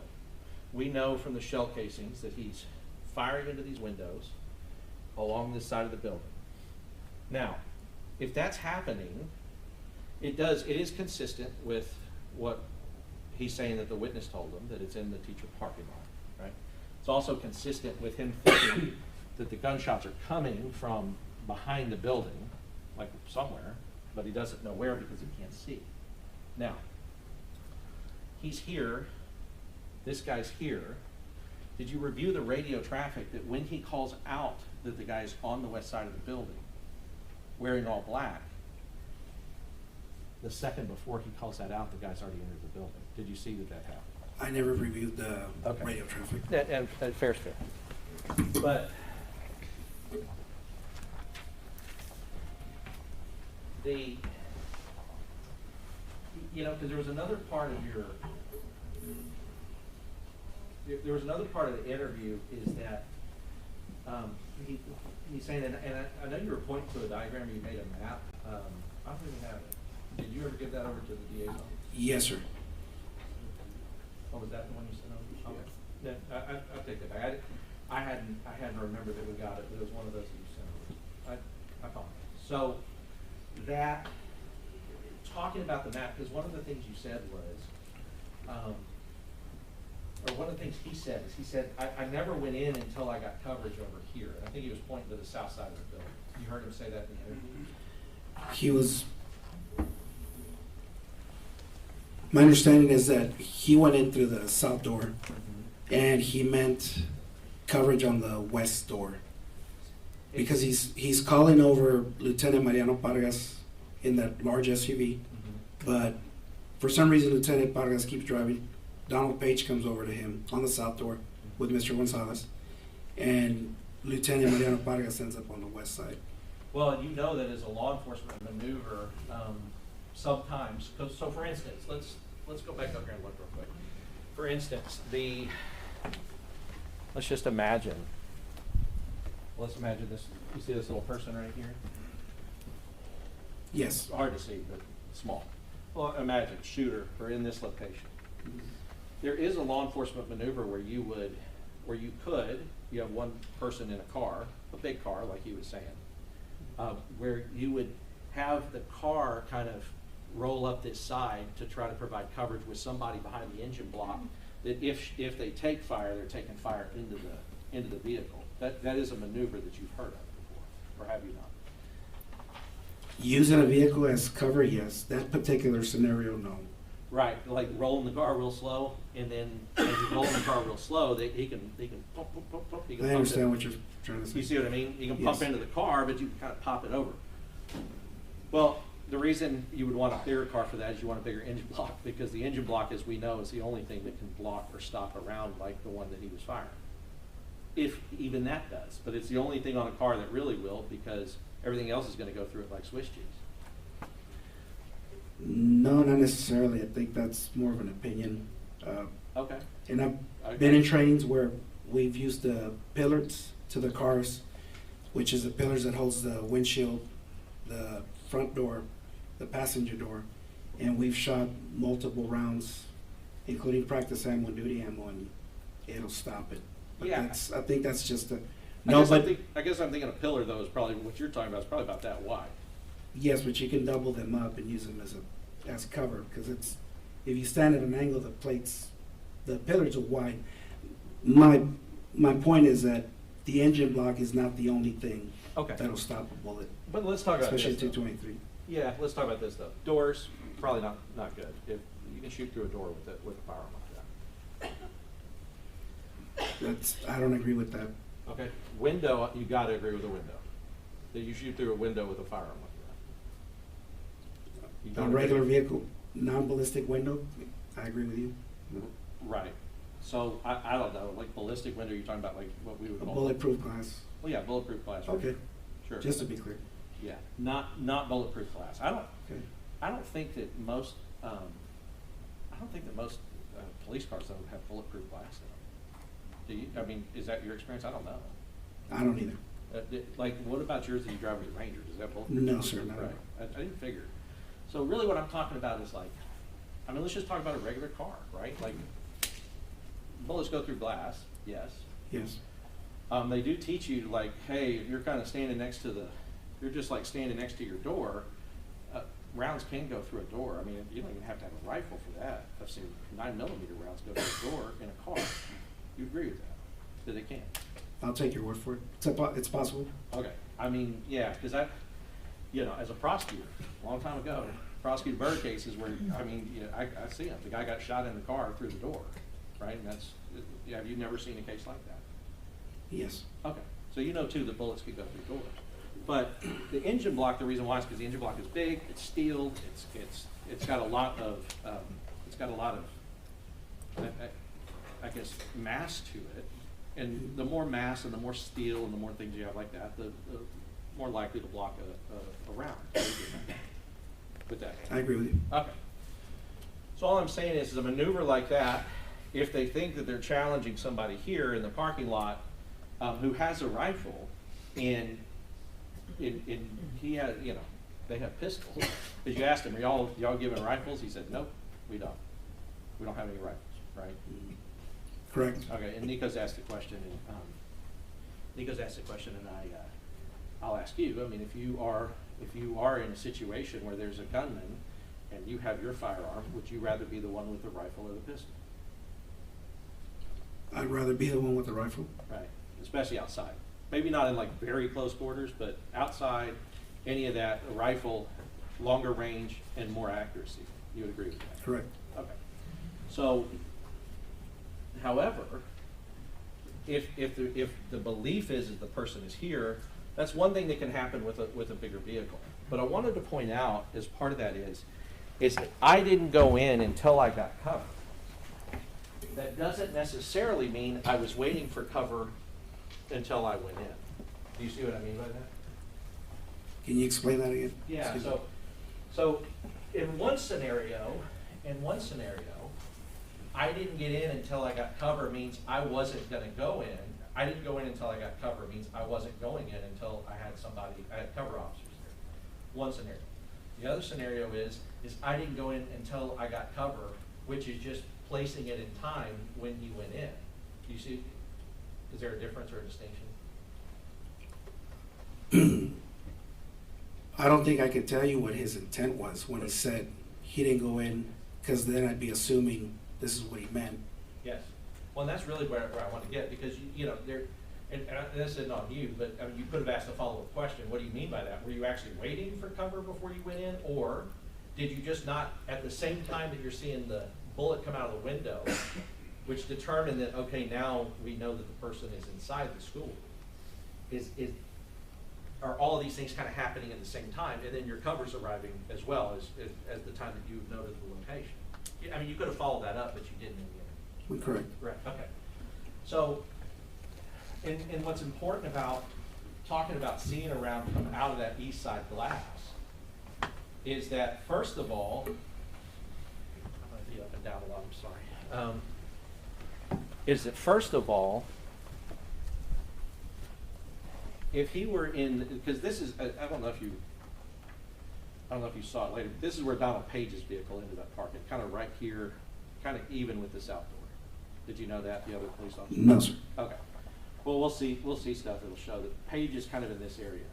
we know from the shell casings that he's firing into these windows along this side of the building. Now, if that's happening, it is consistent with what he's saying that the witness told him, that it's in the teacher parking lot, right? It's also consistent with him thinking that the gunshots are coming from behind the building, like somewhere, but he doesn't know where because he can't see. Now, he's here, this guy's here. Did you review the radio traffic that when he calls out that the guy's on the west side of the building, wearing all black, the second before he calls that out, the guy's already entered the building? Did you see that happened? I never reviewed the Okay. radio traffic. And fair's fair. But because there was another part of the interview is that he's saying, and I know you were pointing to a diagram, you made a map. I don't even have it. Did you ever give that over to the DA's office? Yes, sir. Oh, was that the one you sent over? Okay. Then I'll take that back. I hadn't remembered that we got it, but it was one of those that you sent over. I apologize. So that, talking about the map, because one of the things you said was, or one of the things he said is, he said, I never went in until I got coverage over here. And I think he was pointing to the south side of the building. You heard him say that in the interview? He was. My understanding is that he went in through the south door, and he meant coverage on the west door, because he's calling over Lieutenant Mariano Vargas in that large SUV, but for some reason Lieutenant Vargas keeps driving. Donald Page comes over to him on the south door with Mr. Gonzalez, and Lieutenant Mariano Vargas ends up on the west side. Well, you know that as a law enforcement maneuver, sometimes, so for instance, let's go back up here and look real quick. For instance, let's just imagine, let's imagine this, you see this little person right here? Yes. It's hard to see, but small. Well, imagine shooter, or in this location. There is a law enforcement maneuver where you have one person in a car, a big car, like he was saying, where you would have the car kind of roll up this side to try to provide coverage with somebody behind the engine block, that if they take fire, they're taking fire into the vehicle. That is a maneuver that you've heard of before, or have you not? Using a vehicle as cover, yes. That particular scenario, no. Right, like rolling the car real slow, and then as you're rolling the car real slow, he can pump, he can I pump understand it. what you're trying to say. You see what I mean? You can pump Yes. into the car, but you can kind of pop it over. Well, the reason you would want a bigger car for that is you want a bigger engine block, because the engine block, as we know, is the only thing that can block or stop a round like the one that he was firing. If even that does, but it's the only thing on a car that really will, because everything else is gonna go through it like Swiss cheese. No, not necessarily. I think that's more of an opinion. Okay. And I've Okay. been in trains where we've used the pillars to the cars, which is the pillars that holds the windshield, the front door, the passenger door, and we've shot multiple rounds, including practice ammo and duty ammo, and it'll stop it. But Yeah. I think that's just a, I no, guess but, I guess I'm thinking a pillar though is probably, what you're talking about is probably about that wide. yes, but you can double them up and use them as cover, because it's, if you stand at an angle, the pillars are wide. My point is that the engine block is not the only thing Okay. that'll stop a bullet, But let's talk about especially this. though. 223. Yeah, let's talk about this though. Doors, probably not good. If you can shoot through a door with a firearm like I don't agree with that. that. Okay. Window, you gotta agree with a window. That you shoot through a window with a firearm like that. You A don't regular agree? vehicle, non-ballistic window, I agree with you. Right. So I don't know, like ballistic window, you're talking about like what we would A call. bulletproof glass, Well, yeah, bulletproof glass. right? okay, Sure. just to be clear. Yeah, not bulletproof glass. Okay. I don't think that most police cars though have bulletproof glass in them. Do you? I mean, is that your experience? I don't know. I don't either. Like, what about yours that you drive with your Ranger? Does that bulletproof? No, sir, not at Right. I didn't figure. So really, what I'm talking about is like, I mean, let's just talk about a regular car, right? Like, bullets go through glass. Yes. Yes, They do teach you like, hey, if you're kind of standing next to you're just like standing next to your door, rounds can go through a door. I mean, you don't even have to have a rifle for that. I've seen 9mm rounds go through a door in a car. You agree with that it can? I'll take your word for it. It's possible. Okay. I mean, yeah, because as a prosecutor, a long time ago, prosecuted murder cases where, I mean, I see them. The guy got shot in the car through the door, right? And have you never seen a case like that? Yes. Okay, so you know too that bullets could go through doors. But the engine block, the reason why is because the engine block is big, it's steel, it's got a lot of, I guess, mass to it. And the more mass and the more steel and the more things you have like that, the more likely to block a round. With that. I agree with you. Okay. So all I'm saying is a maneuver like that, if they think that they're challenging somebody here in the parking lot who has a rifle and he has, they have pistols. Because you asked him, y'all giving rifles? He said, nope, we don't. We don't have any rifles, right? Correct. Okay, and Nico's asked the question, and I'll ask you. I mean, if you are in a situation where there's a gunman and you have your firearm, would you rather be the one with the rifle or the pistol? I'd rather be the one with the rifle. Right, especially outside. Maybe not in like very close quarters, but outside, any of that, a rifle, longer range and more accuracy. You would agree with that? Correct. Okay. So, however, if the belief is that the person is here, that's one thing that can happen with a bigger vehicle. But I wanted to point out, as part of that is that I didn't go in until I got cover. That doesn't necessarily mean I was waiting for cover until I went in. Do you see what I mean by that? Can you explain that again? Yeah, Excuse me. so in one scenario, I didn't get in until I got cover means I wasn't gonna go in. I didn't go in until I got cover means I wasn't going in until I had cover officers there. One scenario. The other scenario is I didn't go in until I got cover, which is just placing it in time when he went in. Do you see, is there a difference or a distinction? I don't think I can tell you what his intent was when he said he didn't go in, because then I'd be assuming this is what he meant. Yes. Well, and that's really where I want to get, because you know, there, and this isn't on you, but I mean, you could have asked a follow-up question. What do you mean by that? Were you actually waiting for cover before you went in, or did you just not, at the same time that you're seeing the bullet come out of the window, which determined that, okay, now we know that the person is inside the school? Are all of these things kind of happening at the same time, and then your cover's arriving as well as the time that you've noted the location? I mean, you could have followed that up, but you didn't in the interview. Correct. Right, okay. So, and what's important about talking about seeing a round come out of that east side glass is that, first of all, I'm gonna be up and down a lot, I'm sorry. Is that first of all, if he were in, because this is, I don't know if you saw it later, but this is where Donald Page's vehicle ended up parking, kind of right here, kind of even with the south door. Did you know that, the other police officer? No, sir. Okay. Well, we'll see stuff that'll show that Page is kind of in this area.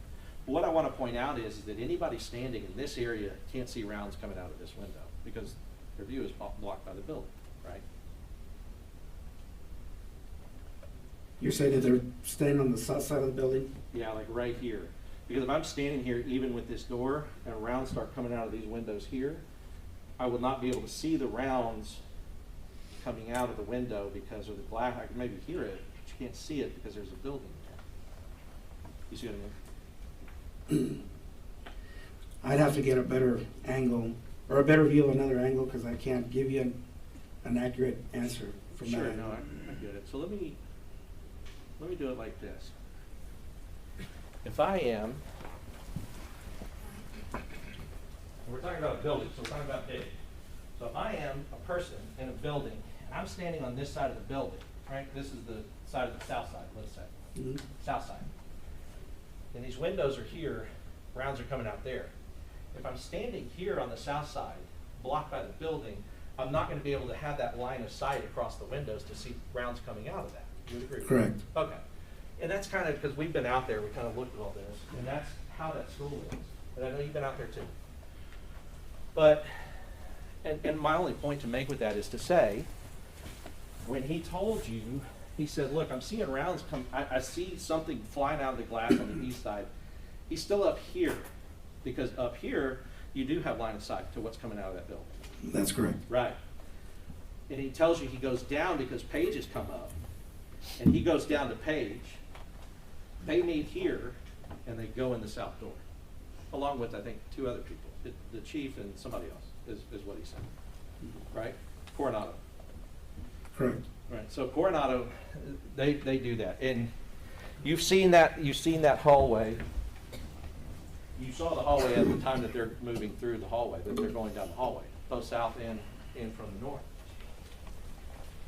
But what I want to point out is that anybody standing in this area can't see rounds coming out of this window because their view is blocked by the building, right? You're saying that they're staying on the south side of the building? Yeah, like right here. Because if I'm standing here, even with this door, and rounds start coming out of these windows here, I would not be able to see the rounds coming out of the window because of the glass. I can maybe hear it, but you can't see it because there's a building there. You see what I mean? I'd have to get a better angle, or a better view of another angle, because I can't give you an accurate answer from that Sure, angle. no, I get it. So let me do it like this. If I am, we're talking about a building, so we're talking about big. So if I am a person in a building, and I'm standing on this side of the building, right? This is the side of the south side, let's say. Mhm. South side. And these windows are here, rounds are coming out there. If I'm standing here on the south side, blocked by the building, I'm not gonna be able to have that line of sight across the windows to see rounds coming out of that. You would agree? Correct. Okay. And that's kind of, because we've been out there, we kind of looked at all this, and that's how that school is. And I know you've been out there too. But, and my only point to make with that is to say, when he told you, he said, look, I'm seeing rounds come, I see something flying out of the glass on the east side. He's still up here, because up here, you do have line of sight to what's coming out of that building. That's correct. Right. And he tells you he goes down because Page has come up, and he goes down to Page. They meet here, and they go in the south door, along with, I think, two other people, the chief and somebody else, is what he said, right? Coronado. Correct. Right, so Coronado, they do that, and you've seen that hallway. You saw the hallway at the time that they're moving through the hallway, that they're going down the hallway, both south and from the north.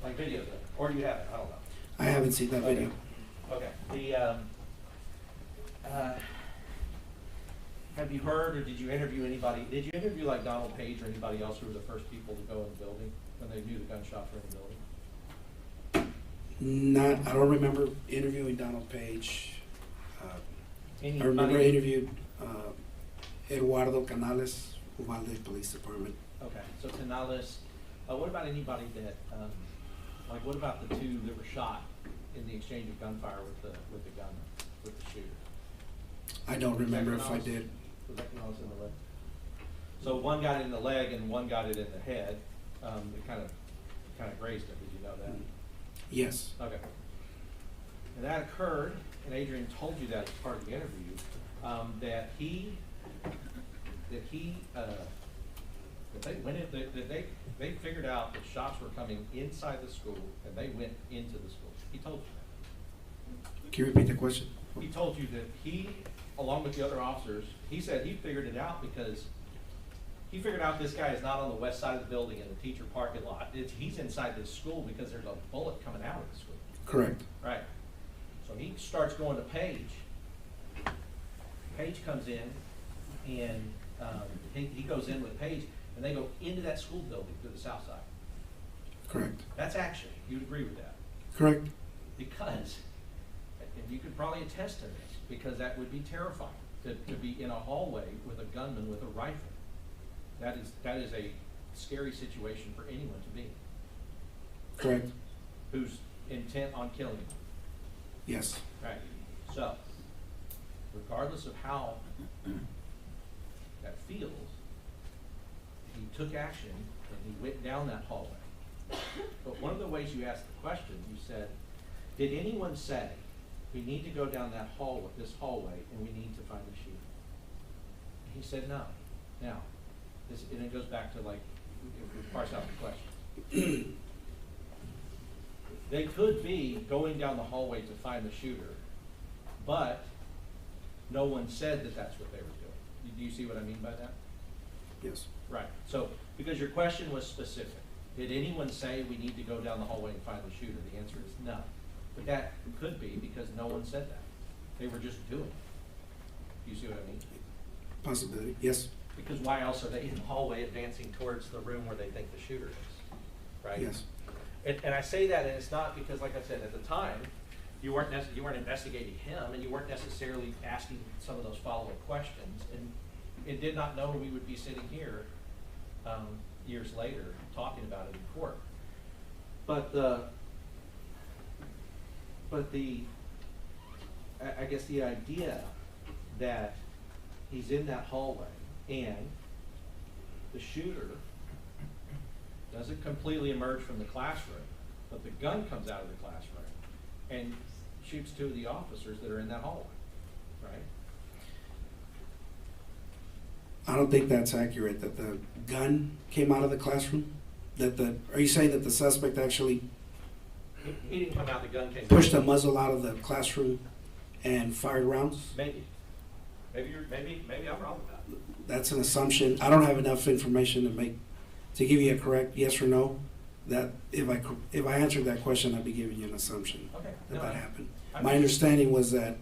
Like videos of it, or you haven't, I don't know. I haven't seen that video. Okay, have you heard, or did you interview anybody, did you interview like Donald Page or anybody else who were the first people to go in the building when they knew the gunshots were in the building? I don't remember interviewing Donald Page. I remember I Anybody? interviewed Eduardo Canales, Uvalde Police Department. Okay, so Canales, what about anybody that, like what about the two that were shot in the exchange of gunfire with the gunman, with the shooter? I don't remember if I Canales? did. Was that Canales in the leg? So one got it in the leg and one got it in the head. It kind of grazed him. Did you know that? Yes. Okay. And that occurred, and Adrian told you that as part of the interview, that they figured out that shots were coming inside the school, and they went into the school. He told you that. Can you repeat the question? He told you that he, along with the other officers, he said he figured it out because he figured out this guy is not on the west side of the building in the teacher parking lot. He's inside this school because there's a bullet coming out of the school. Correct. Right. So he starts going to Page. Page comes in, and he goes in with Page, and they go into that school building to the south side. Correct. That's action. You'd agree with that? Correct. Because, and you could probably attest to this, because that would be terrifying to be in a hallway with a gunman with a rifle. That is a scary situation for anyone to be, Correct? who's intent on killing you. Yes. Right, so, regardless of how that feels, he took action and he went down that hallway. But one of the ways you asked the question, you said, did anyone say, we need to go down that hallway, this hallway, and we need to find the shooter? He said no. Now, this, and it goes back to like, if we parse out the question. They could be going down the hallway to find the shooter, but no one said that that's what they were doing. Do you see what I mean by that? Yes. Right, so, because your question was specific. Did anyone say we need to go down the hallway and find the shooter? The answer is no. But that could be because no one said that. They were just doing it. Do you see what I mean? Possibility, yes. Because why else are they in the hallway advancing towards the room where they think the shooter is, right? Yes. And I say that, and it's not because, like I said, at the time, you weren't investigating him, and you weren't necessarily asking some of those follow-up questions, and did not know we would be sitting here years later talking about it in court. But I guess the idea that he's in that hallway and the shooter doesn't completely emerge from the classroom, but the gun comes out of the classroom and shoots two of the officers that are in that hallway, right? I don't think that's accurate, that the gun came out of the classroom? Are you saying that the suspect actually He didn't come out, the gun came out. pushed the muzzle out of the classroom and fired rounds? Maybe. Maybe I'm wrong about it. That's an assumption. I don't have enough information to give you a correct yes or no. That if I answered that question, I'd be giving you an assumption Okay. that happened. I- My understanding was that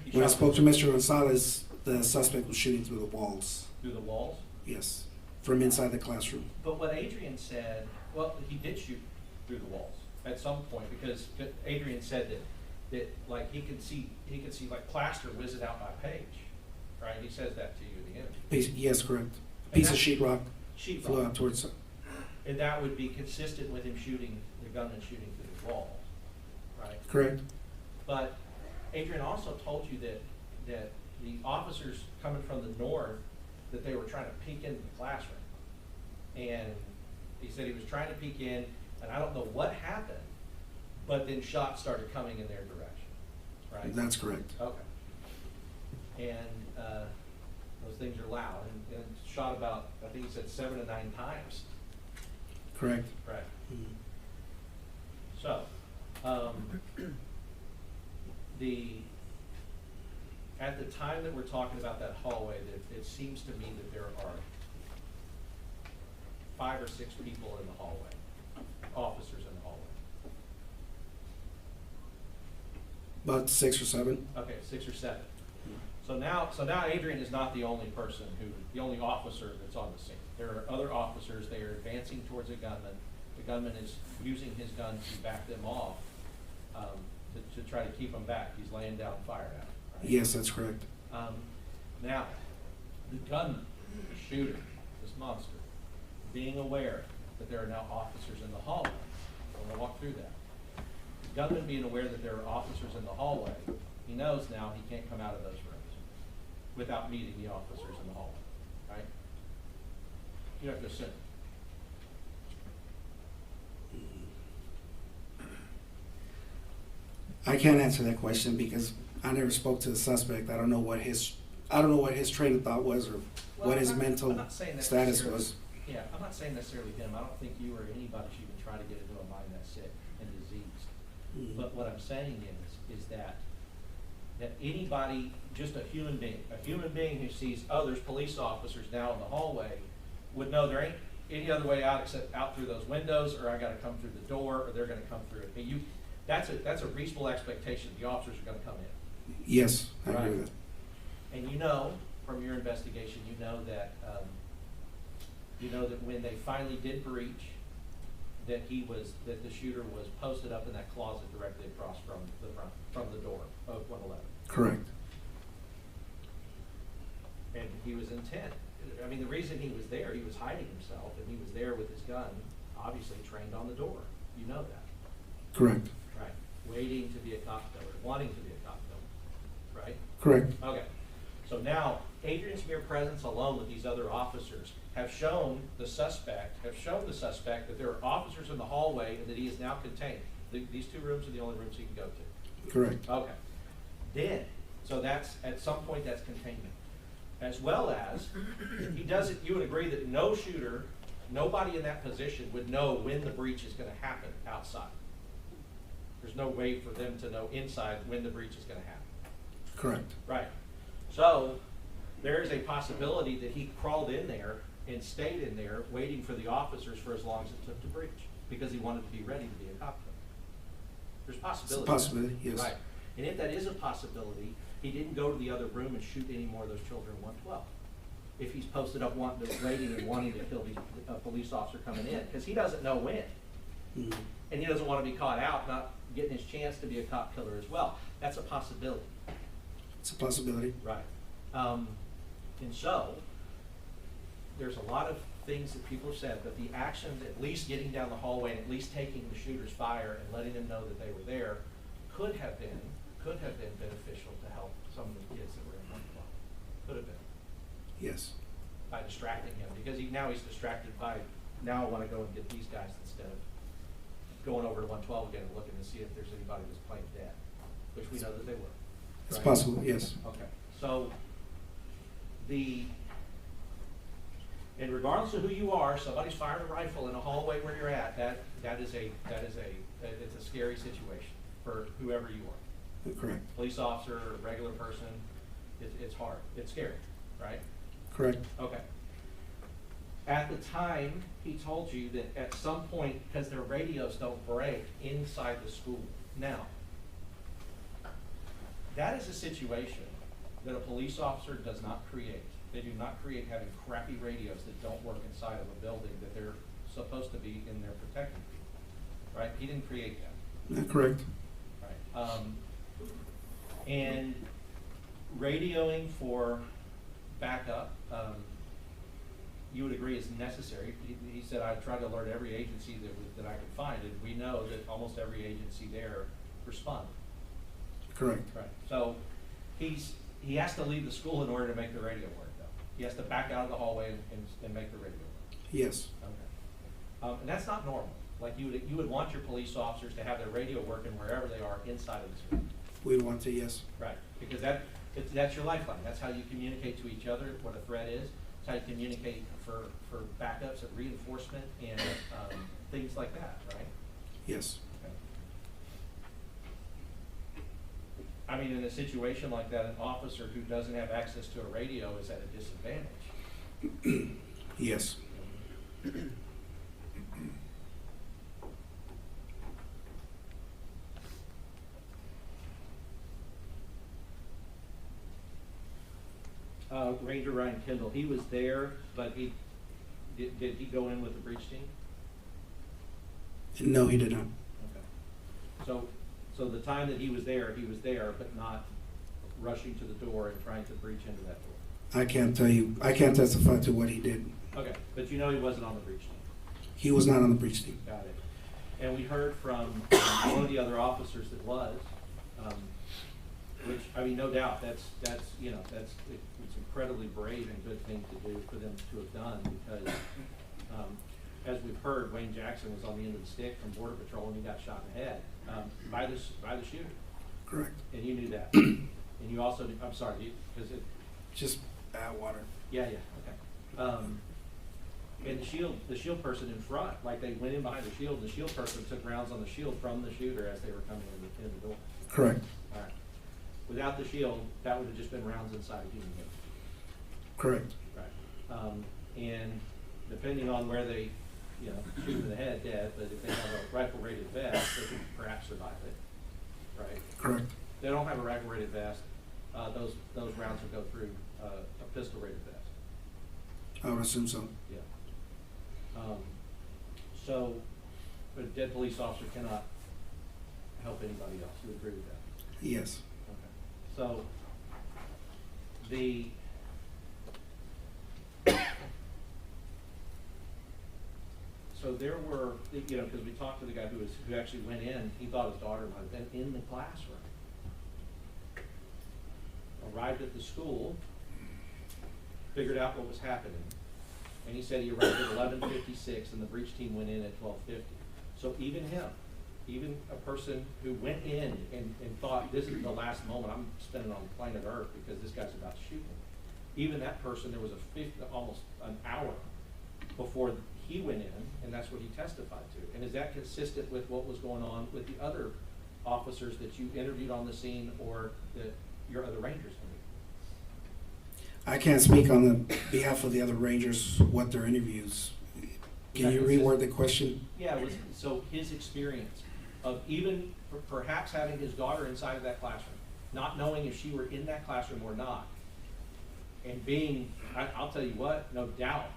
You when I shot spoke to Mr. Gonzalez, the suspect was shooting through the walls. through the walls. Yes, from inside the classroom. But what Adrian said, well, he did shoot through the walls at some point, because Adrian said that like he could see like plaster whizzing out by Page, right? He says that to you in the interview. Yes, correct. And Piece of that- sheetrock Sheetrock. flew out towards. And that would be consistent with him shooting, the gunman shooting through the walls, right? Correct. But Adrian also told you that the officers coming from the north, that they were trying to peek into the classroom. And he said he was trying to peek in, and I don't know what happened, but then shots started coming in their direction, right? That's correct. Okay. And those things are loud, and shot about, I think he said 7 to 9 times. Correct. Right. Mhm. So, at the time that we're talking about that hallway, that it seems to me that there are 5 or 6 people in the hallway, officers in the hallway. About 6 or 7. Okay, 6 or 7. So now Adrian is not the only person the only officer that's on the scene. There are other officers. They are advancing towards a gunman. The gunman is using his gun to back them off, to try to keep them back. He's laying down fire at them. Right? Yes, that's correct. Now, the gunman, the shooter, this monster, being aware that there are now officers in the hallway. I'm gonna walk through that. The gunman being aware that there are officers in the hallway, he knows now he can't come out of those rooms without meeting the officers in the hallway, right? You have to assume. I can't answer that question because I never spoke to the suspect. I don't know what his train of thought was or what his mental I'm not saying that status necessarily- was. Yeah, I'm not saying necessarily him. I don't think you or anybody should even try to get into a mind that's sick and diseased. Mhm. But what I'm saying is that anybody, just a human being who sees, oh, there's police officers now in the hallway, would know there ain't any other way out except out through those windows, or I gotta come through the door, or they're gonna come through it. But that's a reasonable expectation. The officers are gonna come in. Yes, I agree Right. with that. And you know, from your investigation, you know that when they finally did breach, that the shooter was posted up in that closet directly across from the door of 111. Correct. And he was intent, I mean, the reason he was there, he was hiding himself, and he was there with his gun, obviously trained on the door. You know that, Correct. right? Waiting to be a cop killer, wanting to be a cop killer, right? Correct. Okay, so now Adrian's mere presence alone with these other officers have shown the suspect that there are officers in the hallway and that he is now contained. These two rooms are the only rooms he can go to. Correct. Okay. Then, so that's, at some point, that's containment. As well as, he doesn't, you would agree that no shooter, nobody in that position would know when the breach is gonna happen outside. There's no way for them to know inside when the breach is gonna happen. Correct. Right. So, there is a possibility that he crawled in there and stayed in there waiting for the officers for as long as it took to breach, because he wanted to be ready to be a cop killer. There's It's a possibility. possibility, yes. Right. And if that is a possibility, he didn't go to the other room and shoot any more of those children in 112. If he's posted up waiting and wanting to kill a police officer coming in, because he doesn't know when. Mhm. And he doesn't want to be caught out, not getting his chance to be a cop killer as well. That's a possibility. It's a possibility. Right. And so, there's a lot of things that people have said, but the action, at least getting down the hallway and at least taking the shooter's fire and letting them know that they were there, could have been beneficial to help some of the kids that were in 112. Could have been, Yes. by distracting him, because now he's distracted by, now I want to go and get these guys instead of going over to 112 again and looking to see if there's anybody that's playing dead, which we know that they were. It's right? possible, yes. Okay, so and regardless of who you are, somebody's firing a rifle in a hallway where you're at, it's a scary situation for whoever you are. Correct. Police officer, regular person, it's hard, it's scary, right? Correct. Okay. At the time, he told you that at some point, because their radios don't break inside the school. Now, that is a situation that a police officer does not create. They do not create having crappy radios that don't work inside of a building that they're supposed to be in there protecting people, right? He didn't create that. Correct. Right. And radioing for backup, you would agree is necessary. He said, I tried to alert every agency that I could find, and we know that almost every agency there responded. Correct. Right. So he has to leave the school in order to make the radio work, though. He has to back out of the hallway and make the radio work. Yes. Okay. And that's not normal. Like you would want your police officers to have their radio working wherever they are inside of the school. We want to, yes. Right. Because that's your lifeline. That's how you communicate to each other what a threat is. It's how you communicate for backups and reinforcement and things like that, right? Yes. Okay. I mean, in a situation like that, an officer who doesn't have access to a radio is at a disadvantage. Yes. Ranger Ryan Kendall, he was there, but did he go in with the breach team? No, he did not. Okay. So the time that he was there, but not rushing to the door and trying to breach into that door. I can't tell you. I can't testify to what he did. Okay, but you know he wasn't on the breach team. He was not on the breach team. Got it. And we heard from one of the other officers that was, which, I mean, no doubt, it's incredibly brave and good thing to do for them to have done, because as we've heard, Wayne Jackson was on the end of the stick from Border Patrol and he got shot in the head by the shooter. Correct. And you knew that. And you also, I'm sorry, because it. Just water. Yeah, okay. And the shield person in front, like they went in behind the shield, and the shield person took rounds on the shield from the shooter as they were coming in the door. Correct. All right. Without the shield, that would have just been rounds inside a human being. Correct. Right. And depending on where they, shoot in the head, dead, but if they have a rifle-rated vest, they could perhaps survive it. Right? Correct. If they don't have a rifle-rated vest, those rounds will go through a pistol-rated vest. I would assume so. Yeah. So, a dead police officer cannot help anybody else. You agree with that? Yes. Okay. So, so there were, you know, because we talked to the guy who actually went in, he thought his daughter might have been in the classroom. Arrived at the school, figured out what was happening, and he said he arrived at 11:56 and the breach team went in at 12:50. So even him, even a person who went in and thought this is the last moment I'm spending on planet Earth because this guy's about to shoot me. Even that person, there was almost an hour before he went in, and that's what he testified to. And is that consistent with what was going on with the other officers that you interviewed on the scene or that your other rangers interviewed? I can't speak on the behalf of the other rangers, what their interviews. Can you reword the question? Yeah, so his experience of even perhaps having his daughter inside of that classroom, not knowing if she were in that classroom or not, and being, I'll tell you what, no doubt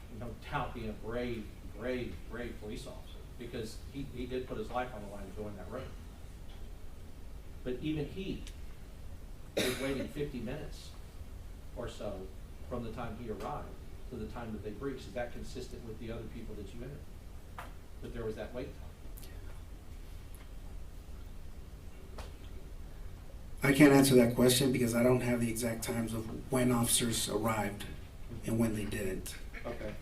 being a brave police officer, because he did put his life on the line to go in that room. But even he was waiting 50 minutes or so from the time he arrived to the time that they breached. Is that consistent with the other people that you interviewed? That there was that wait time? I can't answer that question because I don't have the exact times of when officers arrived and when they didn't. Okay.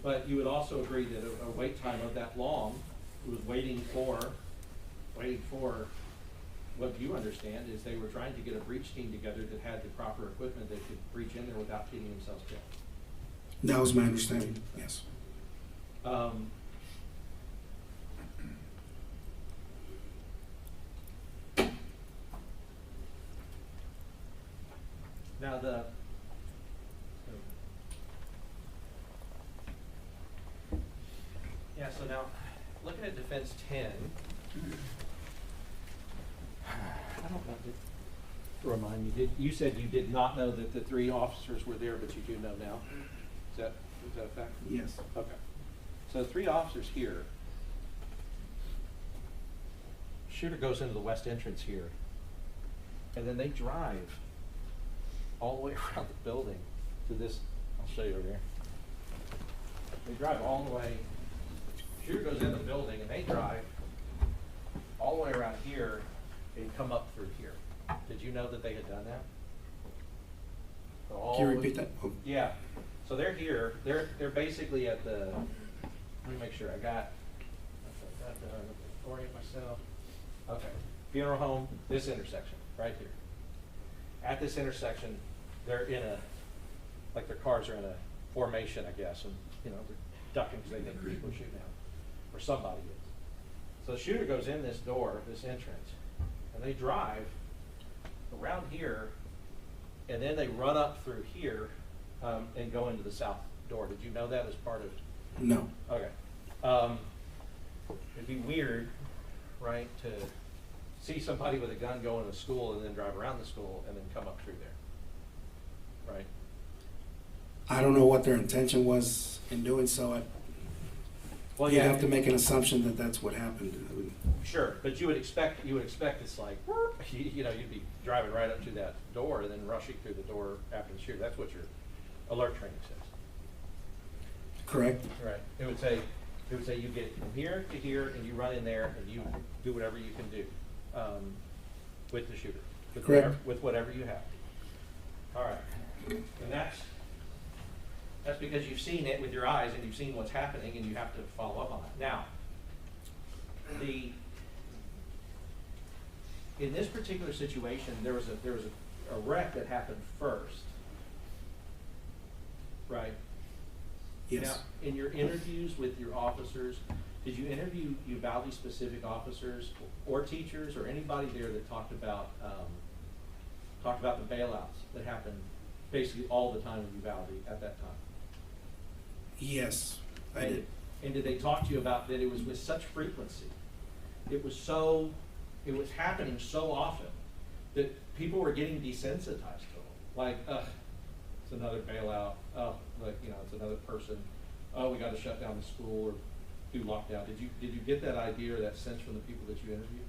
But you would also agree that a wait time of that long, it was waiting for what you understand is they were trying to get a breach team together that had the proper equipment that could breach in there without getting themselves killed. That was my understanding, yes. Now so now, looking at defense 10, I don't know, remind me, you said you did not know that the 3 officers were there, but you do know now? Is that a fact? Yes. Okay. So 3 officers here. Shooter goes into the west entrance here, and then they drive all the way around the building to this. I'll show you over here. They drive all the way. Shooter goes in the building, and they drive all the way around here and come up through here. Did you know that they had done that? Can you repeat that? Oh. Yeah. So they're here. They're basically at the. Let me make sure I got. Orient myself. Okay. Funeral home. This intersection right here. At this intersection, they're in a, like their cars are in a formation, I guess, and you know they're ducking because they think people are shooting at them, or somebody is. So the shooter goes in this door, this entrance, and they drive around here, and then they run up through here and go into the south door. Did you know that as part of? No. Okay. It'd be weird, right, to see somebody with a gun go into a school and then drive around the school and then come up through there, right? I don't know what their intention was in doing so. Well, You'd have to make an assumption that that's what happened. Sure, but you would expect it's like, you know, you'd be driving right up to that door and then rushing through the door after the shooter. That's what your alert training says. Correct. Right. It would say you get from here to here and you run in there and you do whatever you can do with the shooter. Correct. With whatever you have. All right. And that's because you've seen it with your eyes and you've seen what's happening and you have to follow up on it. Now, in this particular situation, there was a wreck that happened first, right? Yes. Now, in your interviews with your officers, did you interview Uvalde specific officers or teachers or anybody there that talked about the bailouts that happened basically all the time in Uvalde at that time? Yes, I did. And did they talk to you about that it was with such frequency? It was happening so often that people were getting desensitized to it. Like, it's another bailout. Oh, look, you know, it's another person. Oh, we got to shut down the school or do lockdown. Did you get that idea or that sense from the people that you interviewed?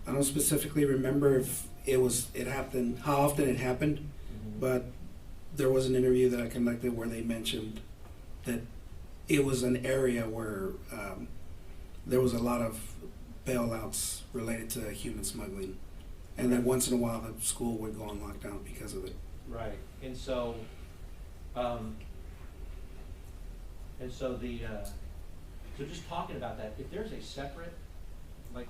I don't specifically remember if it happened, how often it happened, but there was an interview that I conducted where they mentioned that it was an area where there was a lot of bailouts related to human smuggling. And then once in a while, the school would go on lockdown because of it. Right, and so, so just talking about that, if there's a separate, like,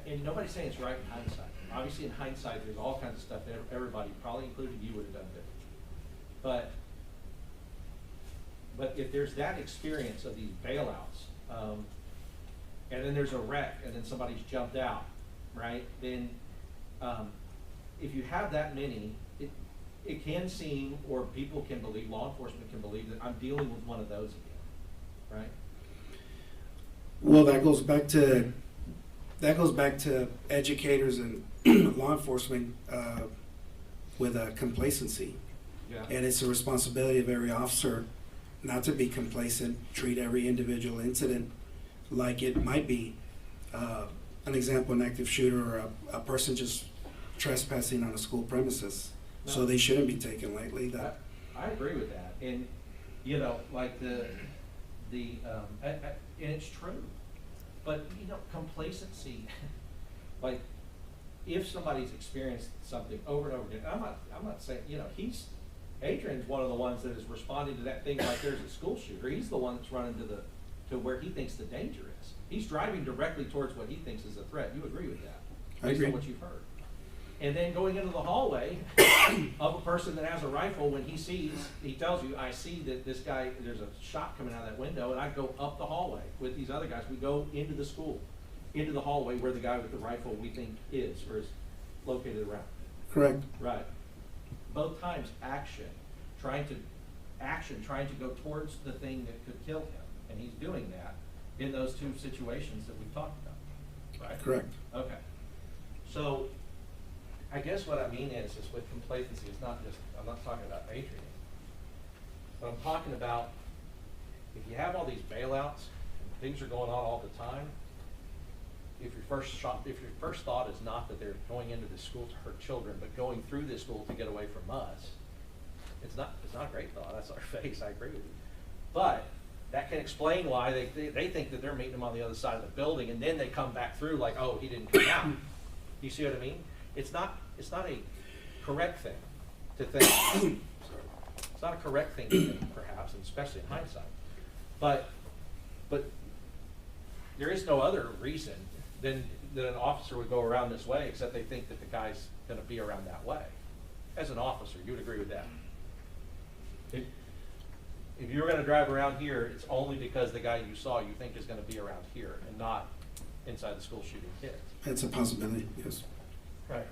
and nobody's saying it's right in hindsight. Obviously, in hindsight, there's all kinds of stuff that everybody, probably including you, would have done different. But if there's that experience of these bailouts, and then there's a wreck, and then somebody's jumped out, right? Then, if you have that many, it can seem, or people can believe, law enforcement can believe that I'm dealing with one of those again, right? Well, that goes back to educators and law enforcement with complacency. Yeah. And it's a responsibility of every officer not to be complacent, treat every individual incident like it might be an example, an active shooter or a person just trespassing on a school premises. No. So they shouldn't be taken lightly. That I agree with that, and, you know, like and it's true, but, you know, complacency, like, if somebody's experienced something over and over again, I'm not saying, you know, Adrian's one of the ones that is responding to that thing like there's a school shooter. He's the one that's running to where he thinks the danger is. He's driving directly towards what he thinks is a threat. You agree with that? I Based agree. on what you've heard. And then going into the hallway of a person that has a rifle, when he tells you, I see that this guy, there's a shot coming out of that window, and I go up the hallway with these other guys. We go into the school, into the hallway where the guy with the rifle we think is, or is located around. correct? Right. Both times, trying to go towards the thing that could kill him, and he's doing that in those two situations that we've talked about, right? Correct. Okay. So, I guess what I mean is with complacency, it's not just, I'm not talking about Adrian, but I'm talking about if you have all these bailouts and things are going on all the time, if your first thought is not that they're going into the school to hurt children, but going through this school to get away from us, it's not a great thought. That's our face. I agree with you. But that can explain why they think that they're meeting them on the other side of the building, and then they come back through like, oh, he didn't come out. You see what I mean? It's not a correct thing to think. It's not a correct thing to think, perhaps, and especially in hindsight. But there is no other reason than that an officer would go around this way, except they think that the guy's going to be around that way. As an officer, you would agree with that? If you were going to drive around here, it's only because the guy you saw you think is going to be around here and not inside the school shooting kids. It's a possibility, yes. Right.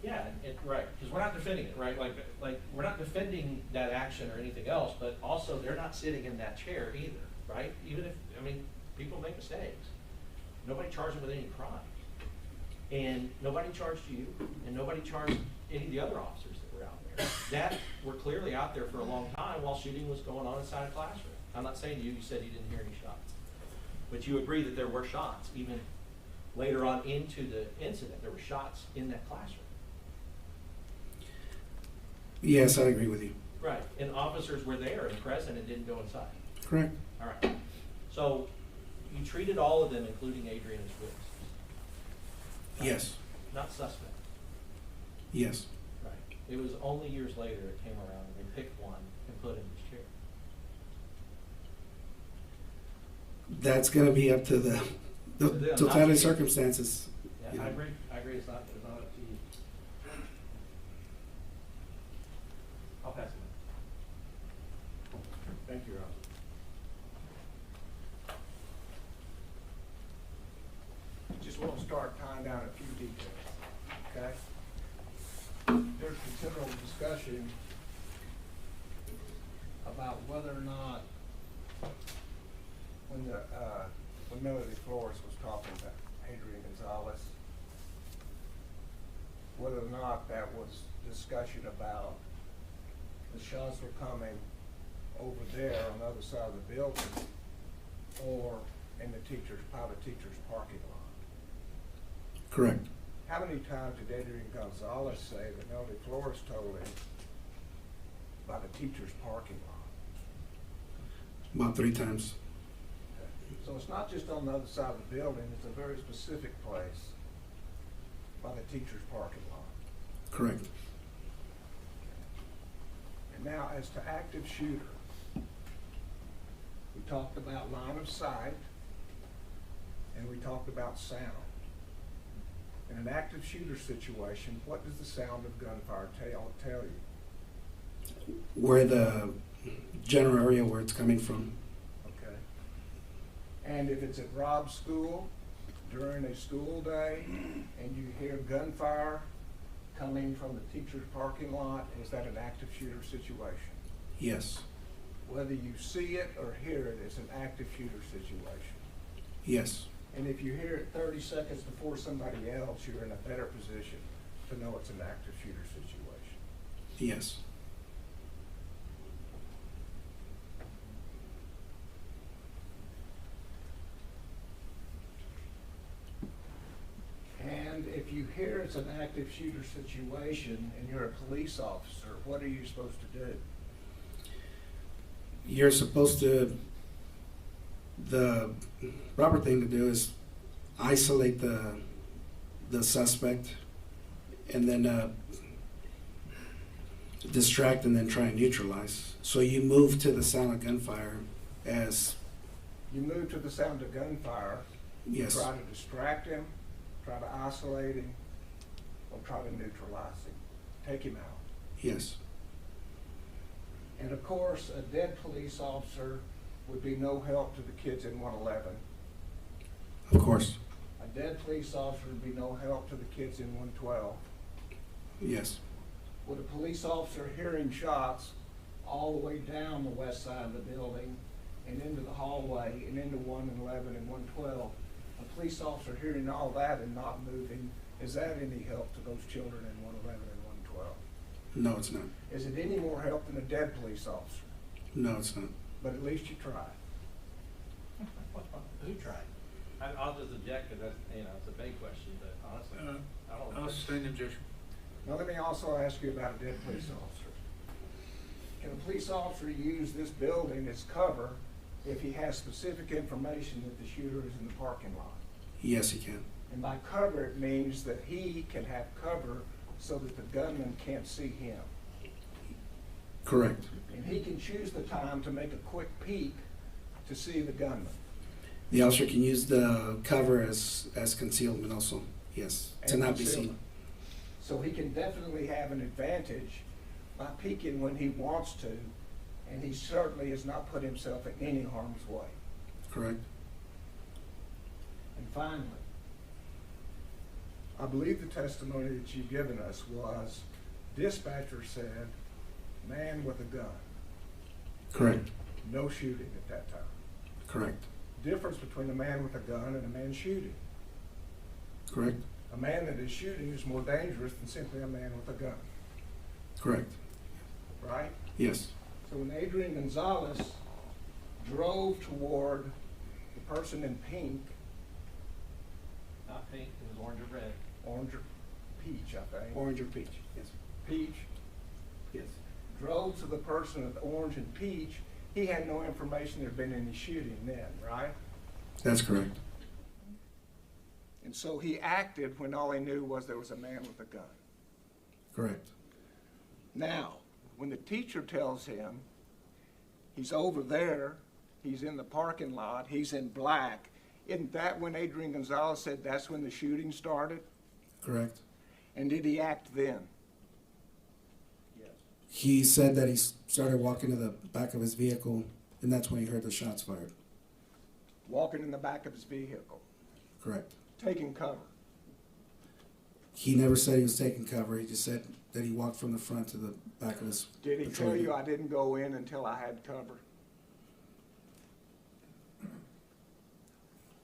Yeah, right, because we're not defending it, right? Like we're not defending that action or anything else, but also they're not sitting in that chair either, right? Even if, I mean, people make mistakes. Nobody charged them with any crimes. And nobody charged you, and nobody charged any of the other officers that were out there. That were clearly out there for a long time while shooting was going on inside a classroom. I'm not saying you said you didn't hear any shots. But you agree that there were shots, even later on into the incident, there were shots in that classroom. Yes, I agree with you. Right, and officers were there and present and didn't go inside. Correct. All right. So you treated all of them, including Adrian, as witnesses? Yes. Not suspect? Yes. Right. It was only years later it came around and they picked one and put him in his chair. That's going to be up to the To them, not totality to of you. circumstances. Yeah, you know. I agree. It's not up to you. I'll pass it on. Thank you, Rob. Just want to start tying down a few details, okay? There's considerable discussion about whether or not, when Melody Flores was talking to Adrian Gonzalez, whether or not that was discussion about the shots were coming over there on the other side of the building or in the private teacher's parking lot. How many times did Adrian Gonzalez say that Melody Flores told him by the teacher's parking lot? About 3 times. So it's not just on the other side of the building, it's a very specific place by the teacher's parking lot. Correct. And now, as to active shooter, we talked about line of sight, and we talked about sound. In an active shooter situation, what does the sound of gunfire tell you? Where the general area where it's coming from. Okay. And if it's at Robb's school during a school day and you hear gunfire coming from the teacher's parking lot, is that an active shooter situation? Yes. Whether you see it or hear it, it's an active shooter situation. Yes. And if you hear it 30 seconds before somebody else, you're in a better position to know it's an active shooter situation. Yes. And if you hear it's an active shooter situation and you're a police officer, what are you supposed to do? You're supposed to, the proper thing to do is isolate the suspect and then distract and then try and neutralize. So you move to the sound of gunfire as, You move to the sound of gunfire, yes, try to distract him, try to isolate him, or try to neutralize him, take him out. yes, And of course, a dead police officer would be no help to the kids in 111. of course, A dead police officer would be no help to the kids in 112. yes, With a police officer hearing shots all the way down the west side of the building and into the hallway and into 111 and 112, a police officer hearing all that and not moving, is that any help to those children in 111 and 112? no it's not, Is it any more help than a dead police officer? no it's not. But at least you tried. Who tried? I'll just object, because that's, it's a big question, but honestly, I don't. I'll sustain the objection. Now, let me also ask you about a dead police officer. Can a police officer use this building as cover if he has specific information that the shooter is in the parking lot? Yes, he can. And by cover, it means that he can have cover so that the gunman can't see him. Correct. And he can choose the time to make a quick peek to see the gunman. The officer can use the cover as concealment also, yes, to and not be concealment. seen. So he can definitely have an advantage by peeking when he wants to, and he certainly has not put himself in any harm's way. Correct. And finally, I believe the testimony that you've given us was dispatcher said, man with a gun, Correct. no shooting at that time. Correct. Difference between a man with a gun and a man shooting. Correct. A man that is shooting is more dangerous than simply a man with a gun, Correct. right? Yes. So when Adrian Gonzalez drove toward the person in pink, Not pink, it was orange or red. orange or peach, I think. Orange or peach? Yes. Peach, Yes. drove to the person with orange and peach, he had no information there'd been any shooting then, right? That's correct. And so he acted when all he knew was there was a man with a gun. Correct. Now, when the teacher tells him he's over there, he's in the parking lot, he's in black, isn't that when Adrian Gonzalez said that's when the shooting started? Correct. And did he act then? Yes. He said that he started walking to the back of his vehicle, and that's when he heard the shots fired. Walking in the back of his vehicle, Correct. taking cover. He never said he was taking cover. He just said that he walked from the front to the back of his Did he patrol tell you vehicle. I didn't go in until I had cover?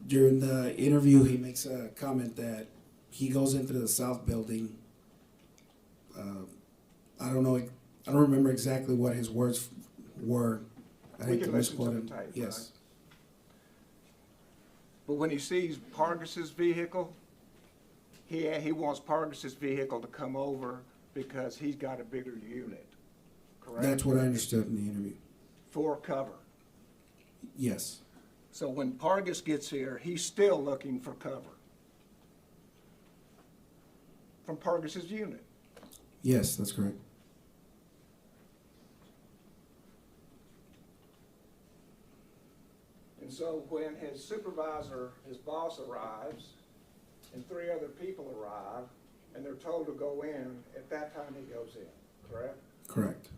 During the interview, he makes a comment that he goes into the south building. I don't know. I don't remember exactly what his words were. I We hate to can listen to misquote the him. tape, Yes. But when he sees Pargas's vehicle, he wants Pargas's vehicle to come over because he's got a bigger unit, correct? That's what I understood in the interview. For cover. Yes, So when Pargas gets here, he's still looking for cover from Pargas's unit. yes, that's correct. And so when his supervisor, his boss arrives, and 3 other people arrive, and they're told to go in, at that time he goes in, correct? Correct.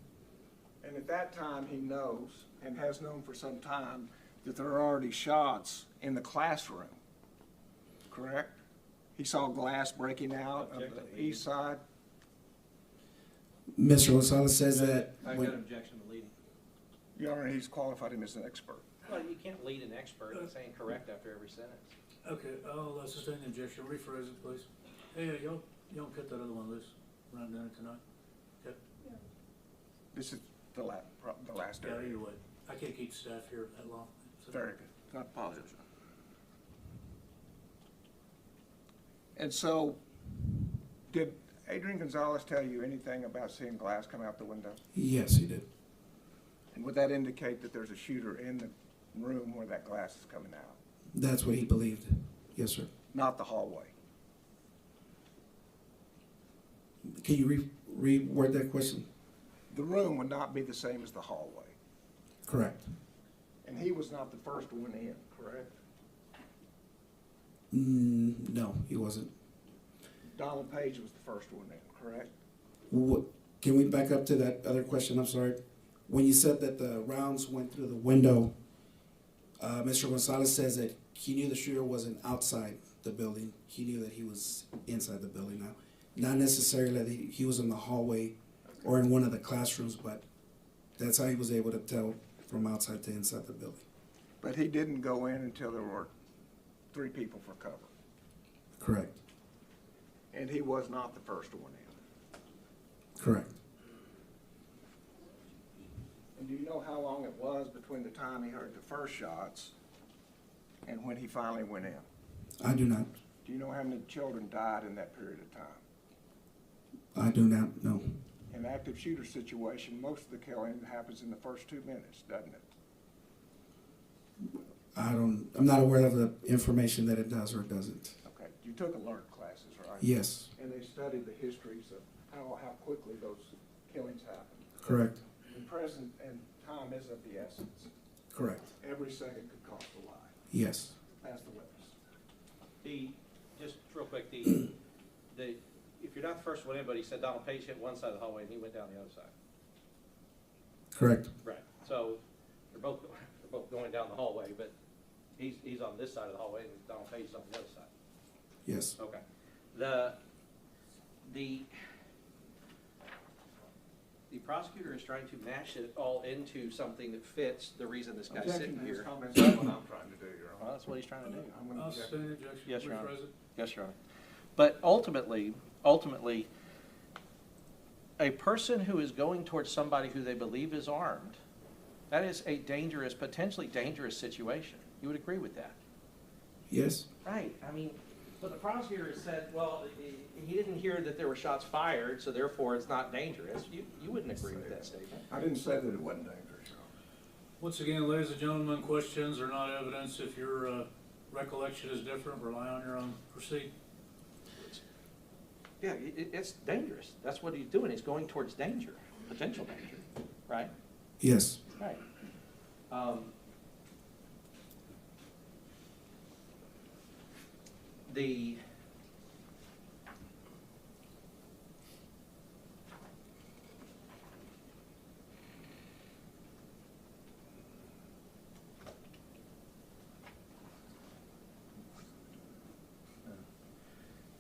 And at that time, he knows, and has known for some time, that there are already shots in the classroom, correct? He saw glass breaking out of Objective. the east side. Mr. Gonzalez says that I got an objection to leading. Your Honor, he's qualified him as an expert. Well, you can't lead an expert in saying correct after every sentence. Okay, I'll sustain the objection. Rephrase it, please. Hey, y'all cut that other one loose. We're not doing it tonight. Okay? This is the last Yeah, area. either way. I can't keep staff here that long. So- Very good. I apologize. And so, did Adrian Gonzalez tell you anything about seeing glass come out the window? yes, he did. And would that indicate that there's a shooter in the room where that glass is coming out, That's what he believed. Yes, sir. not the hallway? Can you reword that question? The room would not be the same as the hallway. Correct. And he was not the first one in, correct? No, he wasn't. Donald Page was the first one in, correct? What, can we back up to that other question? I'm sorry. When you said that the rounds went through the window, Mr. Gonzalez says that he knew the shooter wasn't outside the building. He knew that he was inside the building now. Not necessarily that he was in the hallway or in one of the classrooms, but that's how he was able to tell from outside to inside the building. But he didn't go in until there were 3 people for cover. Correct. And he was not the first one in. Correct. And do you know how long it was between the time he heard the first shots and when he finally went in? I do not. Do you know how many children died in that period of time? I do not know. In an active shooter situation, most of the killing happens in the first 2 minutes, doesn't it? I'm not aware of the information that it does or doesn't. Okay, you took alert classes, right? Yes, And they studied the histories of how quickly those killings happen. correct, And present and time is of the essence. correct. Every second could cost a life. Yes, Ask the witness. Just real quick, if you're not the first one in, but he said Donald Page hit one side of the hallway and he went down the other side. correct. Right. So they're both going down the hallway, but he's on this side of the hallway and Donald Page is on the other side. Yes, Okay. The prosecutor is trying to mash it all into something that fits the reason this guy's Objection sitting to his here. comments, that's what I'm trying to do, Your Well, Honor. that's what he's trying to do. I'm gonna I'll object. sustain the objection. Yes, Your Honor. Rephrase it. Yes, Your Honor. But ultimately, a person who is going towards somebody who they believe is armed, that is a dangerous, potentially dangerous situation. You would agree with that? yes, Right. I mean, but the prosecutor has said, well, he didn't hear that there were shots fired, so therefore it's not dangerous. You wouldn't agree with that statement. I didn't say that it wasn't dangerous, Your Honor. Once again, ladies and gentlemen, questions are not evidence. If your recollection is different, rely on your own. Proceed. Yeah, it's dangerous. That's what he's doing. He's going towards danger, potential danger, right? yes, Right.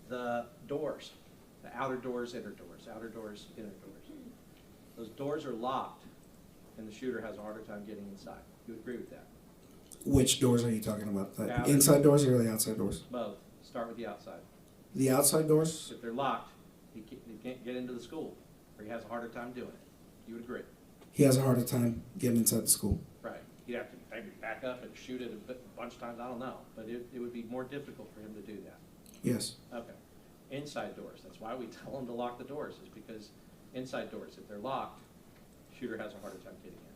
The doors, the outer doors, inner doors, outer doors, inner doors. Those doors are locked, and the shooter has a harder time getting inside. You would agree with that? Which doors are you talking about? The Outer. inside doors or the outside doors? Both. Start with the outside. The outside doors? If they're locked, he can't get into the school, or he has a harder time doing it. You would agree? He has a harder time getting inside the school. Right. He'd have to maybe back up and shoot it a bunch of times, I don't know. But it would be more difficult for him to do that. Yes, Okay. Inside doors, that's why we tell him to lock the doors, is because inside doors, if they're locked, shooter has a hard time getting in.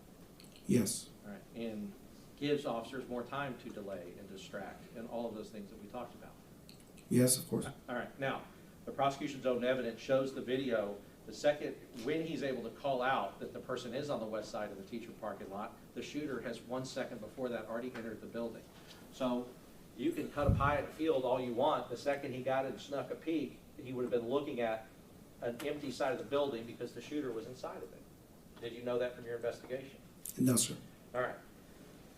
Yes. All right, and gives officers more time to delay and distract and all of those things that we talked about. Yes, of course. All right, now, the prosecution's own evidence shows the video, the second, when he's able to call out that the person is on the west side of the teacher parking lot, the shooter has 1 second before that already entered the building. So you can cut a pie at the field all you want. The second he got it and snuck a peek, he would have been looking at an empty side of the building because the shooter was inside of it. Did you know that from your investigation? No, sir. All right.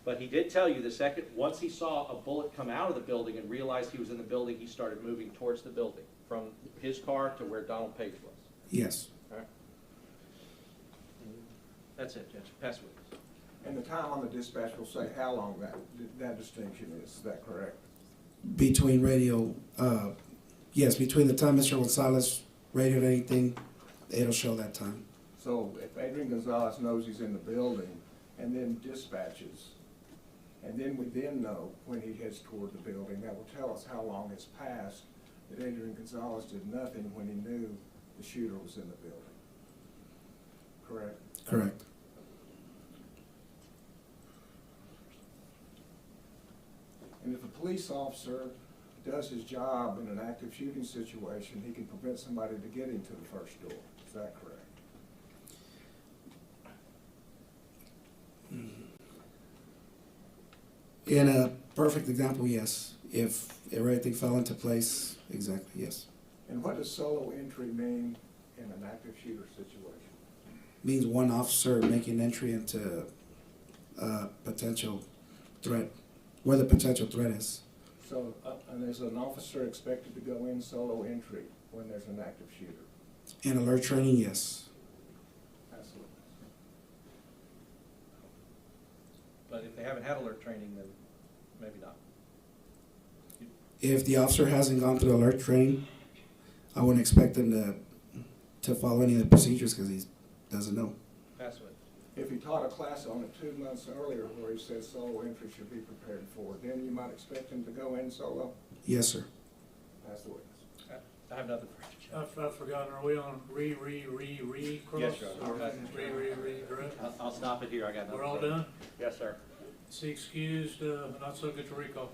But he did tell you the second, once he saw a bullet come out of the building and realized he was in the building, he started moving towards the building from his car to where Donald Page was. Yes. All right. That's it, Judge. Pass it with us. And the time on the dispatch will say how long that distinction is that correct? Between radio, yes, between the time Mr. Gonzalez radioed anything, it'll show that time. So if Adrian Gonzalez knows he's in the building and then dispatches, and then we then know when he heads toward the building, that will tell us how long has passed that Adrian Gonzalez did nothing when he knew the shooter was in the building. Correct? Correct. And if a police officer does his job in an active shooting situation, he can prevent somebody to get into the first door. Is that correct? In a perfect example, yes. If everything fell into place, exactly, yes. And what does solo entry mean in an active shooter situation? Means one officer making entry into a potential threat, where the potential threat is. So, and is an officer expected to go in solo entry when there's an active shooter? In alert training, yes. Absolutely. But if they haven't had alert training, then maybe not. If the officer hasn't gone through alert training, I wouldn't expect him to follow any of the procedures because he doesn't know. Pass it with us. If he taught a class on it 2 months earlier where he said solo entry should be prepared for, then you might expect him to go in solo? Yes, sir. That's the witness. I have nothing for you, Judge. I've forgotten, are we on cross? Yes, sir. Direct? I'll stop it here. I got nothing. We're all further. done? Yes, sir. Is he excused, not subject to recall?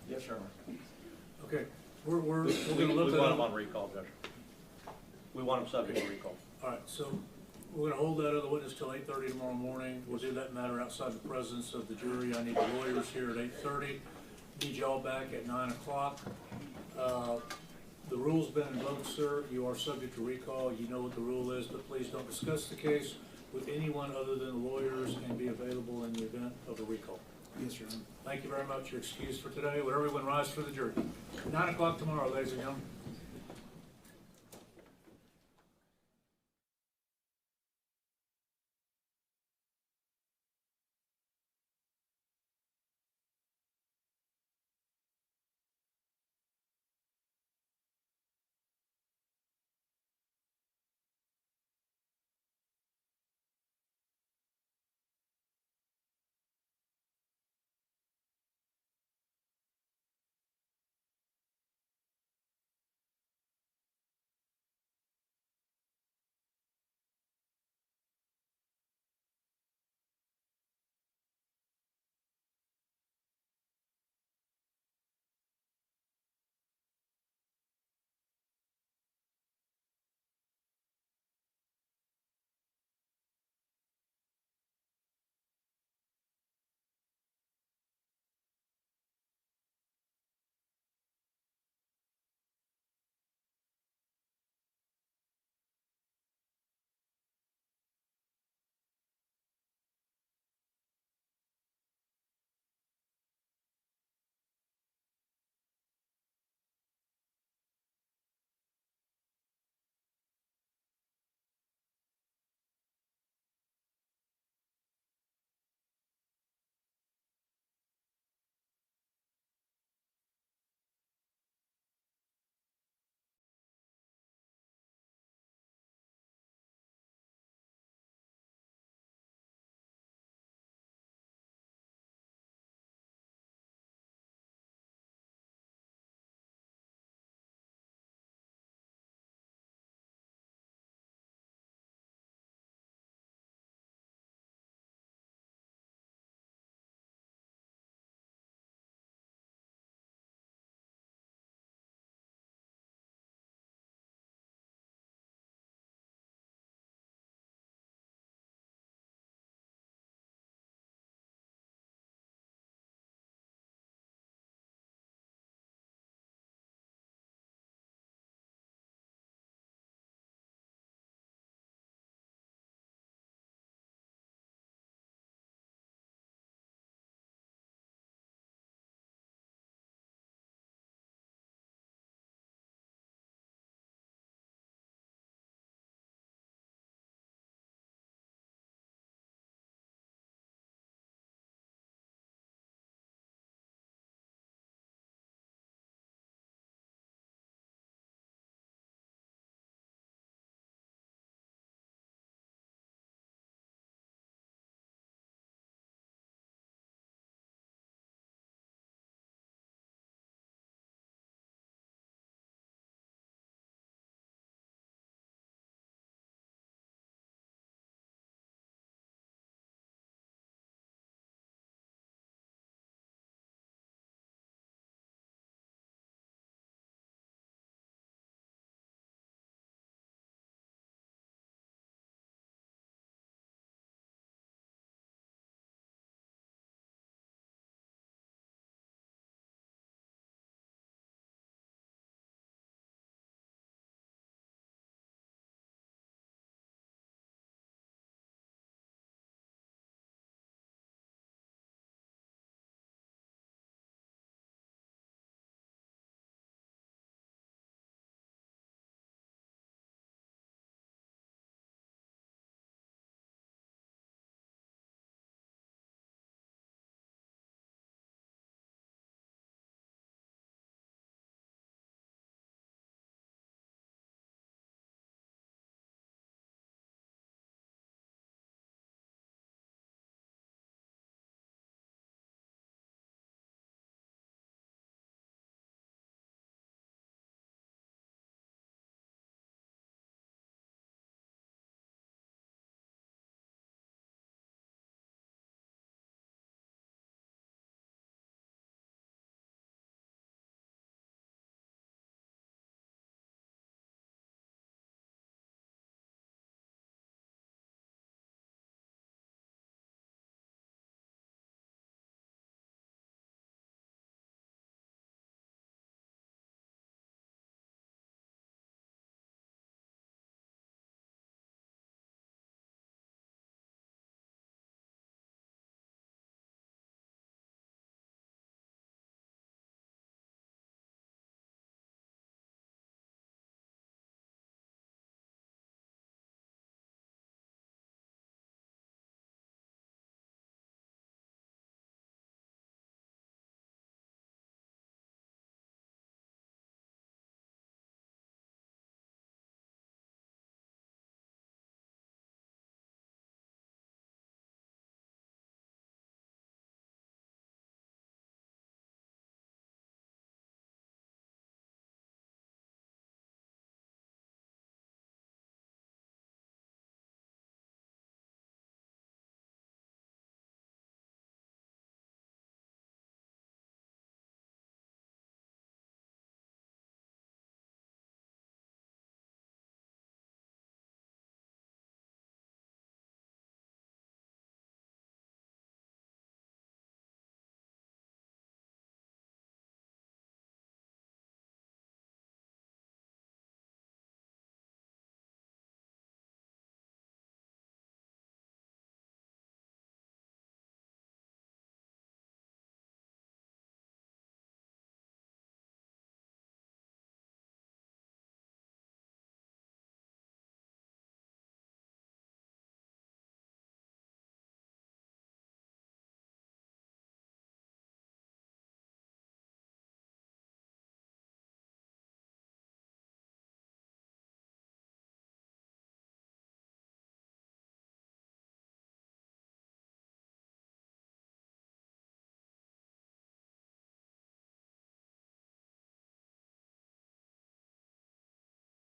Yes, sir. Okay, we're We gonna want look him at on recall, Judge. We want him subject to recall. All right, so we're gonna hold that other witness till 8:30 tomorrow morning. We'll do that matter outside the presence of the jury. I need the lawyers here at 8:30. Need y'all back at 9 o'clock. The rule's been invoked, sir. You are subject to recall. You know what the rule is, but please don't discuss the case with anyone other than the lawyers and be available in the event of a recall. Yes, Your Honor. Thank you very much. You're excused for today. Would everyone rise for the jury? 9 o'clock tomorrow, ladies and gentlemen.